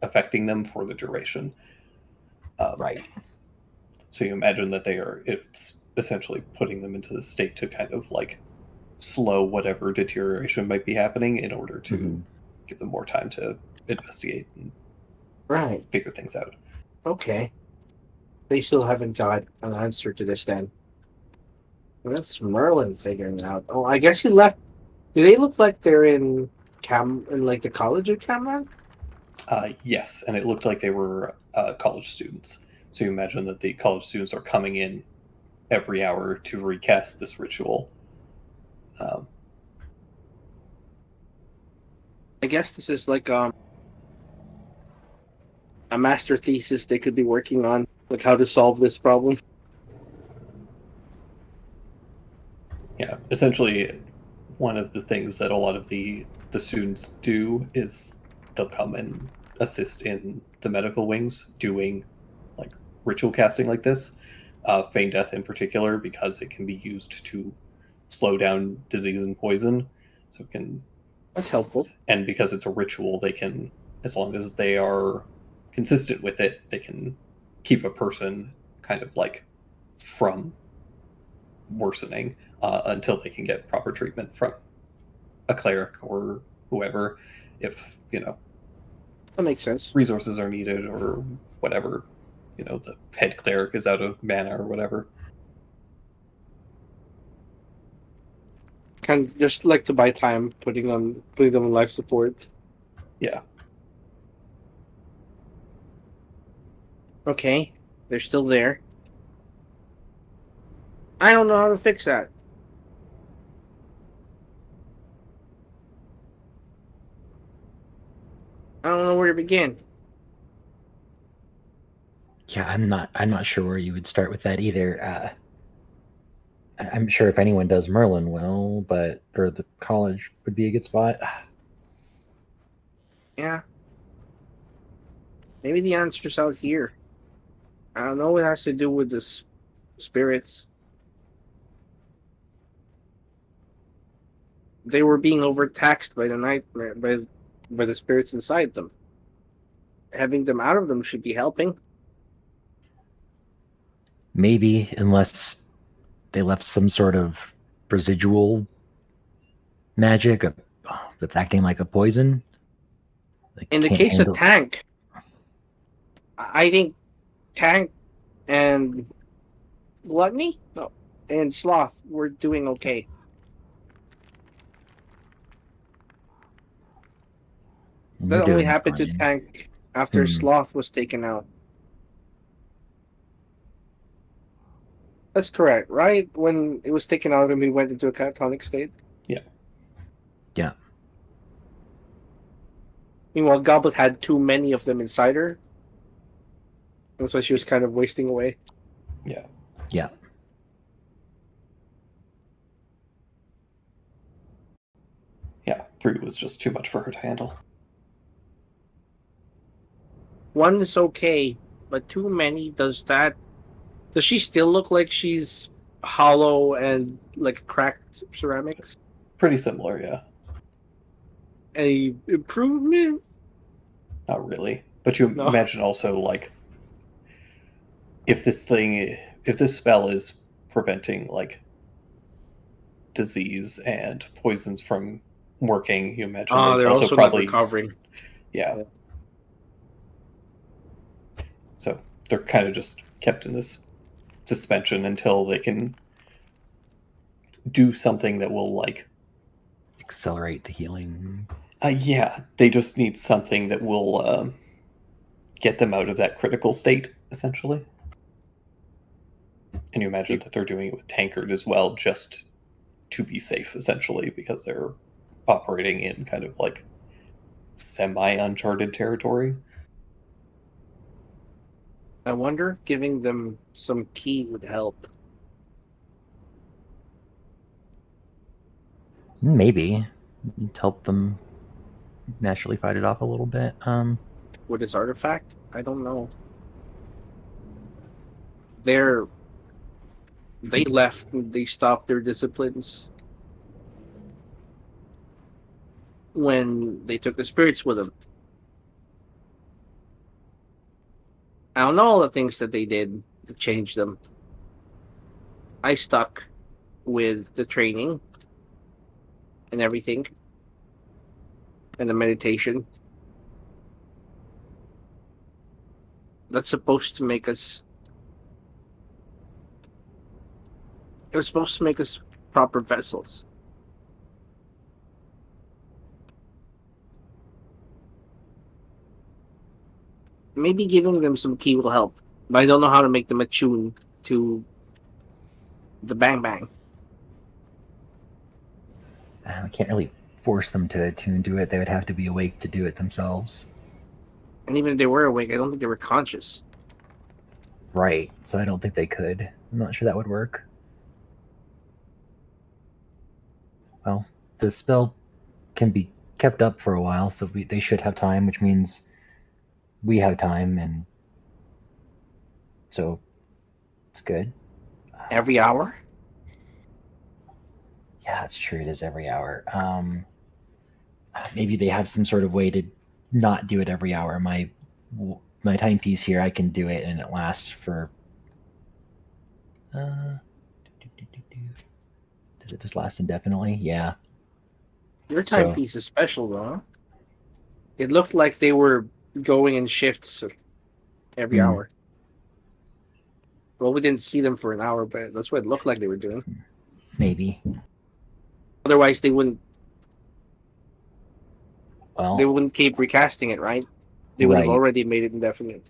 affecting them for the duration. right. So you imagine that it's essentially putting them into the state to kind of like slow whatever deterioration might be happening in order to Mhm. give them more time to investigate and Right. figure things out. Okay. They still haven't got an answer to this then. Well, that's Merlin figuring it out. Oh, I guess he left. Do they look like they're in like the college of Camlan? Yes, and it looked like they were college students. So you imagine that the college students are coming in every hour to recast this ritual. I guess this is like a master thesis they could be working on, like how to solve this problem. Yeah, essentially, one of the things that a lot of the students do is they'll come and assist in the medical wings doing like ritual casting like this. Feign death in particular, because it can be used to slow down disease and poison. So it can, That's helpful. and because it's a ritual, they can, as long as they are consistent with it, they can keep a person kind of like from worsening until they can get proper treatment from a cleric or whoever, if That makes sense. resources are needed or whatever, the head cleric is out of mana or whatever. Kind of just like to buy time putting them on life support. Yeah. Okay, they're still there. I don't know how to fix that. I don't know where to begin. Yeah, I'm not sure where you would start with that either. I'm sure if anyone does, Merlin will, or the college would be a good spot. Yeah. Maybe the answer's out here. I don't know what it has to do with the spirits. They were being overtaxed by the nightmare, by the spirits inside them. Having them out of them should be helping. Maybe, unless they left some sort of residual magic that's acting like a poison. Like, In the can't case handle- of Tank, I think Tank and Gluttony, no, and Sloth were doing okay. and That they're only doing happened to fine. Tank after Hmm. Sloth was taken out. That's correct, right? When it was taken out and we went into a catatonic state. Yeah. Meanwhile, Goblet had too many of them inside her. That's why she was kind of wasting away. Yeah. Yeah. Yeah. 3 was just too much for her to handle. 1 is okay, but too many does that. Does she still look like she's hollow and like cracked ceramics? Pretty similar, yeah. A improvement? Not really. But you No. imagine also, like, if this spell is preventing, like, disease and poisons from working, you imagine Oh, there's they're also also probably. not recovering. Yeah. Yeah. So they're kind of just kept in this suspension until they can do something that will, like, Accelerate the healing. yeah, they just need something that will get them out of that critical state, essentially. And you imagine that they're doing it with Tankard as well, just to be safe, essentially, because they're operating in kind of like semi-uncharted territory. I wonder if giving them some tea would help. Maybe help them naturally fight it off a little bit. With this artifact? I don't know. They left. They stopped their disciplines when they took the spirits with them. I don't know all the things that they did to change them. I stuck with the training and everything, and the meditation. That's supposed to make us. It was supposed to make us proper vessels. Maybe giving them some key will help, but I don't know how to make them attune to the bang bang. I can't really force them to attune to it. They would have to be awake to do it themselves. And even if they were awake, I don't think they were conscious. Right. So I don't think they could. I'm not sure that would work. Well, the spell can be kept up for a while, so they should have time, which means we have time, and so it's good. Every hour? Yeah, it's true. It is every hour. Maybe they have some sort of way to not do it every hour. My timepiece here, I can do it, and it lasts for. Does it just last indefinitely? Yeah. Your So- timepiece is special, though. Huh? It looked like they were going in shifts every Hmm. hour. Well, we didn't see them for an hour, but that's what it looked like they were doing. Maybe. Otherwise, they wouldn't Well, keep recasting it, right? They would have Right. already made it indefinite.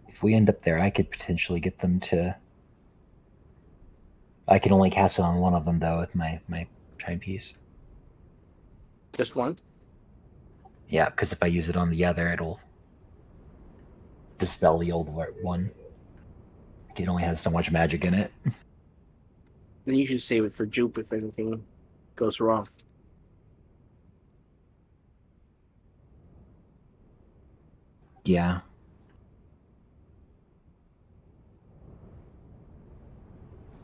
if we end up there, I could potentially get them to. I can only cast it on one of them though with my timepiece. Just one. Yeah, because if I use it on the other, it'll dispel the old one. It only has so much magic in it. Then you should save it for Jupe if anything goes wrong. Yeah.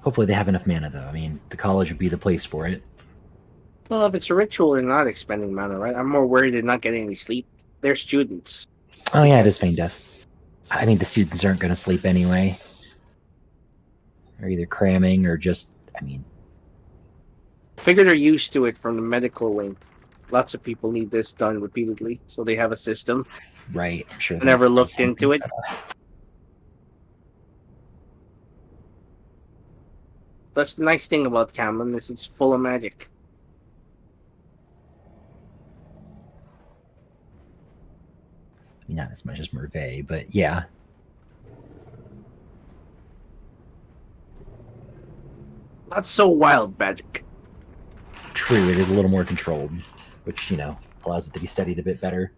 Hopefully they have enough mana though. I mean, the college would be the place for it. Well, if it's a ritual, they're not expending mana, right? I'm more worried they're not getting any sleep. They're students. Oh yeah, it is Feign Death. I mean, the students aren't going to sleep anyway. They're either cramming or just. I mean, I figure they're used to it from the medical wing. Lots of people need this done repeatedly, so they have a system. Right. I'm sure. I never there's looked something into it. set up. That's the nice thing about Camlin is it's full of magic. I mean, not as much as Merveille, but yeah. Not so wild magic. True, it is a little more controlled, which, you know, allows it to be studied a bit better.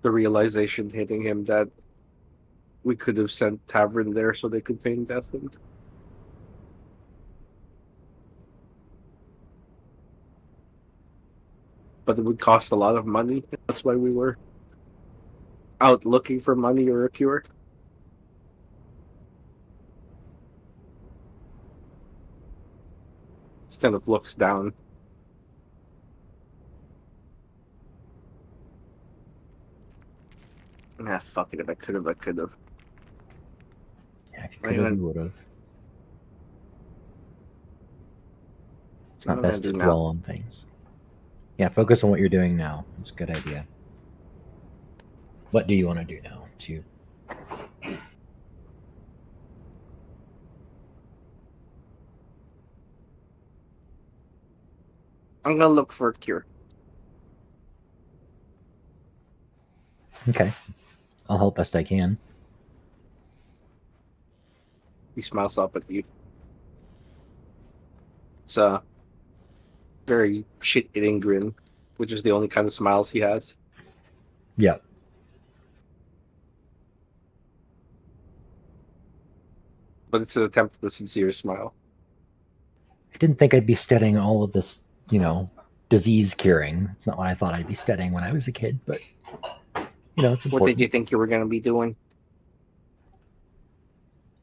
The realization hitting him that we could have sent Tavern there so they could feign death. But it would cost a lot of money. That's why we were out looking for money or a cure. This kind of looks down. Ah, fuck it. If I could have, I could have. Yeah, if you Not could have, even- you would have. It's What not am I best to gonna do dwell now? on things. Yeah, focus on what you're doing now. It's a good idea. What do you want to do now? I'm gonna look for a cure. Okay. I'll help best I can. He smiles up at you. It's a very shit-eating grin, which is the only kind of smiles he has. Yep. But it's an attempt at a sincere smile. I didn't think I'd be studying all of this, you know, disease curing. It's not what I thought I'd be studying when I was a kid, but, you know, it's important. What did you think you were going to be doing?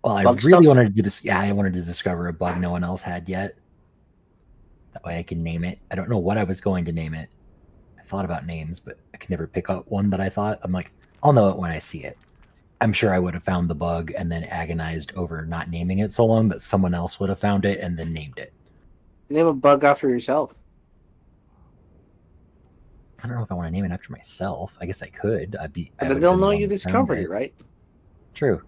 Well, I Bug really stuff? wanted to I wanted to discover a bug no one else had yet. That way I can name it. I don't know what I was going to name it. I thought about names, but I could never pick up one that I thought. I'm like, I'll know it when I see it. I'm sure I would have found the bug and then agonized over not naming it so long that someone else would have found it and then named it. Name a bug after yourself. I don't know if I want to name it after myself. I guess I could. But then they'll know you discovered it, right? True.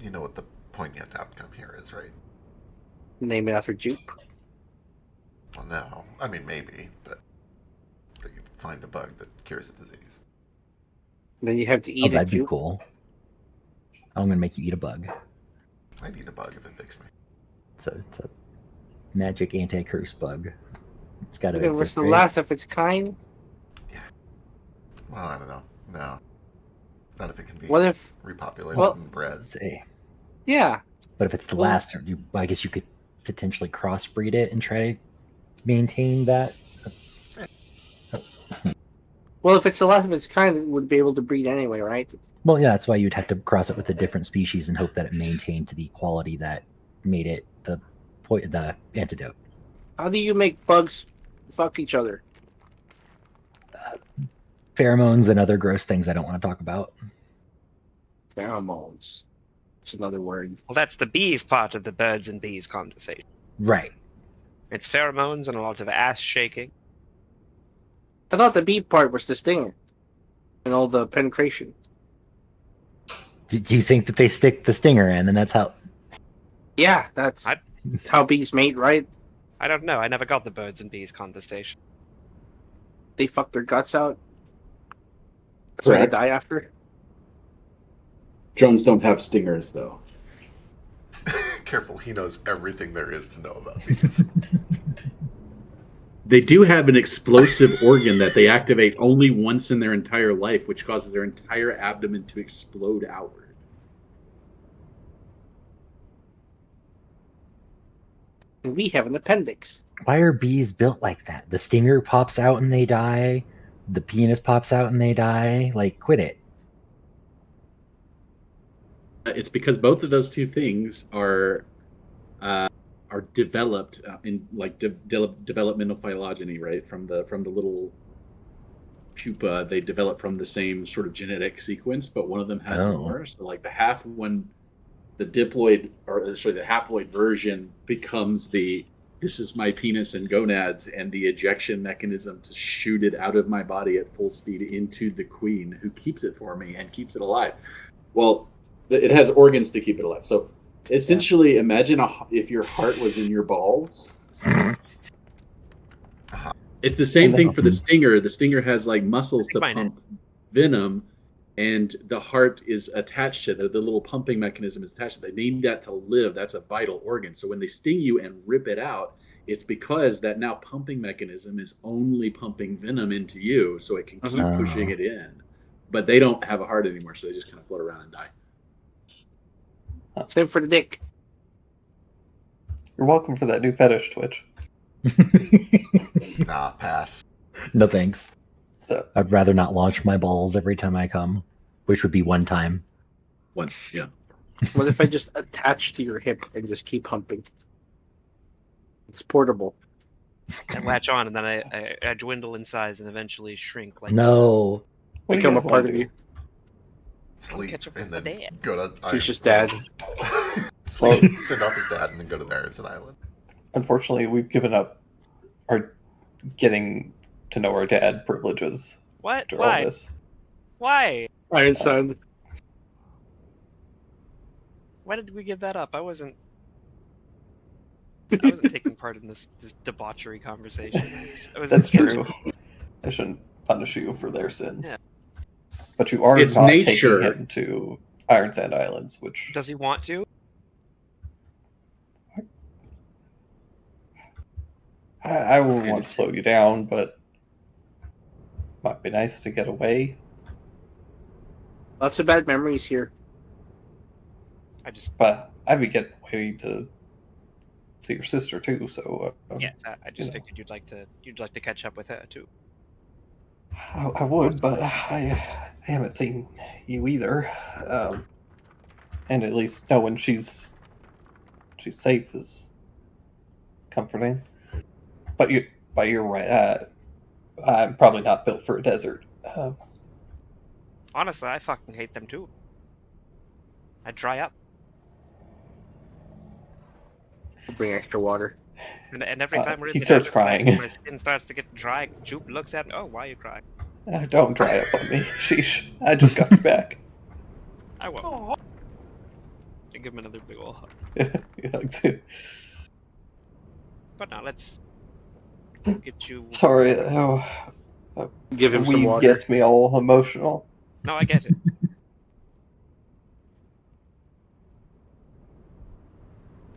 You know what the poignant outcome here is, right? Name it after Jupe. Well, no. I mean, maybe, but that you find a bug that cures a disease. Then you have to Oh, eat it, that'd be Jupe. cool. I'm gonna make you eat a bug. I'd eat a bug if it fixed me. It's a magic anti-curse bug. It's got to It was exist, the right? last of its kind. Well, I don't know. No. Not if it can be What if... repopulated well- and bred. Say, Yeah. but if it's the Well- last, I guess you could potentially crossbreed it and try to maintain that. Well, if it's the last of its kind, it would be able to breed anyway, right? Well, yeah, that's why you'd have to cross it with a different species and hope that it maintained the quality that made it the antidote. How do you make bugs fuck each other? Pheromones and other gross things I don't want to talk about. Pheromones. It's another word. Well, that's the bees part of the birds and bees conversation. Right. It's pheromones and a lot of ass shaking. I thought the bee part was the stinger. And all the penetration. Do you think that they stick the stinger in, and that's how? Yeah, that's I- how bees mate, right? I don't know. I never got the birds and bees conversation. They fuck their guts out. That's why they Correct. die after. Drones don't have stingers, though. Careful, he knows everything there is to know about bees. They do have an explosive organ that they activate only once in their entire life, which causes their entire abdomen to explode outward. And we have an appendix. Why are bees built like that? The stinger pops out and they die. The penis pops out and they die. Like, quit it. It's because both of those two things are developed in like developmental phylogeny, right? From the little pupa, they develop from the same sort of genetic sequence, but one of them has Oh. more. So like the half one the diploid, or sorry, the haploid version becomes the this is my penis and gonads, and the ejection mechanism to shoot it out of my body at full speed into the queen, who keeps it for me and keeps it alive. Well, it has organs to keep it alive. So essentially, imagine if your heart was in your balls. It's the same thing for the stinger. The stinger has like muscles to pump venom, and the heart is attached to the little pumping mechanism is attached to it. They need that to live. That's a vital organ. So when they sting you and rip it out, it's because that now pumping mechanism is only pumping venom into you, so it can keep pushing it in. But they don't have a heart anymore, so they just kind of float around and die. Same for the dick. You're welcome for that new fetish, Twitch. Nah, pass. No thanks. So I'd rather not launch my balls every time I come, which would be one time. Once, yeah. What if I just attach to your hip and just keep humping? It's portable. And latch on, and then I dwindle in size and eventually shrink. Like No. what do you Become a guys part wanna of do? you. Sleep catch up and with then my dad. go to She's just dad. Sleep, send off his dad, and then go to the Aronson Island. Unfortunately, we've given up our getting to know our dad privileges What? after Why? all this. Why? Iron Son. Why did we give that up? I wasn't taking part in this debauchery conversation. I was That's catching- true. I shouldn't punish you for their sins. Yeah. But you are It's not nature. taking him to Iron Sand Islands, which Does he want to? I wouldn't want to slow you down, but might be nice to get away. Lots of bad memories here. I just But I'd be getting away to see your sister too. So yes, I just you know. figured you'd like to catch up with her too. I would, but I haven't seen you either. And at least knowing she's safe is comforting. But you're right. I'm probably not built for a desert. Honestly, I fucking hate them too. I dry up, Bring extra water. and every time we're in he the starts desert, crying. my skin starts to get dry. Jupe looks at me. Oh, why are you crying? Don't dry up on me. Sheesh. I just got your back. I won't. I give him another big ol' hug. Yeah, But now let's get you. sorry. Give him some Weed water. gets me all emotional. No, I get it.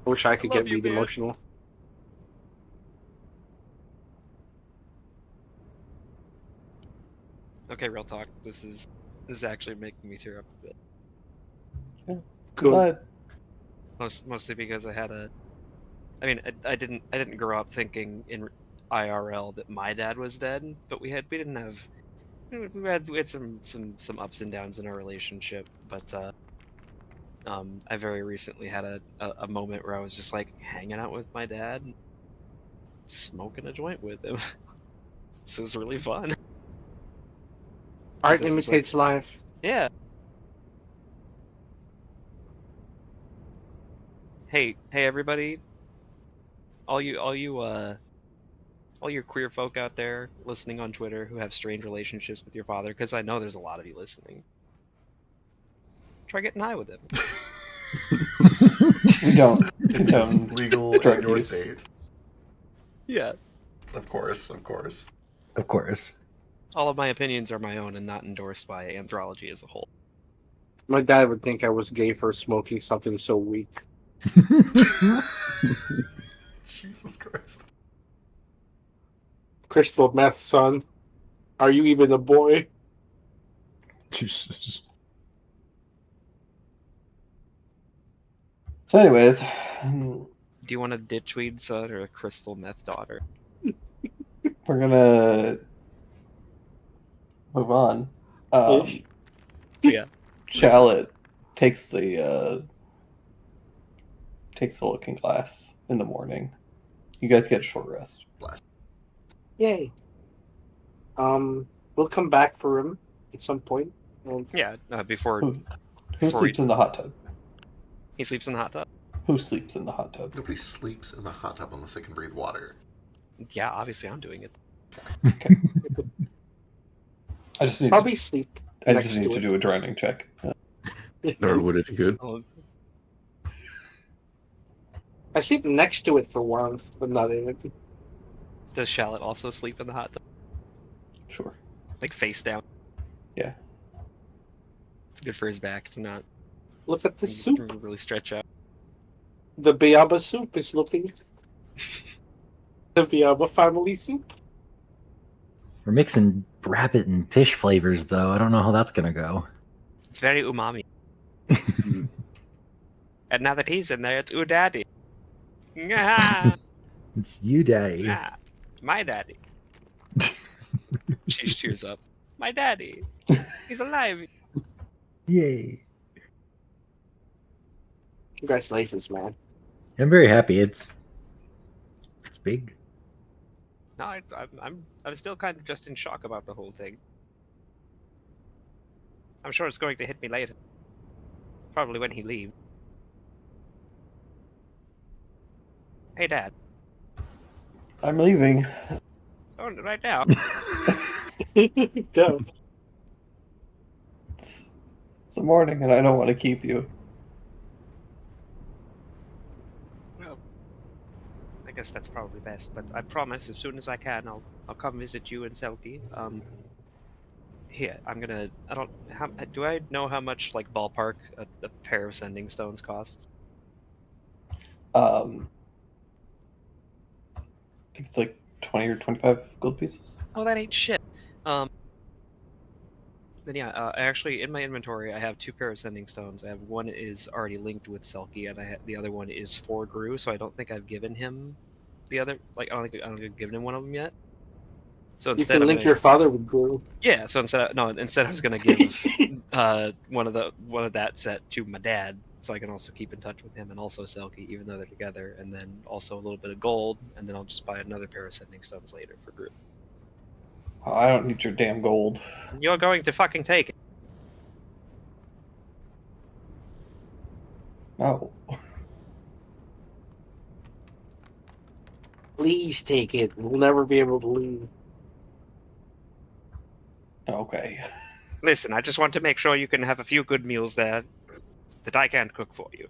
I wish I could Love get you, weed man. emotional. Okay, real talk. This is actually making me tear up a bit. Cool. But Mostly because I had a. I mean, I didn't grow up thinking in IRL that my dad was dead, but we didn't have. We had some ups and downs in our relationship, but I very recently had a moment where I was just like hanging out with my dad, smoking a joint with him. This was really fun. Art This is like- imitates life. Yeah. Hey everybody. All you queer folk out there listening on Twitter who have strained relationships with your father, because I know there's a lot of you listening. Try getting high with him. we don't It's condone legal drug in your use. state. Yeah. Of course, of course. Of course. All of my opinions are my own and not endorsed by Anthropology as a whole. My dad would think I was gay for smoking something so weak. Jesus Christ. Crystal meth, son. Are you even a boy? Jesus. So, anyways, Do you want a ditchweed son or a crystal meth daughter? we're gonna move on. Ish. Yeah. Shallot takes the looking glass in the morning. You guys get a short rest. Yay. We'll come back for him at some point. And Yeah. Before Who Before sleeps in the hot tub? He sleeps in the hot tub. Who sleeps in the hot tub? Nobody sleeps in the hot tub unless they can breathe water. Yeah, obviously I'm doing it. I just need Probably sleep. I next just need to it. do a drowning check. Norwood, if you could. Oh, I sleep next to it for warmth, but not in it. does Shallot also sleep in the hot tub? Sure. Like face down? Yeah. It's good for his back to not Look at the soup. really stretch out. The Biaba soup is looking. The Biaba family soup. We're mixing rabbit and fish flavors, though. I don't know how that's gonna go. It's very umami. And now that he's in there, it's ooh daddy. Ah, It's you, Daddy. ah, my daddy. She cheers up. My daddy. He's alive. Yay! Congratulations, man. I'm very happy. It's big. No, I'm still kind of just in shock about the whole thing. I'm sure it's going to hit me later. Probably when he leaves. Hey, Dad. I'm leaving. Oh, right now. Go. It's the morning, and I don't want to keep you. Well, I guess that's probably best. But I promise, as soon as I can, I'll come visit you and Selkie. Here, I'm gonna. I don't. Do I know how much, like, ballpark a pair of sending stones costs? I think it's like 20 or 25 gold pieces. Oh, that ain't shit. Then yeah, actually in my inventory I have 2 pair of sending stones. I have one is already linked with Selkie, and the other one is for Gru. So I don't think I've given him the other. Like I don't think I've given him one of them yet. So You instead, can I'm link gonna, your father with Guru. yeah. So instead I was gonna give one of that set to my dad, so I can also keep in touch with him and also Selkie, even though they're together, and then also a little bit of gold, and then I'll just buy another pair of sending stones later for Gru. Oh, I don't need your damn gold. You're going to fucking take it. No. Please take it. We'll never be able to leave. Okay. Listen, I just want to make sure you can have a few good meals there that I can't cook for you.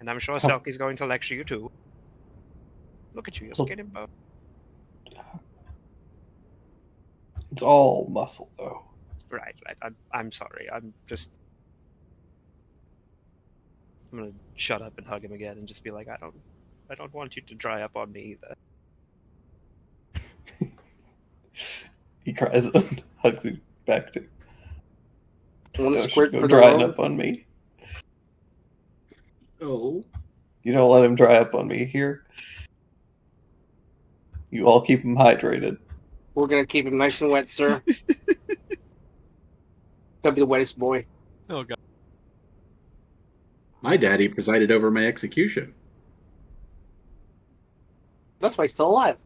And I'm sure Selkie's going to lecture you too. Look at you, you're skin and bone. It's all muscle, though. Right. I'm sorry. I'm gonna shut up and hug him again and just be like, I don't want you to dry up on me either. He cries and hugs me back too. One Don't squirt you for go the drying road. up on me. Oh, You don't let him dry up on me here. You all keep him hydrated. We're gonna keep him nice and wet, sir. Gonna be the wettest boy. Oh god. my daddy presided over my execution. That's why he's still alive.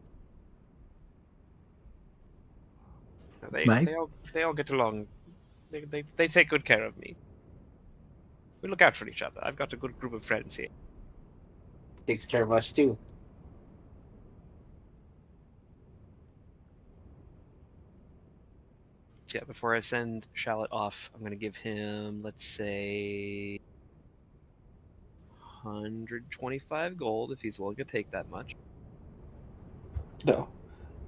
Mike? They all get along. They take good care of me. We look out for each other. I've got a good group of friends here. Takes care of us too. So yeah, before I send Shallot off, I'm gonna give him, let's say, 125 gold if he's willing to take that much. No.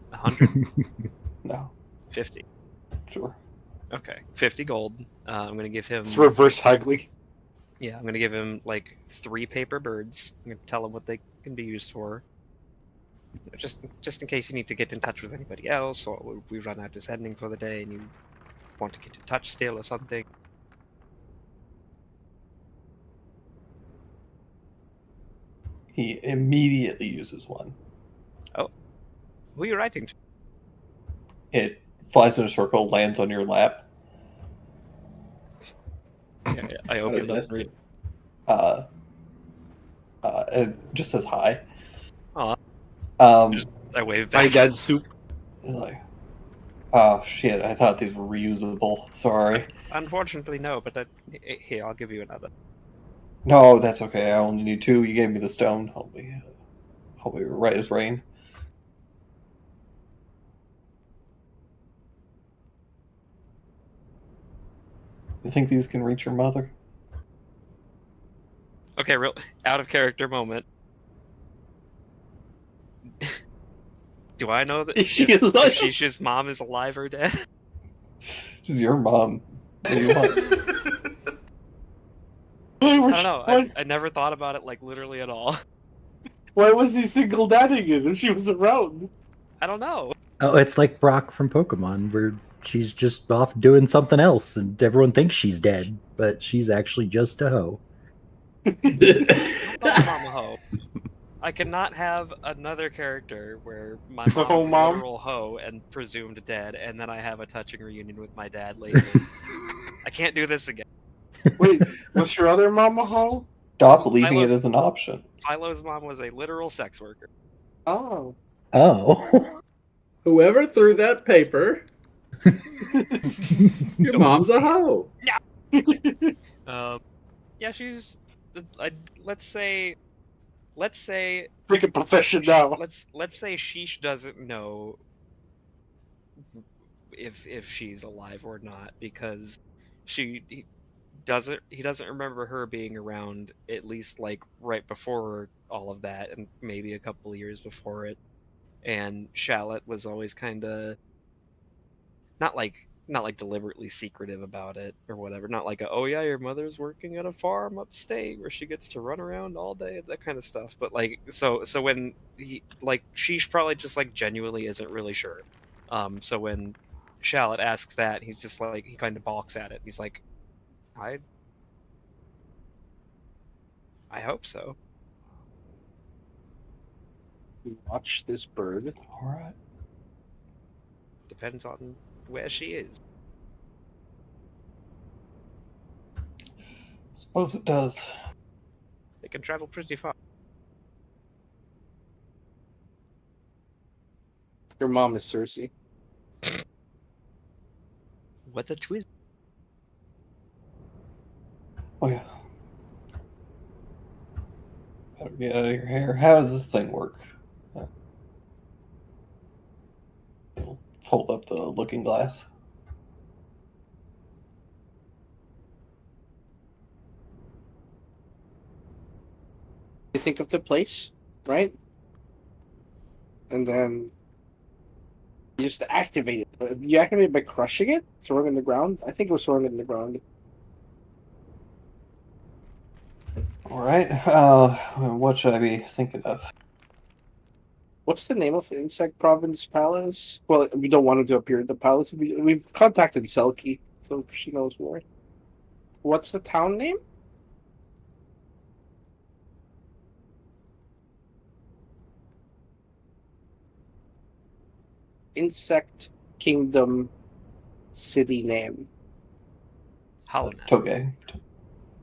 150. No. Sure. Okay, 50 gold. I'm gonna give him. It's reverse Hagley. Yeah, I'm gonna give him like 3 paper birds. I'm gonna tell him what they can be used for. Just in case you need to get in touch with anybody else, or we run out of sending for the day and you want to get in touch still or something. He immediately uses one. Who are you writing to? It flies in a circle, lands on your lap. Yeah, I open it up. That's Read. And it just says hi. Aw. Um, I wave My back. dad's soup. he's like, Oh shit! I thought these were reusable. Sorry. Unfortunately, no. But here, I'll give you another. No, that's okay. I only need 2. You gave me the stone. I'll be right as rain. You think these can reach your mother? Okay, real out of character moment. Do I know that Is she if alive? Shisha's mom is alive or dead? She's your mom. What do you want? Why, I don't know. I never thought about it like literally at all. why was he single dadding it if she was around? I don't know. Oh, it's like Brock from Pokemon, where she's just off doing something else, and everyone thinks she's dead, but she's actually just a hoe. I'm not Mama Ho. I cannot have another character where my The mom's hoe a mom? literal hoe and presumed dead, and then I have a touching reunion with my dad later. I can't do this again. Wait, was your other mama hoe? Stop leaving it Philo's- as an option. Philo's mom was a literal sex worker. Oh. Oh. Whoever threw that paper, your mom's a hoe. Yeah, she's. Let's say. Pick a profession now. Let's say Sheesh doesn't know if she's alive or not because he doesn't remember her being around at least like right before all of that and maybe a couple of years before it. And Shallot was always kind of not like deliberately secretive about it or whatever. Not like oh yeah, your mother's working at a farm upstate where she gets to run around all day, that kind of stuff. But like so when he like Sheesh probably just like genuinely isn't really sure. So when Shallot asks that, he's just like he kind of balks at it. He's like, I hope so. Watch this bird. All right. Depends on where she is. Suppose it does. They can travel pretty far. Your mom is Cersei. What a twist! Oh yeah. Better get out of your hair. How does this thing work? Hold up the looking glass. You think of the place, right? And then you just activate it. You activate it by crushing it, throwing it in the ground. I think it was throwing it in the ground. All right. What should I be thinking of? What's the name of Insect Province Palace? Well, we don't want him to appear at the palace. We've contacted Selkie, so she knows more. What's the town name? Insect Kingdom city name. Hollowness. Toge.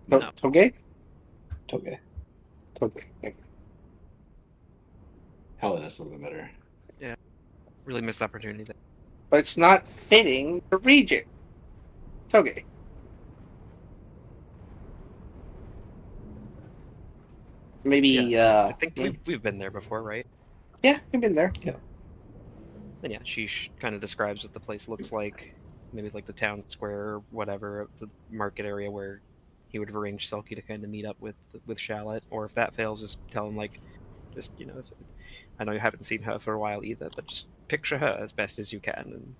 No. Toge? Toge. Toge. Okay. Hellenist would have been better. Really missed opportunity there. But it's not fitting the region. Toge. Maybe, I think we've been there before, right? yeah, we've been there. Then yeah, she kind of describes what the place looks like. Maybe like the town square or whatever, the market area where he would have arranged Selkie to kind of meet up with Shallot. Or if that fails, just tell him like, just I know you haven't seen her for a while either, but just picture her as best as you can, and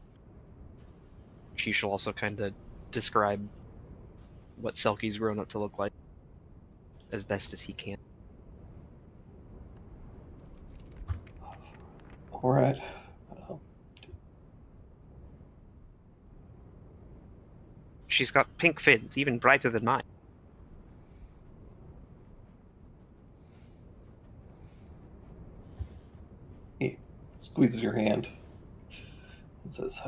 she shall also kind of describe what Selkie's grown up to look like as best as he can. All right. She's got pink fins, even brighter than mine. He squeezes your hand and says,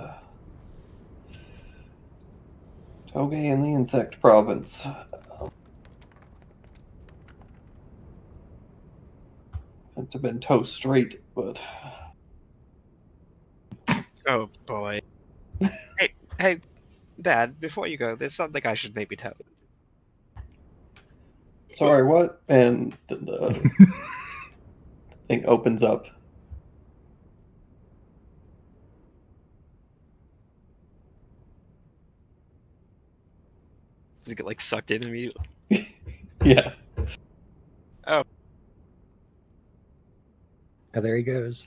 Toge in the insect province. Couldn't have been toe straight, but Oh boy. Hey, Dad, before you go, there's something I should maybe tell you. Sorry, what? And the thing opens up. Does it get like sucked in immediately? Yeah. Oh, Oh, there he goes.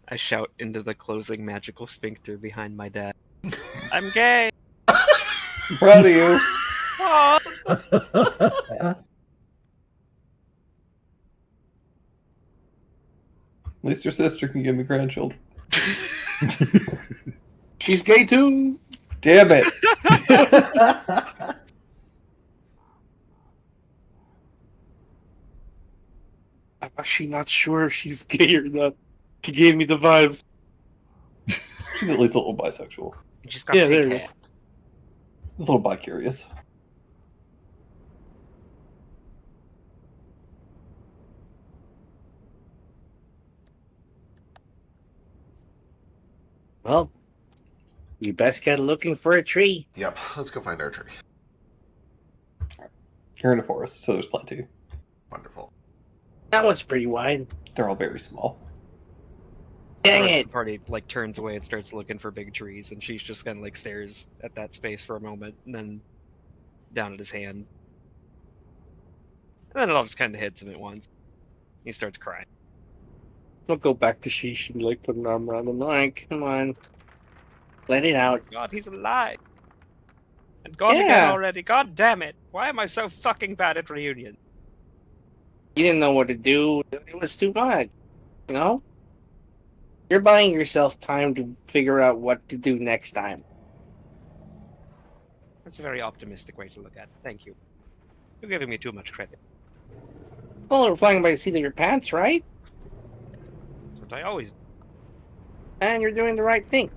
I shout into the closing magical sphincter behind my dad. I'm gay. I'm proud of you. Oh. At least your sister can give me grandchildren. She's gay too. Damn it. I'm actually not sure if she's gay or not. She gave me the vibes. She's at least a little bisexual. She's got Yeah, pink there you hair. Just a little bi-curious. Well, you best get looking for a tree. Yep, let's go find our tree. You're in a forest, so there's plenty. Wonderful. That one's pretty wide. They're all very small. The Dang rest of it. the party like turns away and starts looking for big trees, and she's just kind of like stares at that space for a moment, and then down at his hand, and then it all just kind of hits him at once. He starts crying. I'll go back to Sheesh and like put an arm around him. Alright, come on. Let it out. God, he's alive. And gone again Yeah. already. God damn it! Why am I so fucking bad at reunion? You didn't know what to do. It was too much. You know? You're buying yourself time to figure out what to do next time. That's a very optimistic way to look at it. Thank you. You're giving me too much credit. Well, we're flying by the seat of your pants, right? That's what I always. And you're doing the right thing.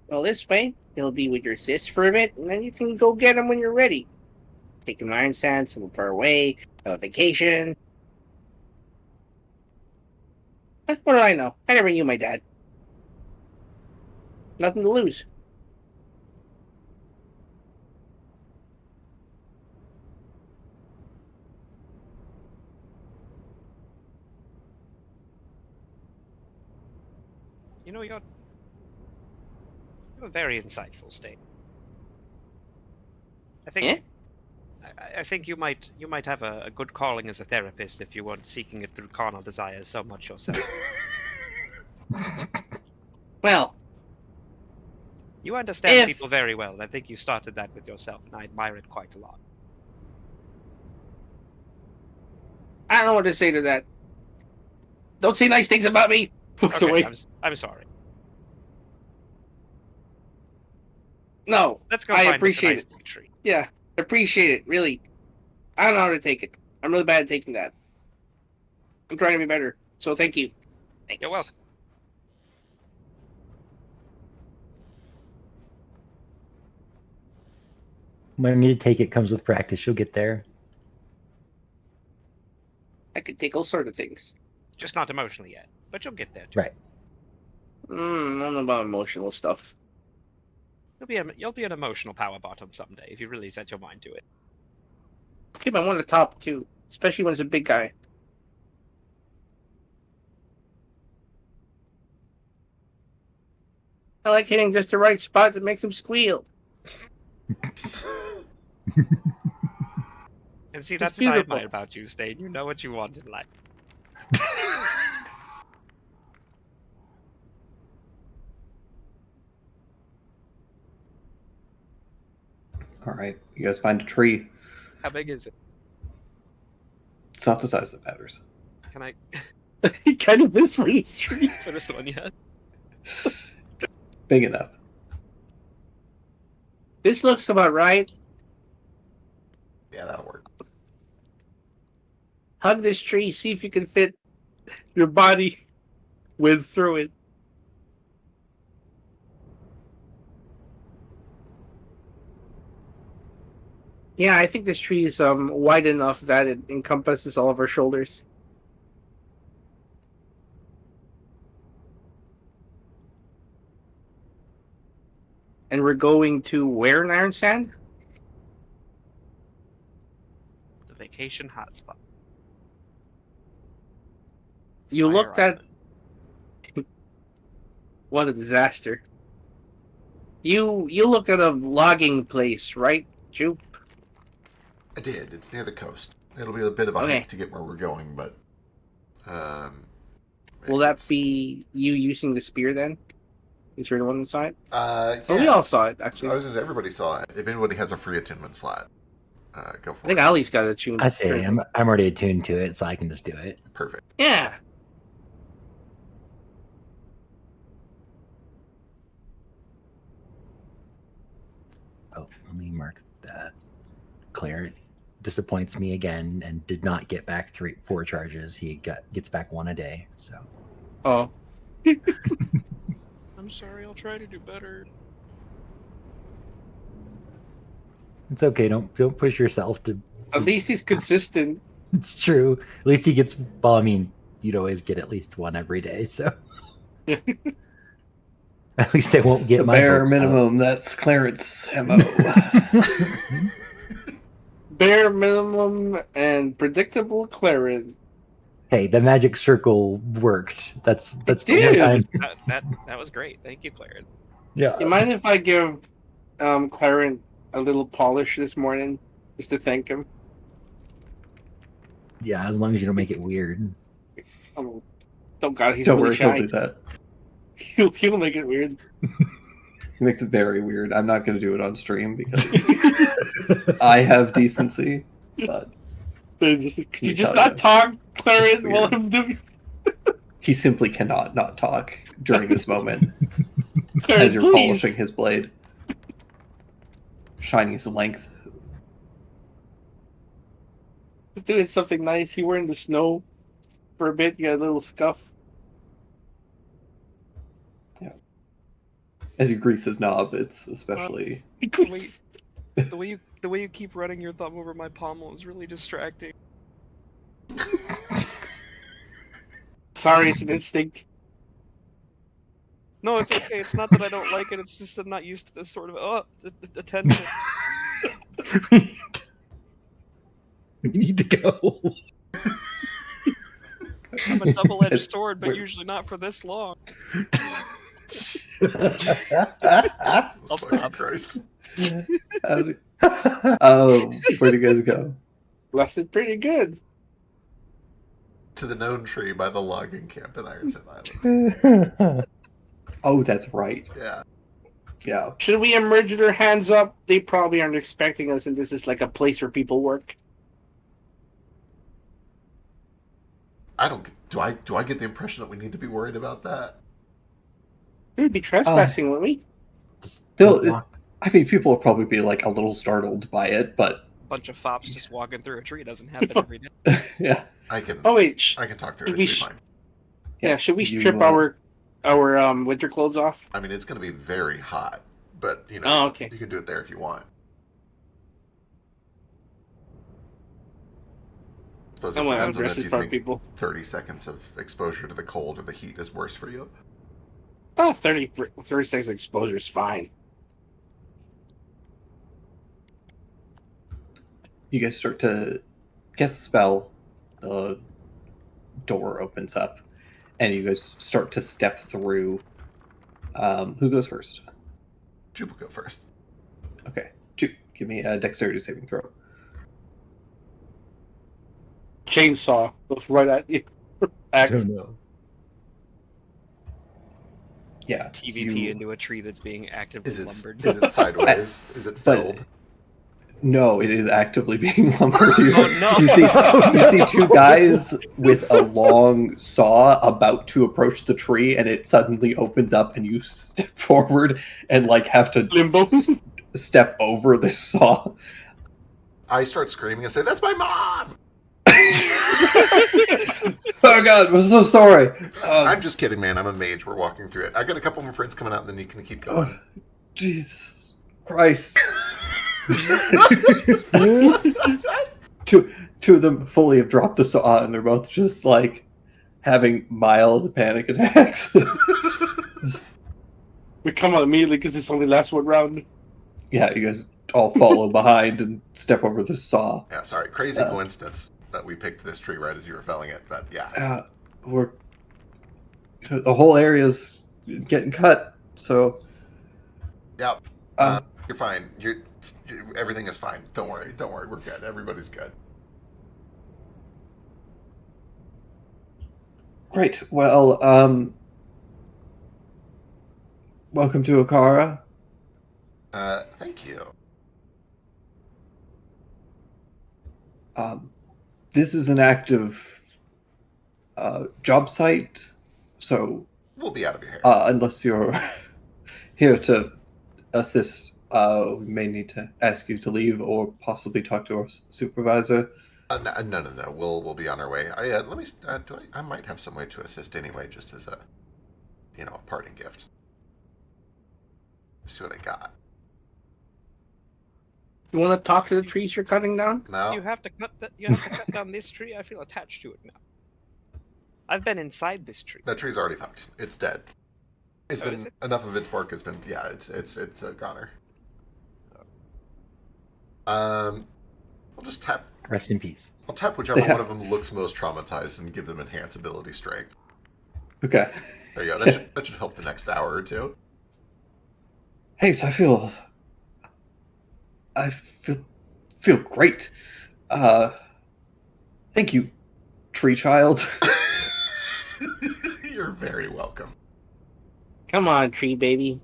Well, this way, you'll be with your sis for a bit, and then you can go get him when you're ready. Take him to Iron Sands, somewhere far away, have a vacation. What do I know? I never knew my dad. Nothing to lose. You know, you're a very insightful state. I think. Yeah? I think you might have a good calling as a therapist if you weren't seeking it through carnal desires so much yourself. Well, You understand If- people very well, and I think you started that with yourself, and I admire it quite a lot. I don't know what to say to that. Don't say nice things about me. Looks Okay, away. I'm sorry. No. Let's go I find appreciate us a nice big tree. Yeah. Appreciate it, really. I don't know how to take it. I'm really bad at taking that. I'm trying to be better. So thank you. Thanks. You're welcome. When you take it comes with practice, you'll get there. I could take all sorts of things. Just not emotionally yet, but you'll get there too. Right. I don't know about emotional stuff. You'll be an emotional power bottom someday if you really set your mind to it. Keep I want the top too, especially when it's a big guy. I like hitting just the right spot that makes him squeal. And see, It's that's what I beautiful. admire about you, Stain. You know what you want in life. All right, you guys find a tree. How big is it? It's not the size that matters. Can I He kind of is for this tree. put this one yet? Big enough. This looks about right. Yeah, that'll work. Hug this tree. See if you can fit your body width through it. Yeah, I think this tree is wide enough that it encompasses all of our shoulders. And we're going to where in Iron Sand? The vacation hotspot. You Fire looked at. Island. What a disaster. You looked at a logging place, right, Jupe? I did. It's near the coast. It'll be a bit of a Okay. hike to get where we're going, but Will that it's- be you using the spear then? Is you're the one inside? Yeah. Oh, we all saw it actually. I was just everybody saw it. If anybody has a free attunement slot, go for I think it. Ali's got a tune. I say I'm already attuned to it, so I can just do it. Perfect. Yeah. Oh, let me mark that. Claire disappoints me again and did not get back 4 charges. He gets back 1 a day. So Oh. I'm sorry. I'll try to do better. it's okay. Don't push yourself to. At least he's consistent. It's true. At least he gets. Well, I mean, you'd always get at least 1 every day. So at least I won't get The my bare hopes up. minimum. That's Clarence MO. Bare minimum and predictable Claren. Hey, the magic circle worked. That's the did. one time. That was great. Thank you, Claren. Yeah. You mind if I give Claren a little polish this morning just to thank him? Yeah, as long as you don't make it weird. Oh God, he's Don't really worry, shy. he'll do that. He'll make it weird. He makes it very weird. I'm not going to do it on stream because I have decency. But So could you You just tell not you. talk, Claren, Weird. while I'm doing he simply cannot not talk during this moment Claren, as you're please. polishing his blade, shining his length. Doing something nice. You were in the snow for a bit. You got a little scuff. As you grease his knob, it's especially. The way you keep running your thumb over my pommel is really distracting. Sorry, it's an instinct. No, it's okay. It's not that I don't like it. It's just I'm not used to this sort of attention. We need to go. I'm a double-edged It's- sword, but we're- usually not for this long. Fucking stop. Christ. Oh, where'd you guys go? Lasted pretty good. To the known tree by the logging camp in Ironson Islands. Oh, that's right. Yeah. Yeah. Should we emerge with our hands up? They probably aren't expecting us, and this is like a place where people work. I don't. Do I get the impression that we need to be worried about that? We'd be trespassing, wouldn't we? Just They'll- don't walk. I mean, people will probably be like a little startled by it, but Bunch of fops just walking through a tree doesn't happen every day. yeah. I can. Oh wait, I can talk through Did it. we It's sh- fine. yeah. Should we You, strip our winter clothes off? I mean, it's going to be very hot, but you know, Oh, okay. you can do it there if you want. Suppose it I'm gonna depends on dress if in you front of think people. 30 seconds of exposure to the cold or the heat is worse for you. Oh, 30 seconds exposure is fine. You guys start to cast a spell. The door opens up, and you guys start to step through. Who goes first? Jupe will go first. Okay, give me a dexterity saving throw. Chainsaw goes right at you. Axe. know. Yeah, TVP you- into a tree that's being actively Is it lumbered. is it sideways? Is it But- filled? No, it is actively being lumbered. You, Oh, no. you see two guys with a long saw about to approach the tree, and it suddenly opens up, and you step forward and like have to Limbo. step over the saw. I start screaming and say, "That's my mom!" Oh God, I'm so sorry. I'm just kidding, man. I'm a mage. We're walking through it. I got a couple more friends coming out, and then you can keep going. Jesus Christ. two of them fully have dropped the saw, and they're both just like having mild panic attacks. We come out immediately because this only lasts one round. Yeah, you guys all follow behind and step over the saw. Yeah, sorry. Crazy coincidence that we picked this tree right as you were felling it, but yeah. The whole area's getting cut, so Yep. You're fine. Everything is fine. Don't worry. Don't worry. We're good. Everybody's good. great. Well, welcome to Okara. Thank you. This is an active job site, so We'll be out of your hair. unless you're here to assist, we may need to ask you to leave or possibly talk to our supervisor. No. We'll be on our way. Let me. I might have some way to assist anyway, just as a parting gift. See what I got. You want to talk to the trees you're cutting down? No. You have to cut down this tree. I feel attached to it now. I've been inside this tree. That tree's already fucked. It's dead. It's Oh, been is it? enough of its bark has been. Yeah, it's a goner. I'll just tap. Rest in peace. I'll tap whichever Yeah. one of them looks most traumatized and give them enhanced ability strength. Okay. There you go. That should help the next hour or two. Hey, so I feel great. Thank you, tree child. You're very welcome. Come on, tree baby.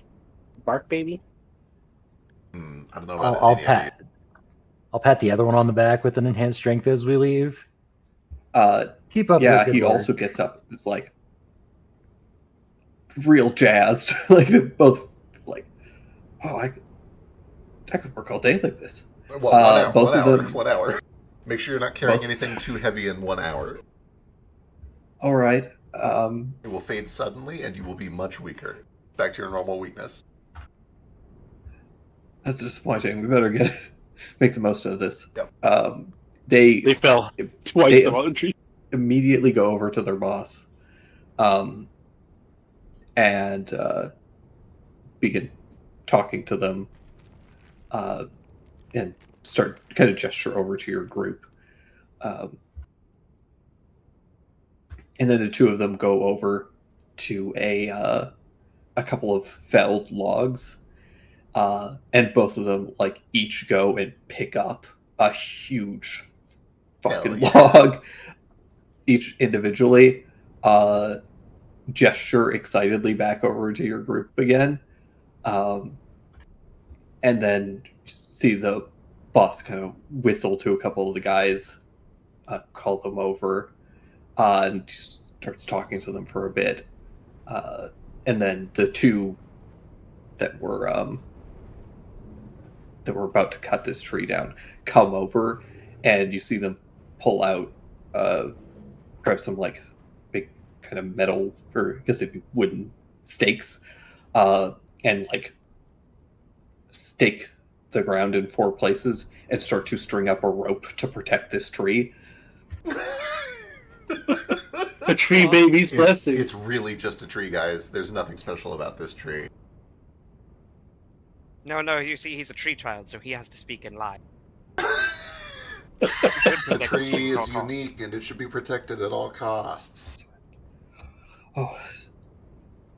Bark baby. I don't know about I'll any of pat. I'll pat the other one on the back with an enhanced strength as we leave. Keep up. Yeah, the good he work. also gets up. It's like real jazzed. Like they're both like, oh, I could work all day like this. you. Well, 1 hour. both 1 of hour. them- 1 hour. Make sure you're not carrying Both- anything too heavy in 1 hour. All right. It will fade suddenly, and you will be much weaker. Back to your normal weakness. That's disappointing. We better make the most of this. Yep. They fell twice They- the amount of trees. Immediately go over to their boss, and begin talking to them, and start kind of gesture over to your group, and then the two of them go over to a couple of felled logs, and both of them like each go and pick up a huge fucking Hell yeah. log, each individually, gesture excitedly back over to your group again, and then see the boss kind of whistle to a couple of the guys, call them over, and starts talking to them for a bit, and then the two that were about to cut this tree down come over, and you see them pull out, grab some like big kind of metal, or I guess they'd be wooden stakes, and like stake the ground in 4 places and start to string up a rope to protect this tree. A tree baby's It's, blessing. it's really just a tree, guys. There's nothing special about this tree. No, you see, he's a tree child, so he has to speak in lie. The tree is unique, and it should be protected at all costs. Oh,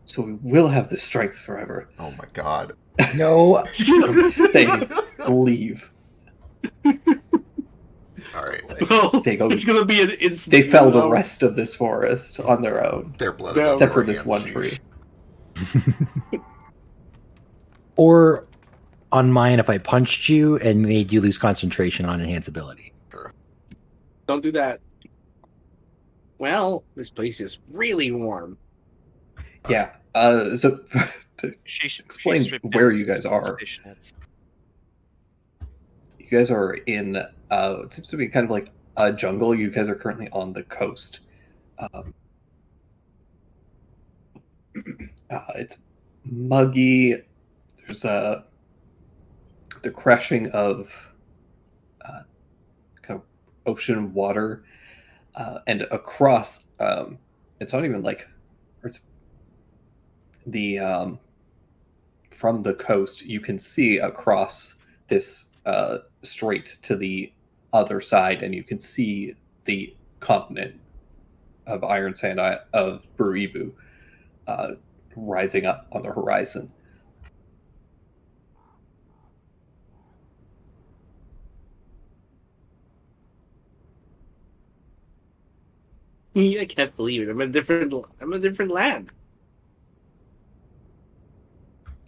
so we will have this strength forever. Oh my god. No. They leave. Alright. Well, They go- it's gonna be an instant. They fell the rest of this forest on their own, Their blood Yeah. is except for over this again. one Sheesh. tree. Or on mine, if I punched you and made you lose concentration on enhance ability. Don't do that. Well, this place is really warm. Yeah. So Explain where you guys are. you guys are in it seems to be kind of like a jungle. You guys are currently on the coast. It's muggy. There's the crashing of kind of ocean water, and across. It's not even like it's the from the coast, you can see across this strait to the other side, and you can see the continent of Iron Sand of Buribu rising up on the horizon. I can't believe it. I'm in a different land.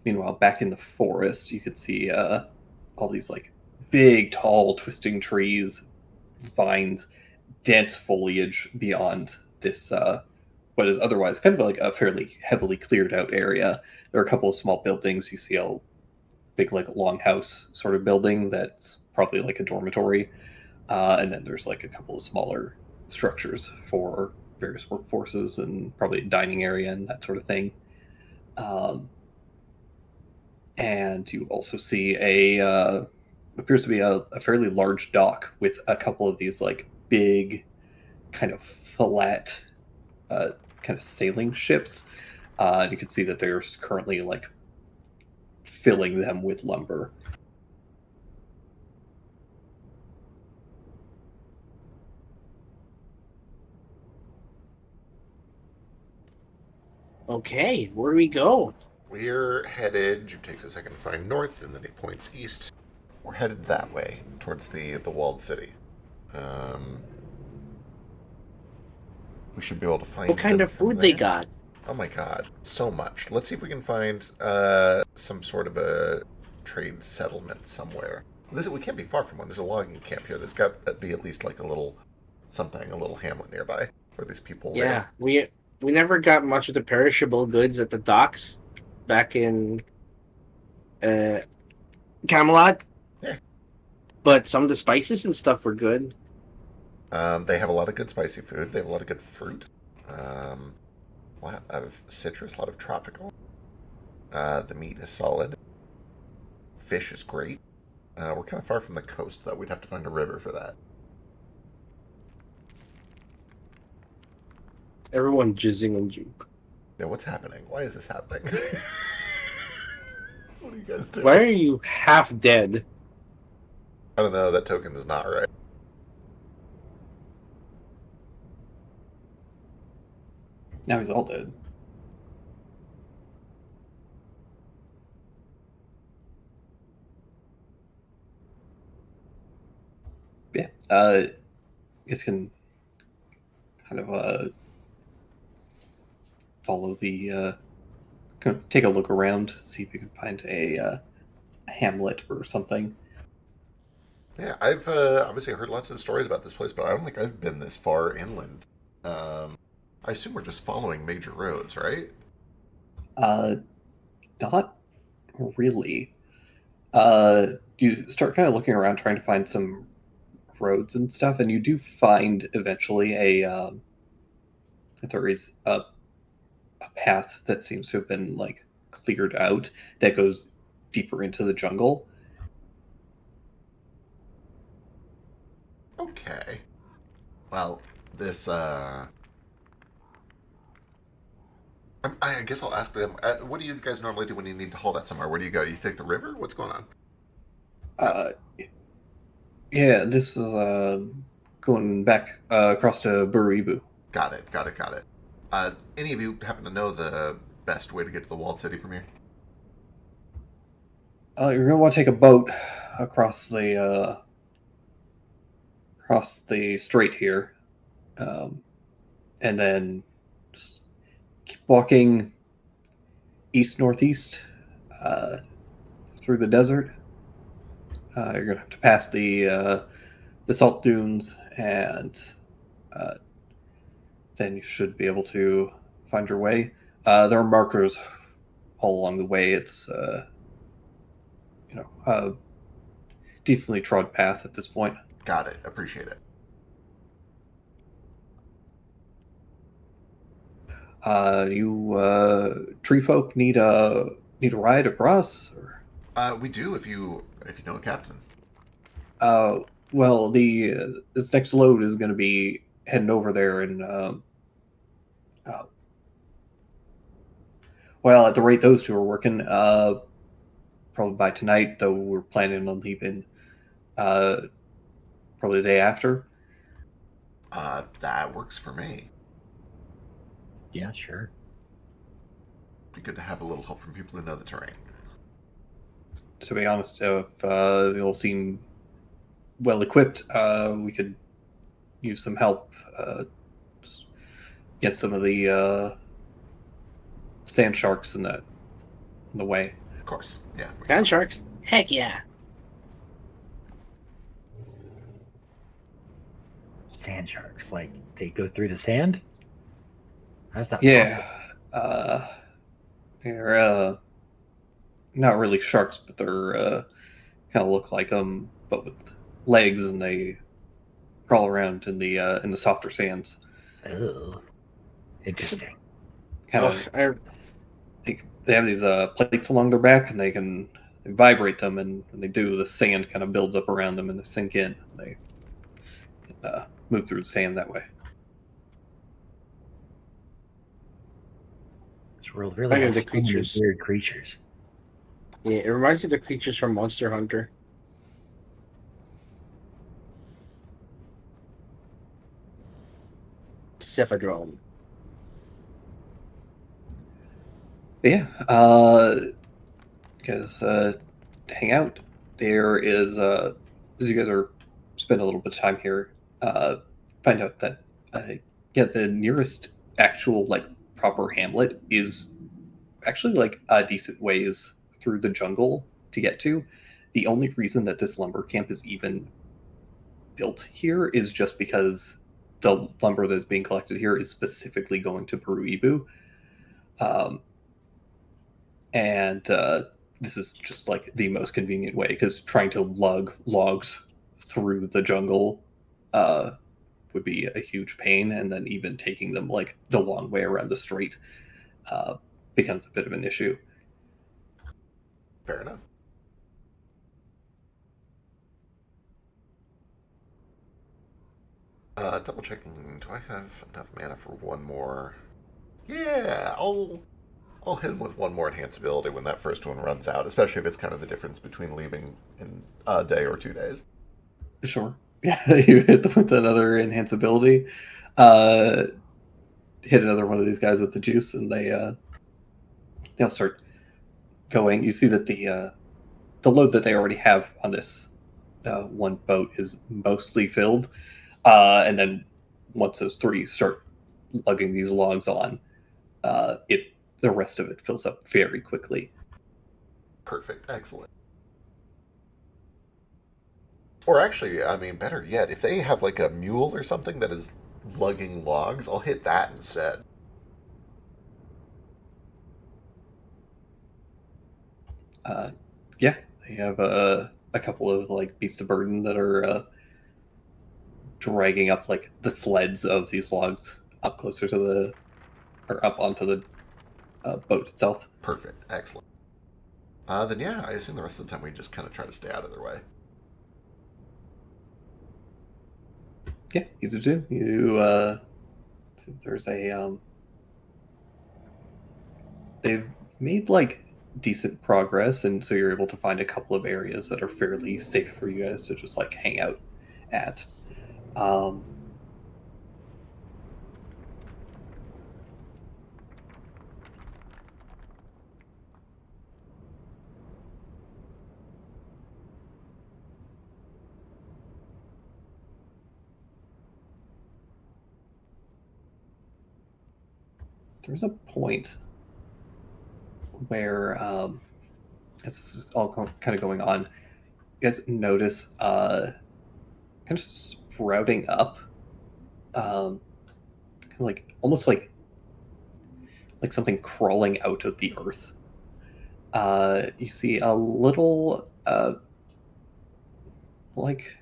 Meanwhile, back in the forest, you could see all these like big, tall, twisting trees, vines, dense foliage beyond this what is otherwise kind of like a fairly heavily cleared out area. There are a couple of small buildings. You see a big like longhouse sort of building that's probably like a dormitory, and then there's like a couple of smaller structures for various workforces and probably a dining area and that sort of thing. And you also see appears to be a fairly large dock with a couple of these like big kind of flat kind of sailing ships. You can see that there's currently like filling them with lumber. Okay, where do we go? We're headed. Jupe takes a second to find north, and then he points east. We're headed that way towards the walled city. We should be able to find. What kind of food they got? Oh my god, so much. Let's see if we can find some sort of a trade settlement somewhere. We can't be far from one. There's a logging camp here. There's got to be at least like a little hamlet nearby where these people Yeah, live. we never got much of the perishable goods at the docks back in Camelot. Yeah. But some of the spices and stuff were good. They have a lot of good spicy food. They have a lot of good fruit. A lot of citrus, a lot of tropical. The meat is solid. Fish is great. We're kind of far from the coast, though. We'd have to find a river for that. Everyone jizzing on Jupe. Yeah, what's happening? Why is this happening? What are you guys doing? Why are you half dead? I don't know. That token is not right. Now he's all dead. Yeah, you guys can kind of follow the kind of take a look around, see if you can find a hamlet or something. Yeah, I've obviously heard lots of stories about this place, but I don't think I've been this far inland. I assume we're just following major roads, right? Not really. You start kind of looking around trying to find some roads and stuff, and you do find eventually there is a path that seems to have been like cleared out that goes deeper into the jungle. Okay. Well, this I guess I'll ask them. What do you guys normally do when you need to hold out somewhere? Where do you go? Do you take the river? What's going on? Yeah, this is going back across to Buribu. Got it. Any of you happen to know the best way to get to the walled city from here? You're gonna want to take a boat across the strait here, and then just keep walking east-northeast through the desert. You're gonna have to pass the salt dunes, and then you should be able to find your way. There are markers all along the way. It's a decently trod path at this point. Got it. Appreciate it. You tree folk need a ride across? Or? We do if you know a captain. Well, this next load is going to be heading over there, and well, at the rate those two are working, probably by tonight, though we're planning on leaving probably the day after. That works for me. Yeah, sure. Be good to have a little help from people who know the terrain. To be honest, if they all seem well equipped, we could use some help just get some of the sand sharks in the way. Of course, yeah. Sand sharks? Heck yeah. Sand sharks, like they go through the sand? How's that Yeah, possible? they're not really sharks, but they're kind of look like them, but with legs, and they crawl around in the softer sands. Oh, interesting. Kind of, Ugh, they have these plates along their back, and they can vibrate them, and when they do, the sand kind of builds up around them, and they sink in. They can move through the sand that way. This world really Look at has the so many creatures. weird creatures. Yeah, it reminds me of the creatures from Monster Hunter. Cephadrome. But yeah, because hang out. There is as you guys are spend a little bit of time here, find out that yeah, the nearest actual like proper hamlet is actually like a decent ways through the jungle to get to. The only reason that this lumber camp is even built here is just because the lumber that's being collected here is specifically going to Peru Ibu. And this is just like the most convenient way, because trying to lug logs through the jungle would be a huge pain, and then even taking them like the long way around the strait becomes a bit of an issue. Fair enough. Double checking. Do I have enough mana for one more? Yeah, I'll hit him with one more enhance ability when that first one runs out, especially if it's kind of the difference between leaving in a day or 2 days. Sure. Yeah, you hit them with another enhance ability. Hit another one of these guys with the juice, and they'll start going. You see that the load that they already have on this one boat is mostly filled, and then once those three start lugging these logs on, the rest of it fills up very quickly. Perfect. Excellent. Or actually, I mean, better yet, if they have like a mule or something that is lugging logs, I'll hit that instead. Yeah, they have a couple of like beasts of burden that are dragging up like the sleds of these logs up closer to the, or up onto the boat itself. Perfect. Excellent. Then yeah, I assume the rest of the time we just kind of try to stay out of their way. Yeah, easy to do. You there's a they've made like decent progress, and so you're able to find a couple of areas that are fairly safe for you guys to just like hang out at. There's a point where, as this is all kind of going on, you guys notice kind of sprouting up, kind of like almost like something crawling out of the earth. You see a little like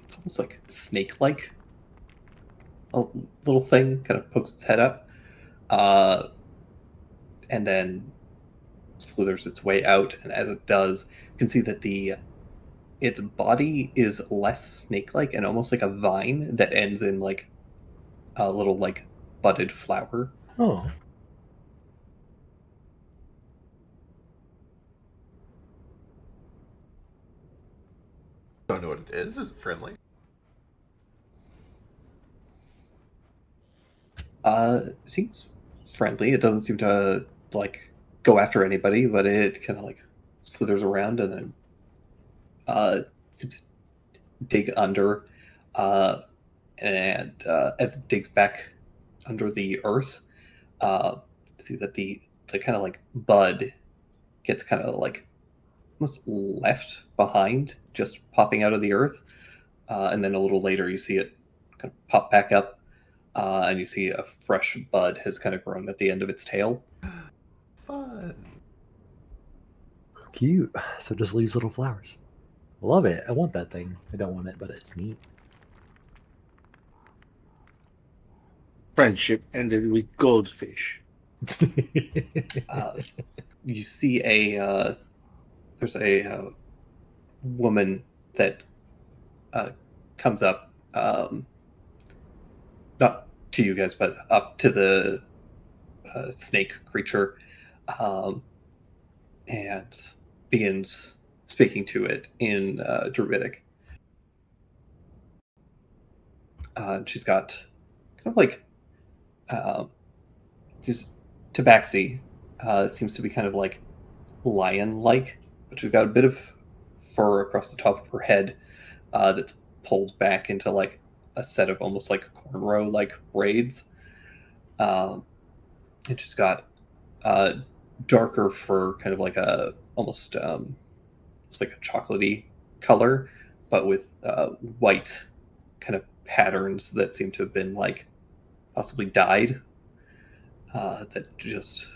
it's almost like snake-like. A little thing kind of pokes its head up, and then slithers its way out. And as it does, you can see that its body is less snake-like and almost like a vine that ends in like a little like budded flower. Oh, is? Is it friendly? Seems friendly. It doesn't seem to like go after anybody, but it kind of like slithers around and then seems to dig under, and as it digs back under the earth, see that the kind of like bud gets kind of like almost left behind, just popping out of the earth, and then a little later you see it kind of pop back up, and you see a fresh bud has kind of grown at the end of its tail. Fun. Cute. So just leaves little flowers. Love it. I want that thing. I don't want it, but it's neat. Friendship ended with goldfish. You see there's a woman that comes up, not to you guys, but up to the snake creature, and begins speaking to it in Druidic. She's got kind of like she's tabaxi, seems to be kind of like lion-like, but she's got a bit of fur across the top of her head that's pulled back into like a set of almost like cornrow like braids, and she's got darker fur, kind of like a almost it's like a chocolatey color, but with white kind of patterns that seem to have been like possibly dyed, that just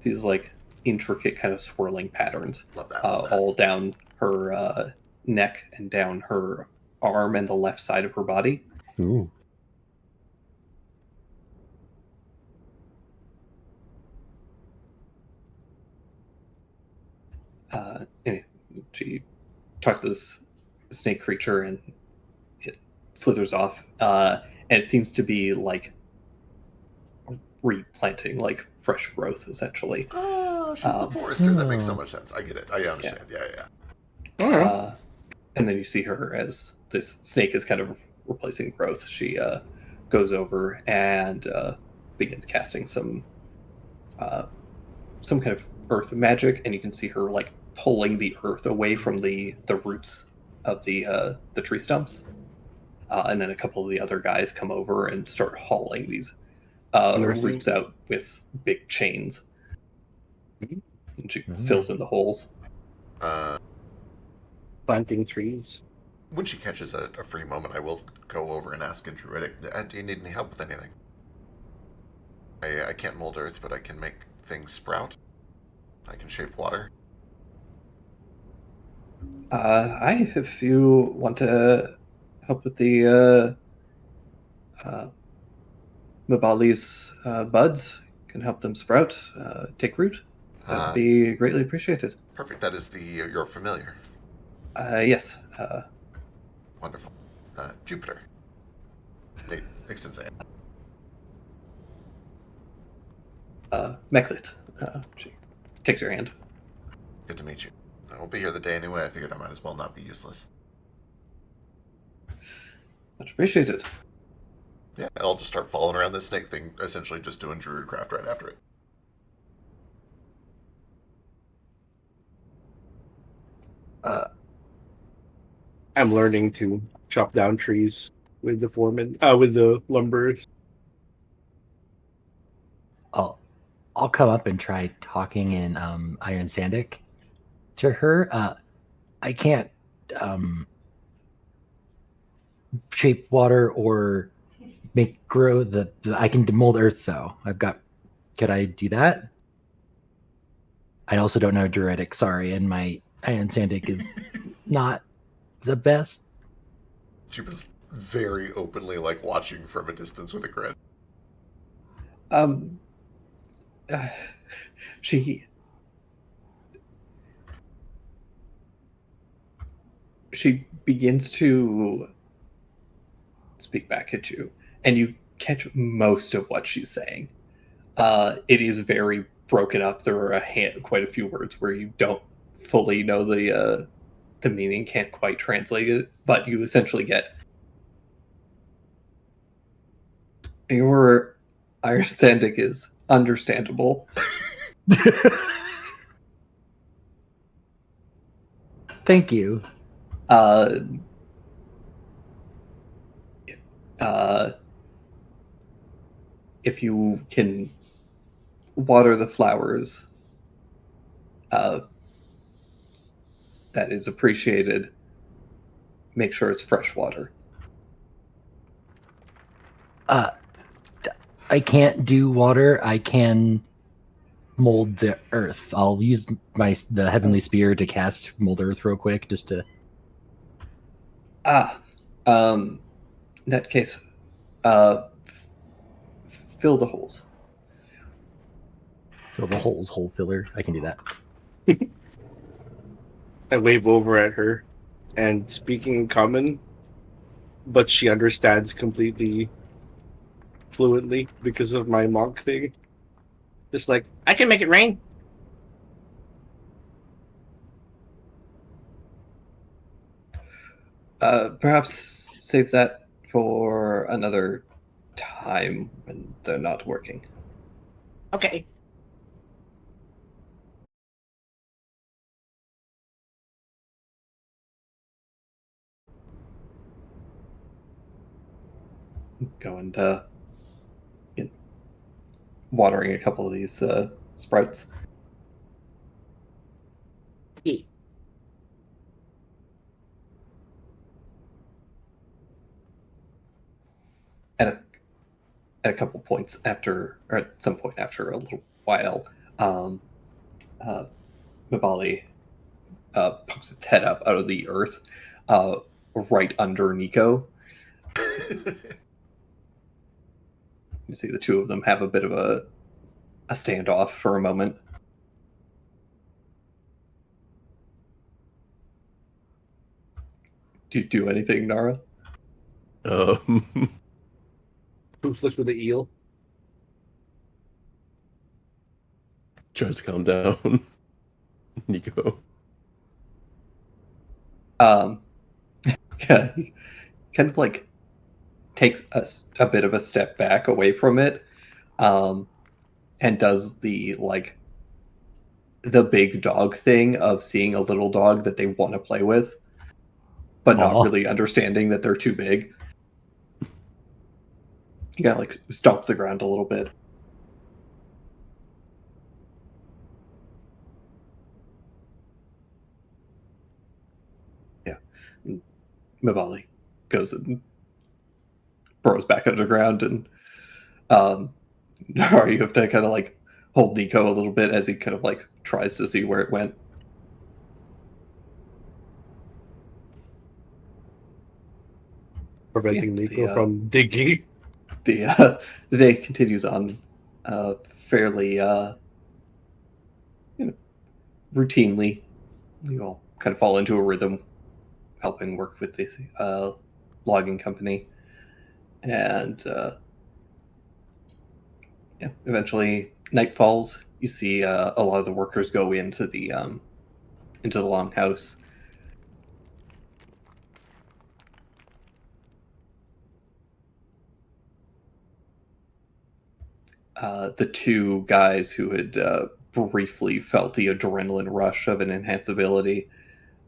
these like intricate kind of swirling patterns. Love that. Love that. All down her neck and down her arm and the left side of her body. Ooh. Anyway, she talks to this snake creature and it slithers off, and it seems to be like replanting like fresh growth essentially. Oh, she's the forester. That makes so much sense. I get it. I understand. Yeah. And then you see her as this snake is kind of replacing growth. She goes over and begins casting some kind of earth magic, and you can see her like pulling the earth away from the roots of the tree stumps. And then a couple of the other guys come over and start hauling these roots out with big chains. And she fills in the holes. Planting trees. When she catches a free moment, I will go over and ask in Druidic, do you need any help with anything? I can't mold earth, but I can make things sprout. I can shape water. If you want to help with the Mabali's buds, can help them sprout, take root, that would be greatly appreciated. Perfect. That is your familiar. Yes. Wonderful. Jupiter. Nate extends a hand. Meklit. She takes your hand. Good to meet you. I won't be here the day anyway. I figured I might as well not be useless. Much appreciated. Yeah, and I'll just start following around this snake thing, essentially just doing Druidcraft right after it. I'm learning to chop down trees with the foreman, with the lumberers. I'll come up and try talking in Iron Sandic to her. I can't shape water or make grow the I can mold earth though. Could I do that? I also don't know Druidic, sorry, and my Iron Sandic is not the best. She was very openly like watching from a distance with a grin. She begins to speak back at you, and you catch most of what she's saying. It is very broken up. There are quite a few words where you don't fully know the the meaning can't quite translate it, but you essentially get your understanding is understandable. Thank you. Uh, if, uh, if you can water the flowers, that is appreciated. Make sure it's fresh water. I can't do water. I can mold the earth. I'll use the heavenly spear to cast mold earth real quick, just to. In that case, fill the holes. Fill the holes, hole filler. I can do that. I wave over at her and speaking in common, but she understands completely fluently because of my monk thing. Just like, I can make it rain. Perhaps save that for another time when they're not working. Okay. Go and get watering a couple of these sprouts. Yeah. At a couple points after, or at some point after a little while, Mabali pokes its head up out of the earth, right under Nico. You see the two of them have a bit of a standoff for a moment. Do you do anything, Nara? Toothless with the eel. Tries to calm down. Nico. Yeah, he kind of like takes a bit of a step back away from it, and does the big dog thing of seeing a little dog that they want to play with, but not Aw. really understanding that they're too big. He kind of like stomps the ground a little bit. Yeah. Mabali goes and burrows back underground, and Nara, you have to kind of like hold Nico a little bit as he kind of like tries to see where it went. Preventing Yeah, Nico from digging. The day continues on fairly routinely. You all kind of fall into a rhythm, helping work with the logging company, and eventually night falls. You see a lot of the workers go into the longhouse. The two guys who had briefly felt the adrenaline rush of an enhanced ability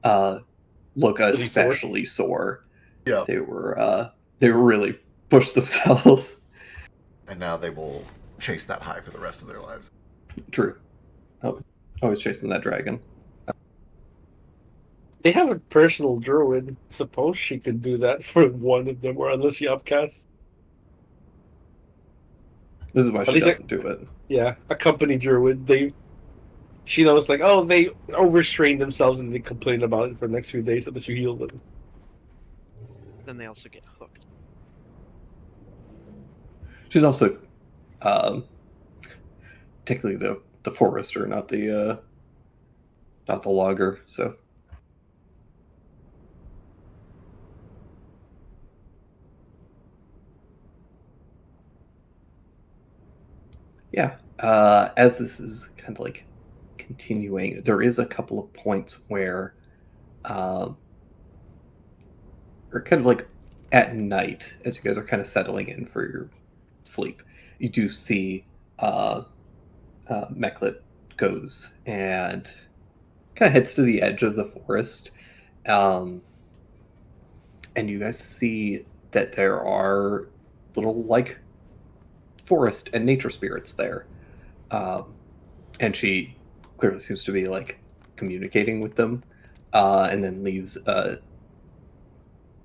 look especially sore. Yeah. They were really pushed themselves. And now they will chase that high for the rest of their lives. True. Oh, always chasing that dragon. They have a personal druid. Suppose she could do that for one of them, or unless she upcasts. This is why she least doesn't do it. Yeah, a company druid. She knows, like, oh, they overstrain themselves and they complain about it for the next few days unless you heal them. Then they also get hooked. She's also technically the forester, not the logger. So yeah, as this is kind of like continuing, there is a couple of points where or kind of like at night, as you guys are kind of settling in for your sleep, you do see Meklet goes and kind of heads to the edge of the forest. And you guys see that there are little like forest and nature spirits there. And she clearly seems to be like communicating with them, and then leaves a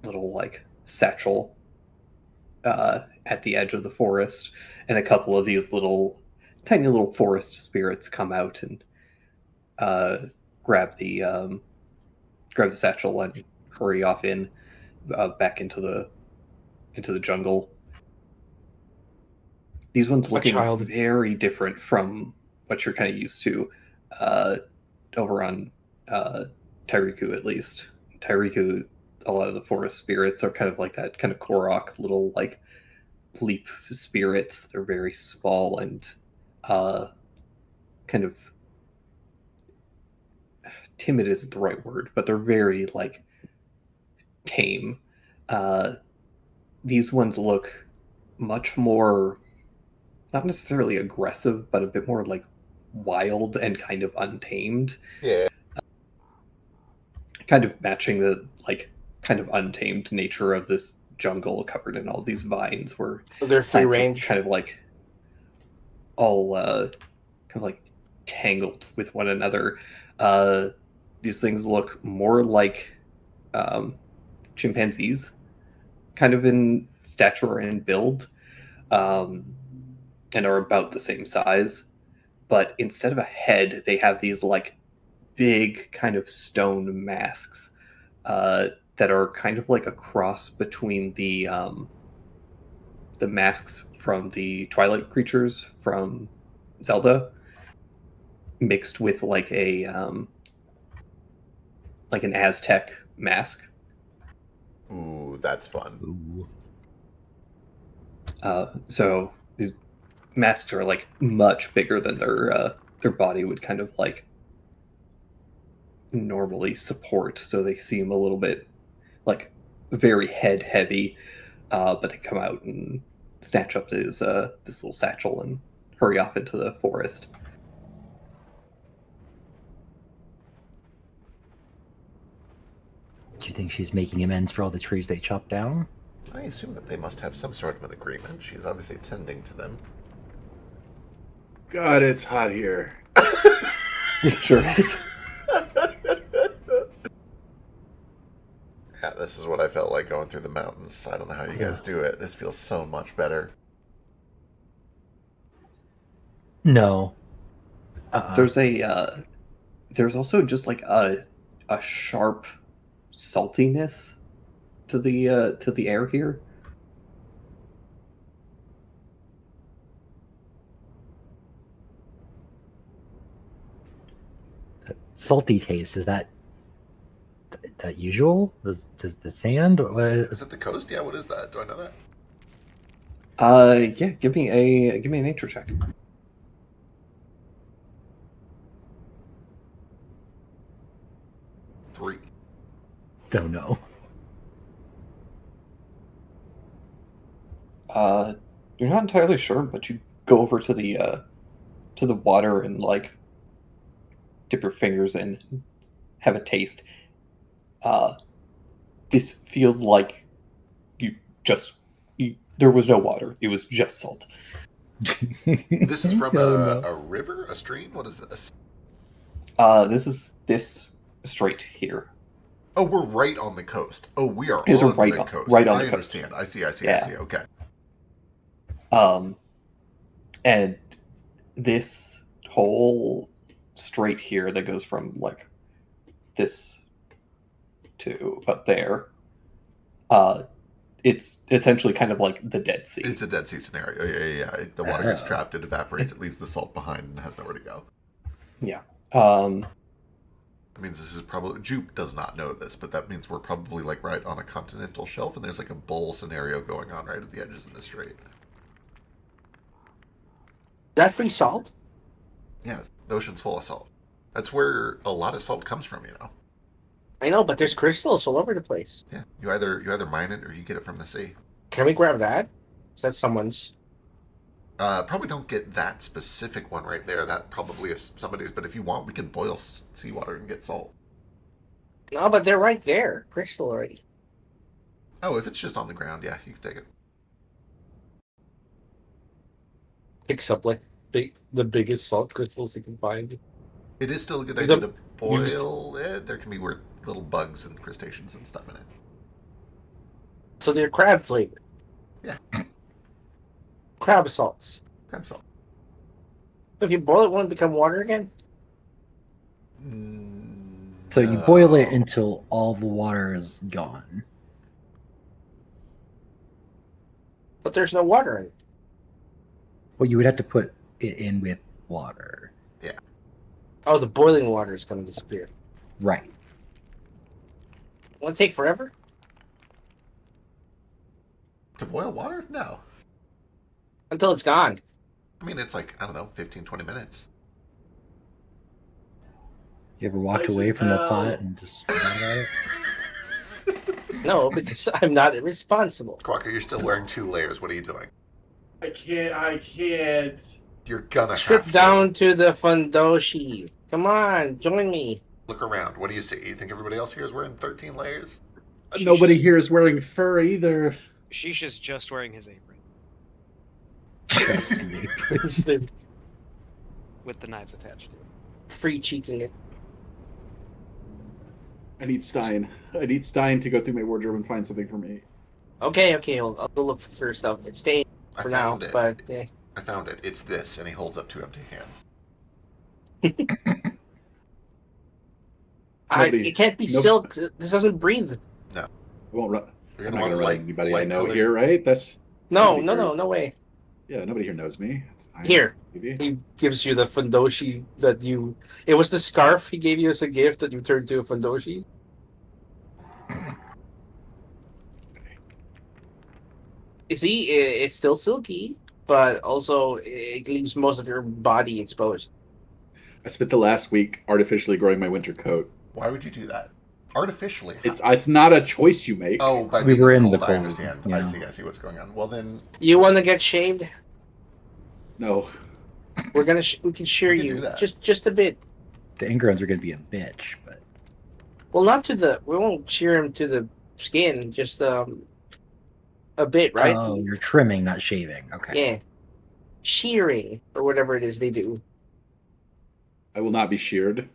little like satchel at the edge of the forest, and a couple of these tiny little forest spirits come out and grab the satchel and hurry off back into the jungle. These ones looking child. very different from what you're kind of used to over on Tyriku, at least. Tyriku, a lot of the forest spirits are kind of like that kind of Korok little like leaf spirits. They're very small and kind of timid isn't the right word, but they're very like tame. These ones look much more, not necessarily aggressive, but a bit more like wild and kind of untamed. Yeah. Kind of matching the like kind of untamed nature of this jungle covered in all these vines, where They're free plants are range. kind of like all kind of like tangled with one another. These things look more like chimpanzees, kind of in stature and build, and are about the same size. But instead of a head, they have these like big kind of stone masks that are kind of like a cross between the masks from the Twilight creatures from Zelda, mixed with like an Aztec mask. Ooh, that's fun. Ooh. So these masks are like much bigger than their body would kind of like normally support. So they seem a little bit like very head heavy, but they come out and snatch up this little satchel and hurry off into the forest. Do you think she's making amends for all the trees they chopped down? I assume that they must have some sort of an agreement. She's obviously tending to them. God, it's hot here. It sure is. Yeah, this is what I felt like going through the mountains. I don't know how you guys do it. This feels so much better. No. There's also just like a sharp saltiness to the air here. Salty taste, is that usual? Does the sand? Is it the coast? Yeah, what is that? Do I know that? Yeah, give me a nature check. Three. Don't know. You're not entirely sure, but you go over to the water and like dip your fingers in, have a taste. This feels like there was no water. It was just salt. This is from No. a river? A stream? What is this? This is this straight here. Oh, we're right on the coast. Oh, we are These are on right the on- coast. right on I the coast. understand. I see. Yeah. Okay. And this whole straight here that goes from like this to about there, it's essentially kind of like the Dead Sea. It's a Dead Sea scenario. Yeah. The water gets trapped, it evaporates, it leaves the salt behind, and has nowhere to go. Yeah. That means this is probably... Jupe does not know this, but that means we're probably like right on a continental shelf, and there's like a bowl scenario going on right at the edges of the strait. That free salt? Yeah, the ocean's full of salt. That's where a lot of salt comes from, you know. I know, but there's crystals all over the place. Yeah, you either mine it or you get it from the sea. Can we grab that? Is that someone's? Probably don't get that specific one right there. That probably is somebody's. But if you want, we can boil seawater and get salt. No, but they're right there. Crystal already. Oh, if it's just on the ground, yeah, you can take it. Picks up like the biggest salt crystals you can find. It is still a good Is idea it to boil it. There can be weird little bugs and crustaceans and stuff in it. So they're crab flavored. Yeah. Crab salts. Crab salt. If you boil it, won't it become water again? So you boil it until all the water is gone. But there's no water in it. Well, you would have to put it in with water. Oh, the boiling water is going to disappear. Right. Won't it take forever? To boil water? No. Until it's gone. I mean, it's like, I don't know, 15, 20 minutes. You ever walked away from a pot and just forgot about it? No, because I'm not responsible. Quacker, you're still wearing 2 layers. What are you doing? I can't. You're gonna Strip have down to the fundoshi. Come on, join me. Look around. What do you see? You think everybody else here is wearing 13 layers? Nobody here is wearing fur either. Shisha's just wearing his apron Just the apron. They're with the knives attached to it. free cheating it. I need Stein. I need Stein to go through my wardrobe and find something for me. Okay, I'll go look for stuff. It's staying for now, found it. but yeah. I found it. It's this, and he holds up 2 empty hands. It can't be silk. This doesn't breathe. I won't run. You're I'm gonna not want gonna run light, anybody I light know colored- here, right? That's No, Nobody here. no way. yeah. Nobody here knows me. It's fine. Here. Maybe. He gives you the fundoshi that you. It was the scarf he gave you as a gift that you turned to a fundoshi. You see, it's still silky, but also it leaves most of your body exposed. I spent the last week artificially growing my winter coat. Why would you do that? Artificially. It's not a choice you make. Oh, by We being were in cold, the I cold, understand. yeah. I see what's going on. Well, then, You want to get shaved? No. We can shear We can you do that. just a bit. The Ingrons are going to be a bitch, but Well, not to the. We won't shear him to the skin, just a bit, right? oh, you're trimming, not shaving. Okay. Yeah, shearing or whatever it is they do. I will not be sheared.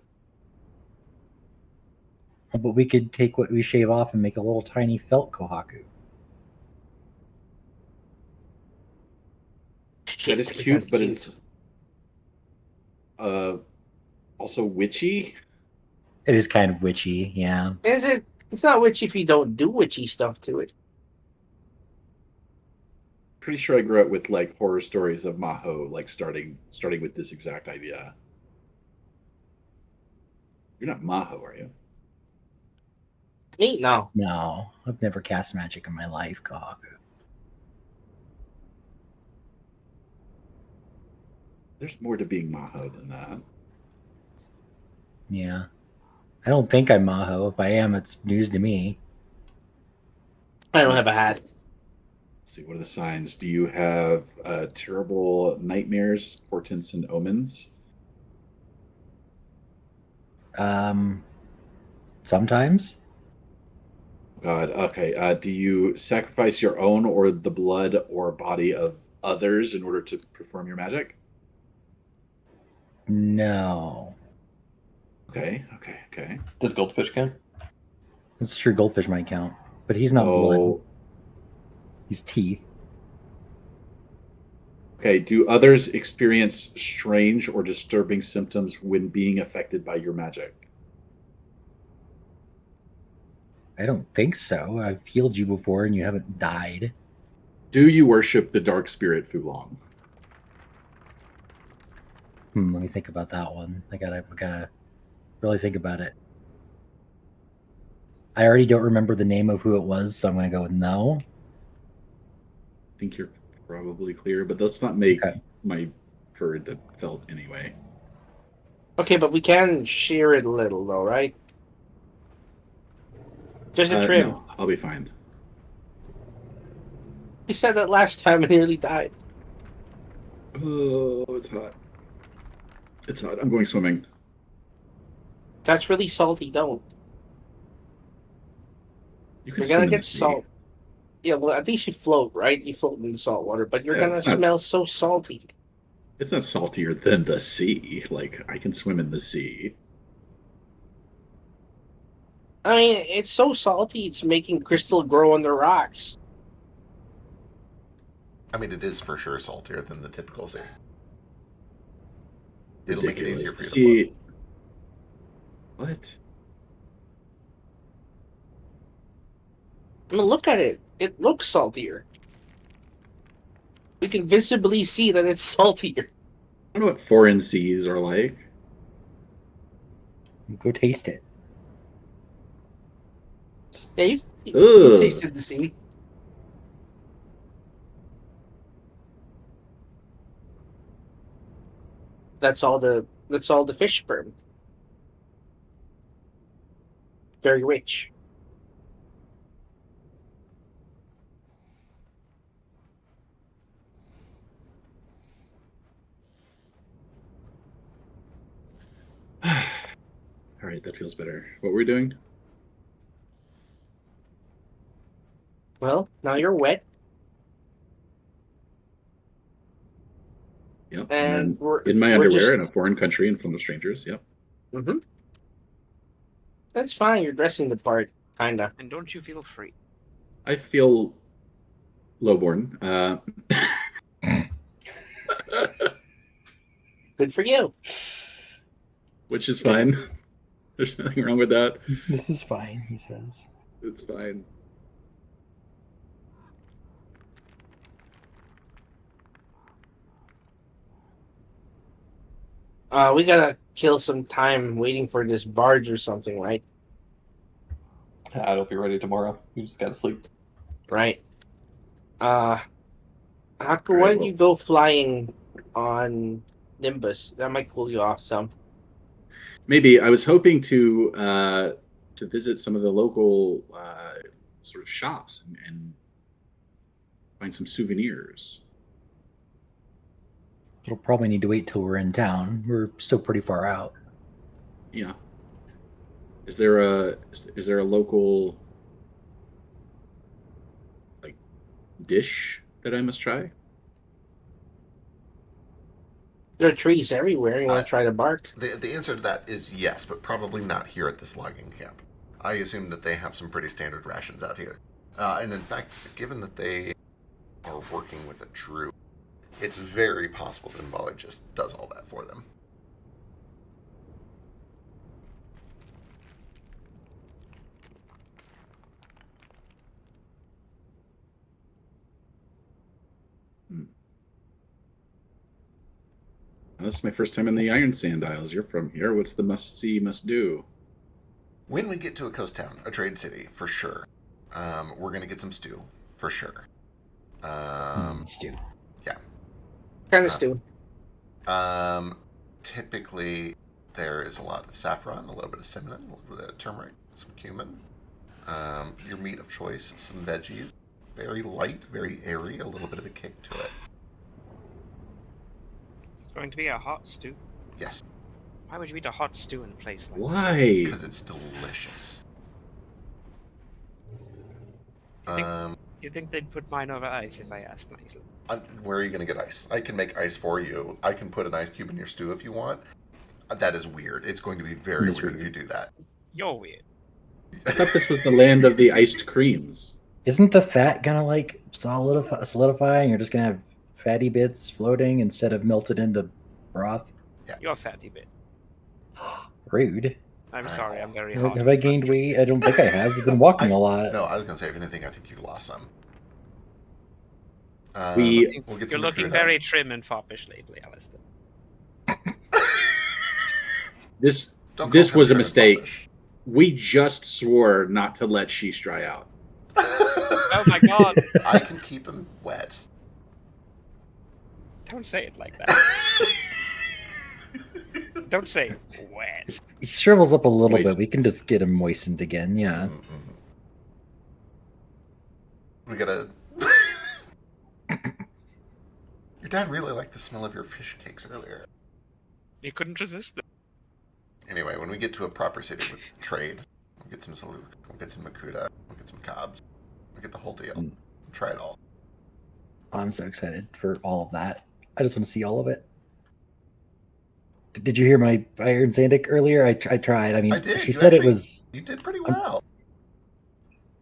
But we could take what we shave off and make a little tiny felt kohaku. That is cute, but it's also witchy. It is kind of witchy, yeah. Is it? It's not witchy if you don't do witchy stuff to it. Pretty sure I grew up with like horror stories of Maho, like starting with this exact idea. You're not Maho, are you? Me? No. No, I've never cast magic in my life, kohaku. There's more to being Maho than that. Yeah. I don't think I'm Maho. If I am, it's news to me. I don't have a hat. Let's see, what are the signs? Do you have terrible nightmares, portents, and omens? Sometimes. God, okay. Do you sacrifice your own or the blood or body of others in order to perform your magic? No. Okay. Does goldfish count? That's true. Goldfish might count, but he's not blood. Oh, He's tea. okay. Do others experience strange or disturbing symptoms when being affected by your magic? I don't think so. I've healed you before, and you haven't died. Do you worship the dark spirit Fulong? Let me think about that one. I gotta really think about it. I already don't remember the name of who it was, so I'm gonna go with no. I think you're probably clear, but let's not make Okay. my fur into felt anyway. Okay, but we can shear it a little, though, right? Just a trim. No, I'll be fine. You said that last time and nearly died. Oh, it's hot. It's hot. I'm going swimming. That's really salty. Don't. You can You're swim gonna in the get sea. salt. Yeah, well, at least you float, right? You float in the salt water, but you're Yeah, gonna it's not- smell so salty. It's not saltier than the sea. Like, I can swim in the sea. I mean, it's so salty, it's making crystal grow on the rocks. I mean, it is for sure saltier than the typical sea. It'll make it Ridiculous. easier for you to See, float. what? I mean, look at it. It looks saltier. You can visibly see that it's saltier. I don't know what foreign seas are like. Go taste it. Yeah, you Ugh. tasted the sea. That's all the fish sperm. Very rich. All right, that feels better. What were we doing? Well, now you're wet, Yep. and And then we're in my we're underwear just- in a foreign country and full of strangers. Yep. Mhm. That's fine. You're dressing the part, kinda. And don't you feel free? I feel lowborn. Good for you. Which is fine. There's nothing wrong with that. This is fine, he says. It's fine. We gotta kill some time waiting for this barge or something, right? It'll be ready tomorrow. You just gotta sleep. Right. Haku, Alright, why don't well- you go flying on Nimbus? That might cool you off some. Maybe I was hoping to visit some of the local sort of shops and find some souvenirs. It'll probably need to wait till we're in town. We're still pretty far out. Yeah. Is there a local like dish that I must try? There are trees everywhere. You want to try to bark? The answer to that is yes, but probably not here at this logging camp. I assume that they have some pretty standard rations out here. And in fact, given that they are working with a druid, it's very possible that Mbali just does all that for them. This is my first time in the Iron Sand Isles. You're from here. What's the must see, must do? When we get to a coast town, a trade city, for sure. We're going to get some stew, for sure. Stew. Kind of stew. Typically, there is a lot of saffron, a little bit of cinnamon, a little bit of turmeric, some cumin. Your meat of choice, some veggies. Very light, very airy, a little bit of a kick to it. It's going to be a hot stew. Yes, Why would you eat a hot stew in a place like that? Why? because it's delicious. You think they'd put mine over ice if I asked nicely? Where are you going to get ice? I can make ice for you. I can put an ice cube in your stew if you want. That is weird. It's going to be very That's weird if weird. you do that. You're weird. I thought this was the land of the iced creams. Isn't the fat gonna like solidify and you're just gonna have fatty bits floating instead of melted into broth? You're a fatty bit. Rude. I'm sorry, I'm very Like, hot. have I gained weight? I don't think I have. I've been walking a lot. No, I was going to say, if anything, I think you lost some. We- We'll get You're some looking recruit very out. trim and foppish lately, Alistair. This Don't this call was a him mistake. Foppish. We just swore not to let Sheesh dry out. Oh my god! I can keep him wet. Don't say it like that. Don't say wet. He shrivels up a little bit. Moist. We can just get him moistened again. Yeah. Mhm. We gotta. Your dad really liked the smell of your fish cakes earlier. You couldn't resist them. Anyway, when we get to a proper city with trade, we'll get some Saluk, we'll get some Makuta, we'll get some Cobs, we'll get the whole deal. We'll try it all. I'm so excited for all of that. I just want to see all of it. Did you hear my Iron Zandic earlier? I tried. I mean, I did. she You said actually- it was. You did pretty well.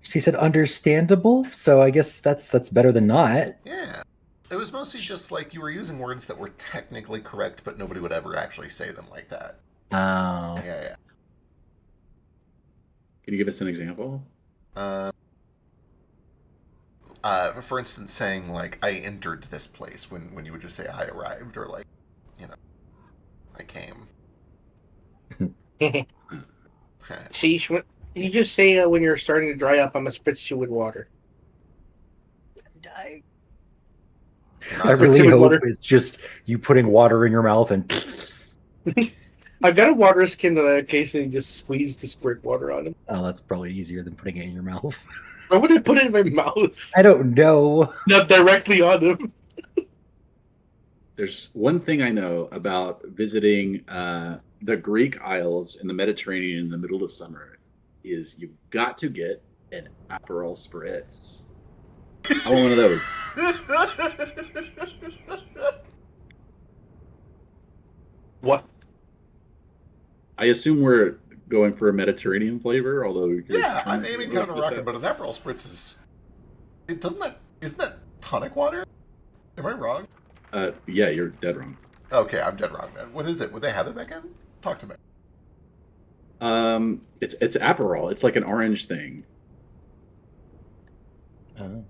She said understandable, so I guess that's better than not. Yeah. It was mostly just like you were using words that were technically correct, but nobody would ever actually say them like that. Oh, Yeah. Can you give us an example? For instance, saying like I entered this place when you would just say I arrived, or like, I came. Sheesh, you just say when you're starting to dry up, I'm gonna spritz you with water. Die. I really hope it's just you putting water in your mouth and. I've got a water skin that I occasionally just squeeze to squirt water on it. Oh, that's probably easier than putting it in your mouth. Why would I put it in my mouth? I don't know. Not directly on him. There's one thing I know about visiting the Greek Isles in the Mediterranean in the middle of summer is you've got to get an Aperol Spritz. I want one of those. What? I assume we're going for a Mediterranean flavor, although Yeah, I'm aiming kind of rocket, but an Aperol Spritz is. Isn't that tonic water? Am I wrong? Yeah, you're dead wrong. Okay, I'm dead wrong then. What is it? Would they have it back in? Talk to me. It's Aperol. It's like an orange thing. Oh.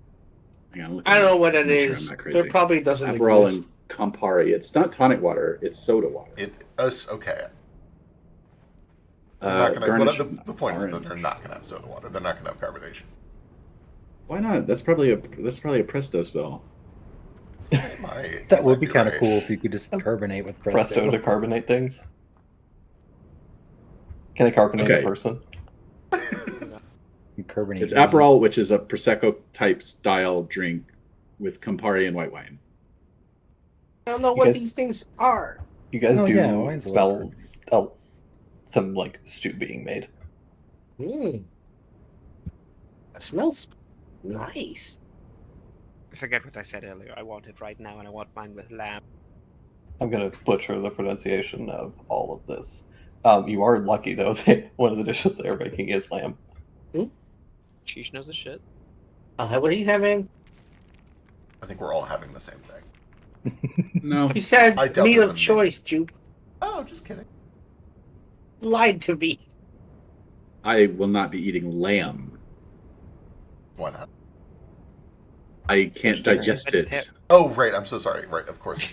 Hang on, I don't know what it make sure is. I'm not crazy. There probably doesn't Aperol exist. and Campari. It's not tonic water. It's soda water. Okay. They're not gonna, garnish the point is that orange. they're not going to have soda water. They're not going to have carbonation. Why not? That's probably a Presto spell. That would be kind of cool if you could just carbonate with Presto to carbonate things. Can I carbonate Okay. a person? Carbonate. It's Aperol, which is a Prosecco type style drink with Campari and white wine. I don't know You what guys- these things are. You guys Oh, do yeah, wine's a smell some like stew being made. It smells nice. I forget what I said earlier. I want it right now, and I want mine with lamb. I'm gonna butcher the pronunciation of all of this. You are lucky though that one of the dishes they're making is lamb. Sheesh knows the shit. I'll have what he's having. I think we're all having the same thing. No, You said I doubt meat there's of a choice, Jupe. Oh, just kidding. Lied to me. I will not be eating lamb. Why not? I can't vegetarian. digest it. Oh, right. I'm so sorry. Right. Of course.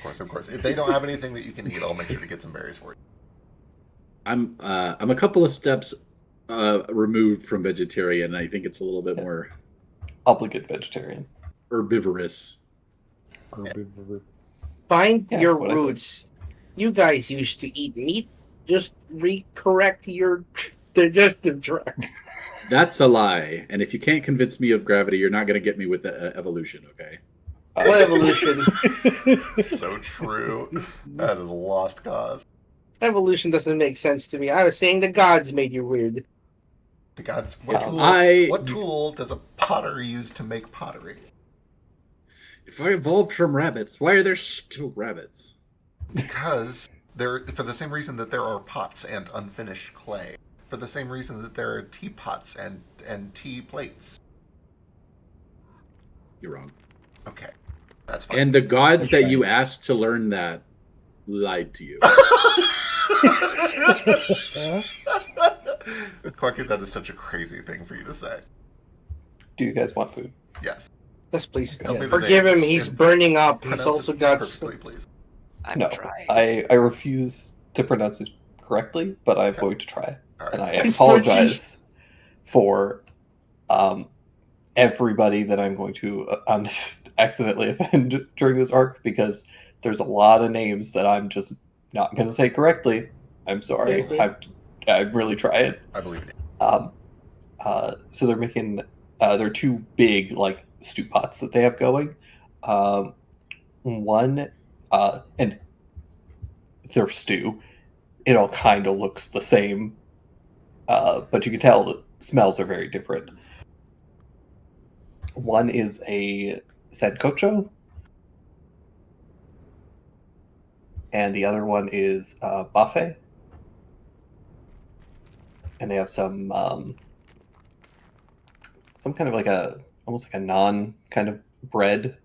If they don't have anything that you can eat, I'll make sure to get some berries for you. I'm a couple of steps removed from vegetarian. I think it's a little bit more Obligate vegetarian. herbivorous. Find Yeah, your what is it? roots. You guys used to eat meat. Just correct your digestive tract. That's a lie. And if you can't convince me of gravity, you're not going to get me with the evolution. Okay. What evolution? So true. That is a lost cause. Evolution doesn't make sense to me. I was saying the gods made you weird. The gods. What tool does a potter use to make pottery? If I evolved from rabbits, why are there still rabbits? Because for the same reason that there are pots and unfinished clay. For the same reason that there are teapots and tea plates. You're wrong. Okay. That's fine. And the gods that you asked to learn that lied to you. Quacky, that is such a crazy thing for you to say. Do you guys want food? Yes. Yes, please. Tell me the Forgive him. names He's and burning up. pronounce He's also it got. perfectly, please. I'm No, trying. I refuse to pronounce this correctly, but I'm Okay. going to try. All And right. I It's apologize for everybody that I'm going to accidentally offend during this arc, because there's a lot of names that I'm just not going to say correctly. I'm sorry. Mhm. I'm really trying. I believe in you. So they're making they're two big like stew pots that they have going. One, and their stew, it all kind of looks the same, but you can tell the smells are very different. One is a sancocho, and the other one is buffet. And they have some kind of like almost like a naan kind of bread.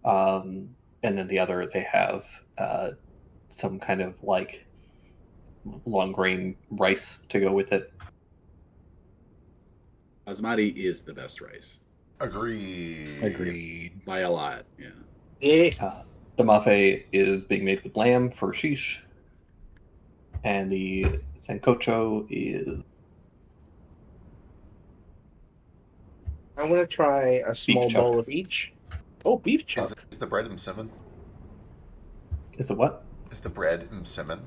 And then the other, they have some kind of like long grain rice to go with it. Basmati is the best rice Agreed. by a lot. Yeah. Yeah. The mafe is being made with lamb for sheesh. And the sancocho is... I'm gonna try a small chuck. bowl of each. Oh, beef Is, chuck. is the bread msimmon? Is it what? Is the bread msimmon?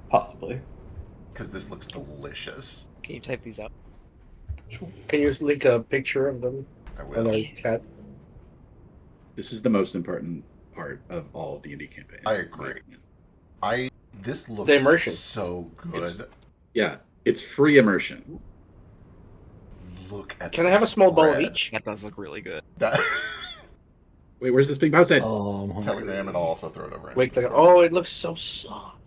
Possibly. Because this looks delicious. Can you type these out? Can you link a picture of them I in will. our chat? This is the most important part of all D&D campaigns. I agree. This looks The immersion. so good. It's- Yeah, it's free immersion. Look at Can I have a this small bowl of bread. each? That does look really good. That Wait, where's this being posted? Oh, I'm hungry. Telegram, and I'll also throw it over. in Wait, Discord. oh, it looks so soft.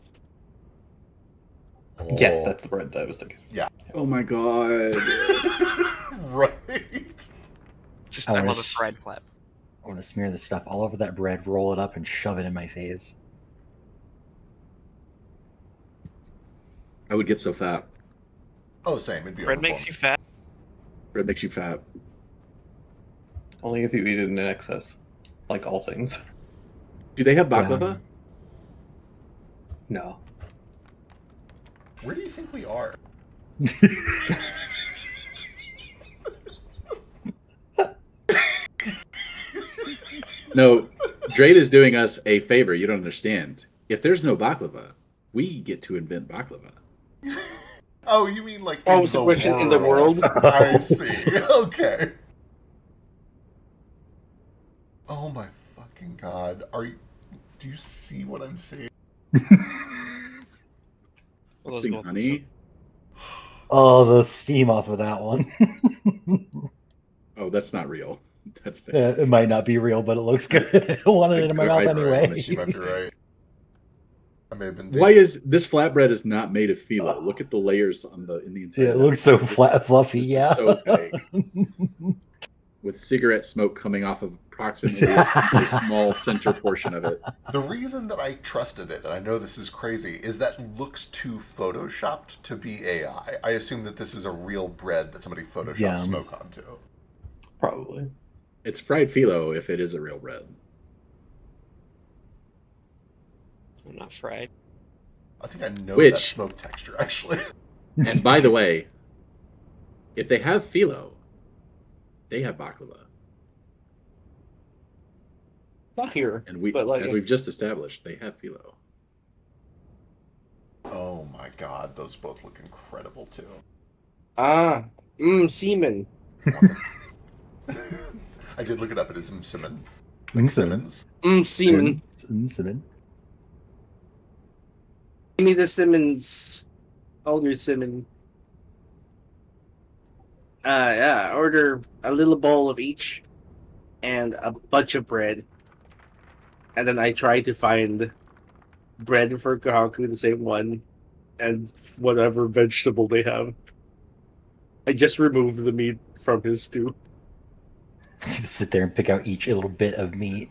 Yes, that's the bread that I was thinking. Oh my god. Right. Just I I wanna love a s- fried flap. I want to smear the stuff all over that bread, roll it up, and shove it in my face. I would get so fat. Oh, same. It'd be Bread makes you overflowing. fat. Bread makes you fat. Only if you eat it in excess. Like all things. Do they have Yeah. baklava? No. Where do you think we are? No, Drade is doing us a favor. You don't understand. If there's no baklava, we get to invent baklava. Oh, you mean like Oh, in so the we're in the world? I see. Okay. Oh my fucking god. Do you see what I'm seeing? Well, those Sing both look honey. Oh, the steam off of that one. Oh, that's not real. That's fake. Yeah, it might not be real, but it looks good. I wanted it in my mouth I- anyway. You might be right. I may have been. Why is this flatbread is not made of phyllo? Look at the layers on the in the inside. Yeah, of it that. looks so This is- flat, fluffy. this is Yeah. so fake. With cigarette smoke coming off of approximately a small center portion of it. The reason that I trusted it, and I know this is crazy, is that looks too photoshopped to be AI. I assume that this is a real bread that somebody photoshopped Yeah. smoke onto. Probably. It's fried phyllo if it is a real bread. I'm not fried. I think I know that Which- smoke texture, actually. And by the way, if they have phyllo, they have baklava. Not here. And we, But, like, as we've just established, they have phyllo. Oh my god, those both look incredible too. Semen. I did look it up. It is Msimmon. Msimmon. Simmons. Semen. Cinnamon. Give me the Simmons. All your Simmon. Yeah, order a little bowl of each and a bunch of bread. And then I try to find bread for Kahaku, the same one, and whatever vegetable they have. I just remove the meat from his stew Just sit there and pick out each little bit of meat.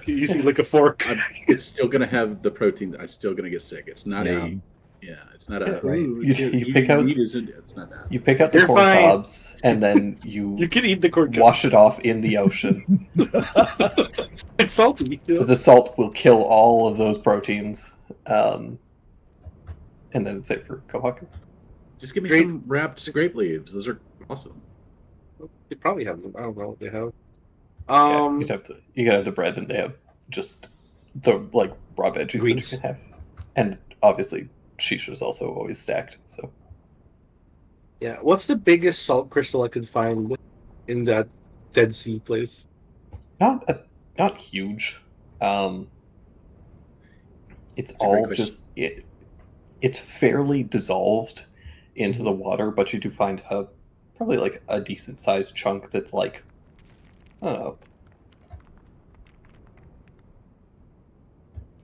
using like a fork. It's still gonna have the protein. I'm still gonna get sick. It's not Yeah. it's not a Right. ooh, You eating pick out- meat isn't. It's not that. You pick out the You're corn fine. cobs, and then you You can eat the corn cob. wash it off in the ocean. It's salty. You know? The salt will kill all of those proteins. And then it's safe for Kohaku. Just give me Grape- some wrapped grape leaves. Those are awesome. They probably have them. I don't know what they have. Yeah, you can have the bread, and they have just the like raw veggies Greens. that you can have, and obviously shisha is also always stacked. So Yeah. What's the biggest salt crystal I could find in that Dead Sea place? Not huge. It's It's a great all question. just it's fairly dissolved into the water, but you do find probably like a decent sized chunk that's like, I don't know,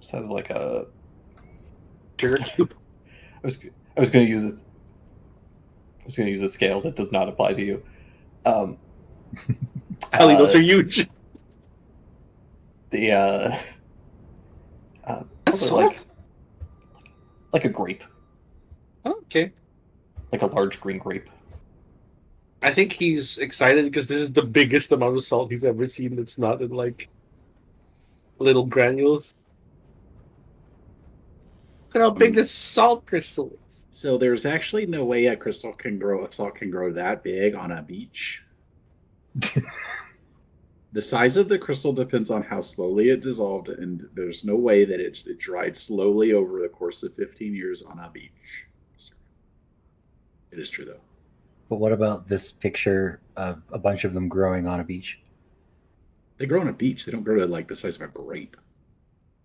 size of like a. Sugar cube. I was going to use this. I was going to use a scale that does not apply to you. Ellie, those are huge. The That's probably salt? like a grape, Okay. like a large green grape. I think he's excited because this is the biggest amount of salt he's ever seen that's not in like little granules. Look at how big this salt crystal is. So there's actually no way a salt can grow that big on a beach. The size of the crystal depends on how slowly it dissolved, and there's no way that it dried slowly over the course of 15 years on a beach. It is true, though. But what about this picture of a bunch of them growing on a beach? They grow on a beach. They don't grow to like the size of a grape.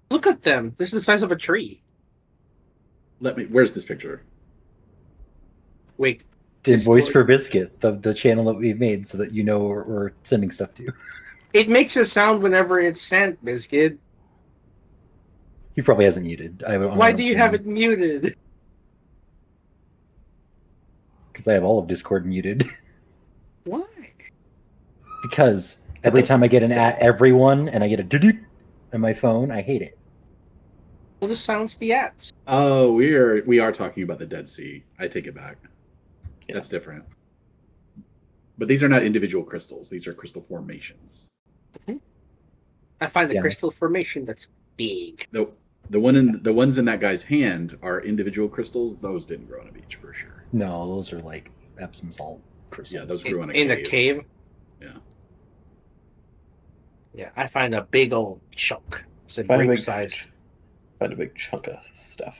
Look at them. This is the size of a tree. Where's this picture? Wait. In Voice Discord. for Biscuit, the channel that we've made, so that you know we're sending stuff to you. It makes a sound whenever it's sent, Biscuit. He probably hasn't muted. Why do you have it muted? Because I have all of Discord muted. Why? Because every time I get an at everyone and I get a doo on my phone, I hate it. Well, this sounds the ads. Oh, we are talking about the Dead Sea. I take it back. That's different. But these are not individual crystals. These are crystal formations. I find the Yeah. crystal formation that's big. The ones in that guy's hand are individual crystals. Those didn't grow on a beach for sure. No, those are like Epsom salt crystals. Yeah, those grew in a In cave. a cave? Yeah. Yeah, I find a big old chunk. It's a Find a grape big size. Find a big chunk of stuff.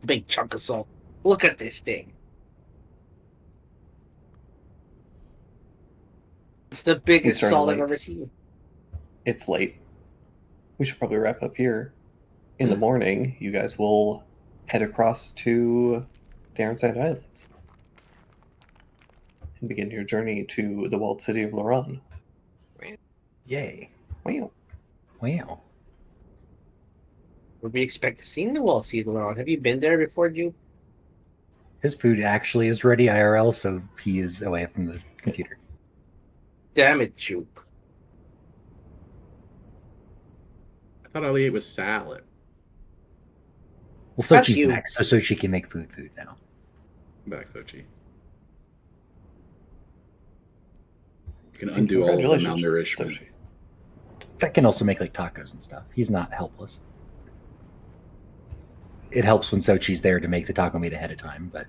Big chunk of salt. Look at this thing. It's the biggest starting salt I've late. ever seen. It's late. We should probably wrap up here. In the morning, you guys will head across to the Ironside Islands and begin your journey to the walled city of Loran. Yay. Wow. Wow. Would we expect to see the wall seed around? Have you been there before, Ju? His food actually is ready IRL, so he is away from the computer. Damn it, Ju. I thought all he ate was salad. Well, That's Sochi's you. back, so Sochi can make food now. Come back, Sochi. You can undo all of the Congratulations, malnourishment. Sochi. That can also make like tacos and stuff. He's not helpless. It helps when Sochi's there to make the taco meat ahead of time, but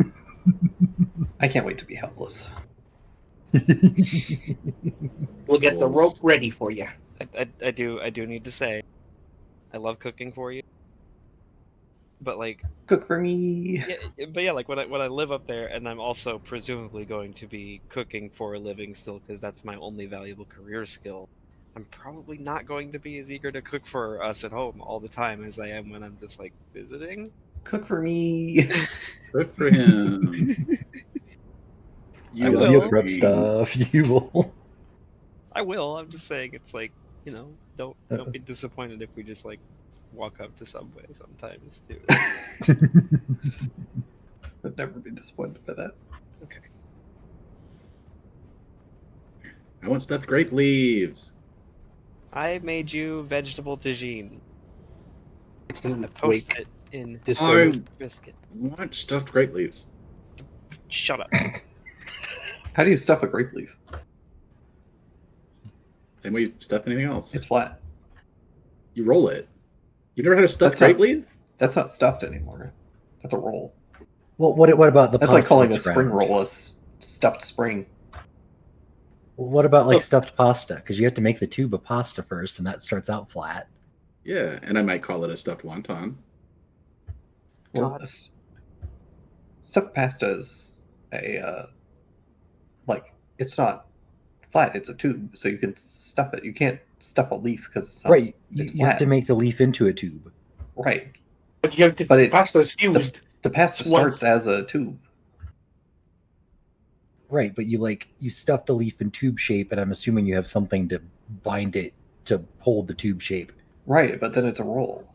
I can't wait to be helpless. We'll get the rope ready for you. I do need to say, I love cooking for you. But like, Cook for me. yeah, like when I live up there, and I'm also presumably going to be cooking for a living still, because that's my only valuable career skill. I'm probably not going to be as eager to cook for us at home all the time as I am when I'm just like visiting. Cook for me. Good for him. I I love will. your prep stuff. You will. I will. I'm just saying, it's like, don't be disappointed if we just like walk up to Subway sometimes too. I'd never be disappointed by that. Okay. I want stuffed grape leaves. I made you vegetable tagine. It's in I the posted wake. it in Discord. biscuit. Want stuffed grape leaves. Shut up. How do you stuff a grape leaf? Same way you stuff anything else. It's flat. You roll it. You never had a stuffed That's grape not- leaf? That's not stuffed anymore. That's a roll. Well, what about the That's like pasta calling a that's spring round? roll a stuffed spring. Well, what about like Oh. stuffed pasta? Because you have to make the tube of pasta first, and that starts out flat. Yeah, and I might call it a stuffed wonton. Well, God. stuffed pasta is a like it's not flat. It's a tube, so you can stuff it. You can't stuff a leaf because it's not Right. It's You have to flat. make the leaf into a tube. Right. But you have to. But The it's- pasta is fused. The pasta One- starts as a tube. Right, but you stuff the leaf in tube shape, and I'm assuming you have something to bind it to hold the tube shape. Right, but then it's a roll.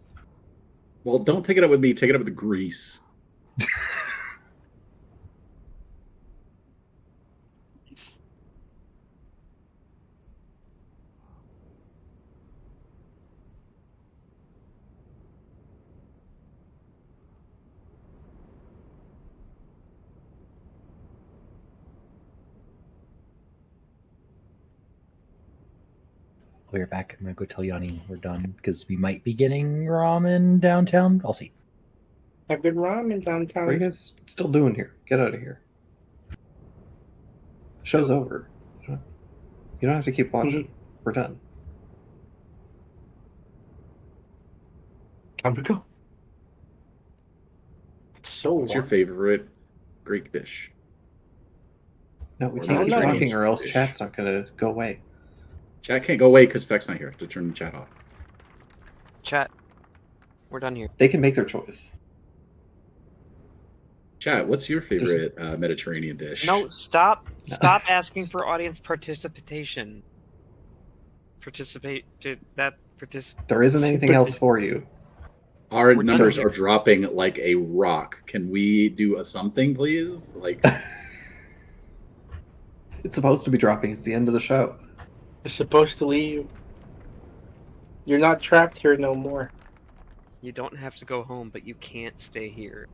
Well, don't take it up with me. Take it up with the grease. We're back. I'm gonna go tell Yanni we're done because we might be getting ramen downtown. I'll see. Have good ramen What are you downtown. guys still doing here? Get out of here. Show's over. You don't have to keep watching. We're done. Time to go. It's so What's your warm. favorite Greek dish? No, we Or can't keep not talking, Chinese or else dish. chat's not going to go away. Chat can't go away because Feck's not here to turn the chat off. Chat. We're done here. They can make their choice. Chat, what's your favorite Mediterranean dish? No, stop. Stop asking for audience participation. Participate. There isn't anything else for you. Our We're numbers done. are dropping like a rock. Can we do a something, please? Like, It's supposed to be dropping. It's the end of the show. You're supposed to leave. You're not trapped here no more. You don't have to go home, but you can't stay here.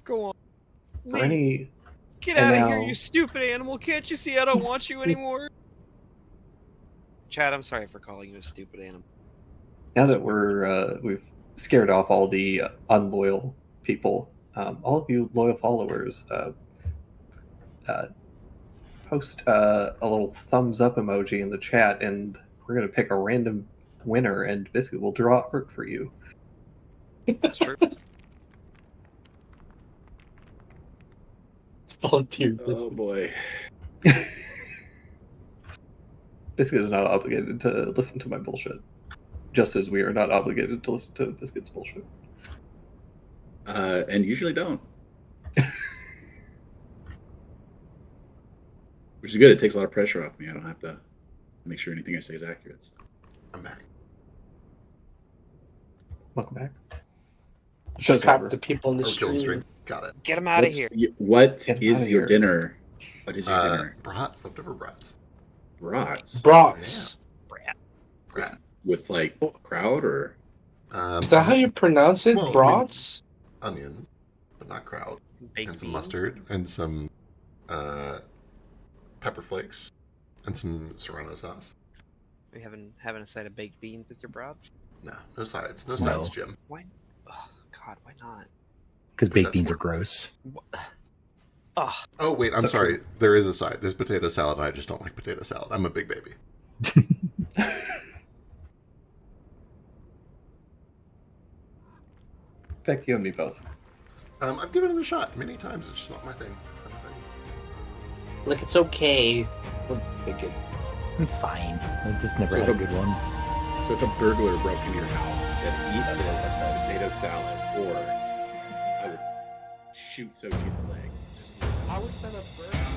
Go on. For Leave. any, Get and out of here, now- you stupid animal. Can't you see I don't want you anymore? Chad, I'm sorry for calling you a stupid animal. now that we've scared off all the unloyal people, all of you loyal followers, post a little thumbs up emoji in the chat, and we're gonna pick a random winner, and basically we'll draw art for you. That's true. Volunteer. oh boy. Biscuit is not obligated to listen to my bullshit, just as we are not obligated to listen to Biscuit's bullshit. And usually don't. Which is good. It takes a lot of pressure off me. I don't have to make sure anything I say is accurate. So. I'm back. Welcome back. Just Show's trap over. the people in the Oh, killing stream. stream. Got it. Get him out of What's here. What Get is outta your here. dinner? What is your dinner? Brats, leftover brats. Brats. Brats. Brat. With like kraut or Is that how you pronounce it? well, I mean- Brats? Onions, but not kraut. Baked And some beans. mustard and some pepper flakes and some serrano sauce. Are you having a side of baked beans with your brats? No sides. No No. sides, Jim. Why? Oh, God, why not? Because baked that's beans are more- gross. Oh, Oh wait, I'm So- sorry. There is a side. There's potato salad. I just don't like potato salad. I'm a big baby. Beck, you and me both. I've given it a shot many times. It's just not my thing. Like, it's okay. We'll pick it. It's fine. I just never So had a if a- good one. so if a burglar broke into your house and said eat this potato salad, or I would shoot Sochi in the leg. Just I was gonna burn.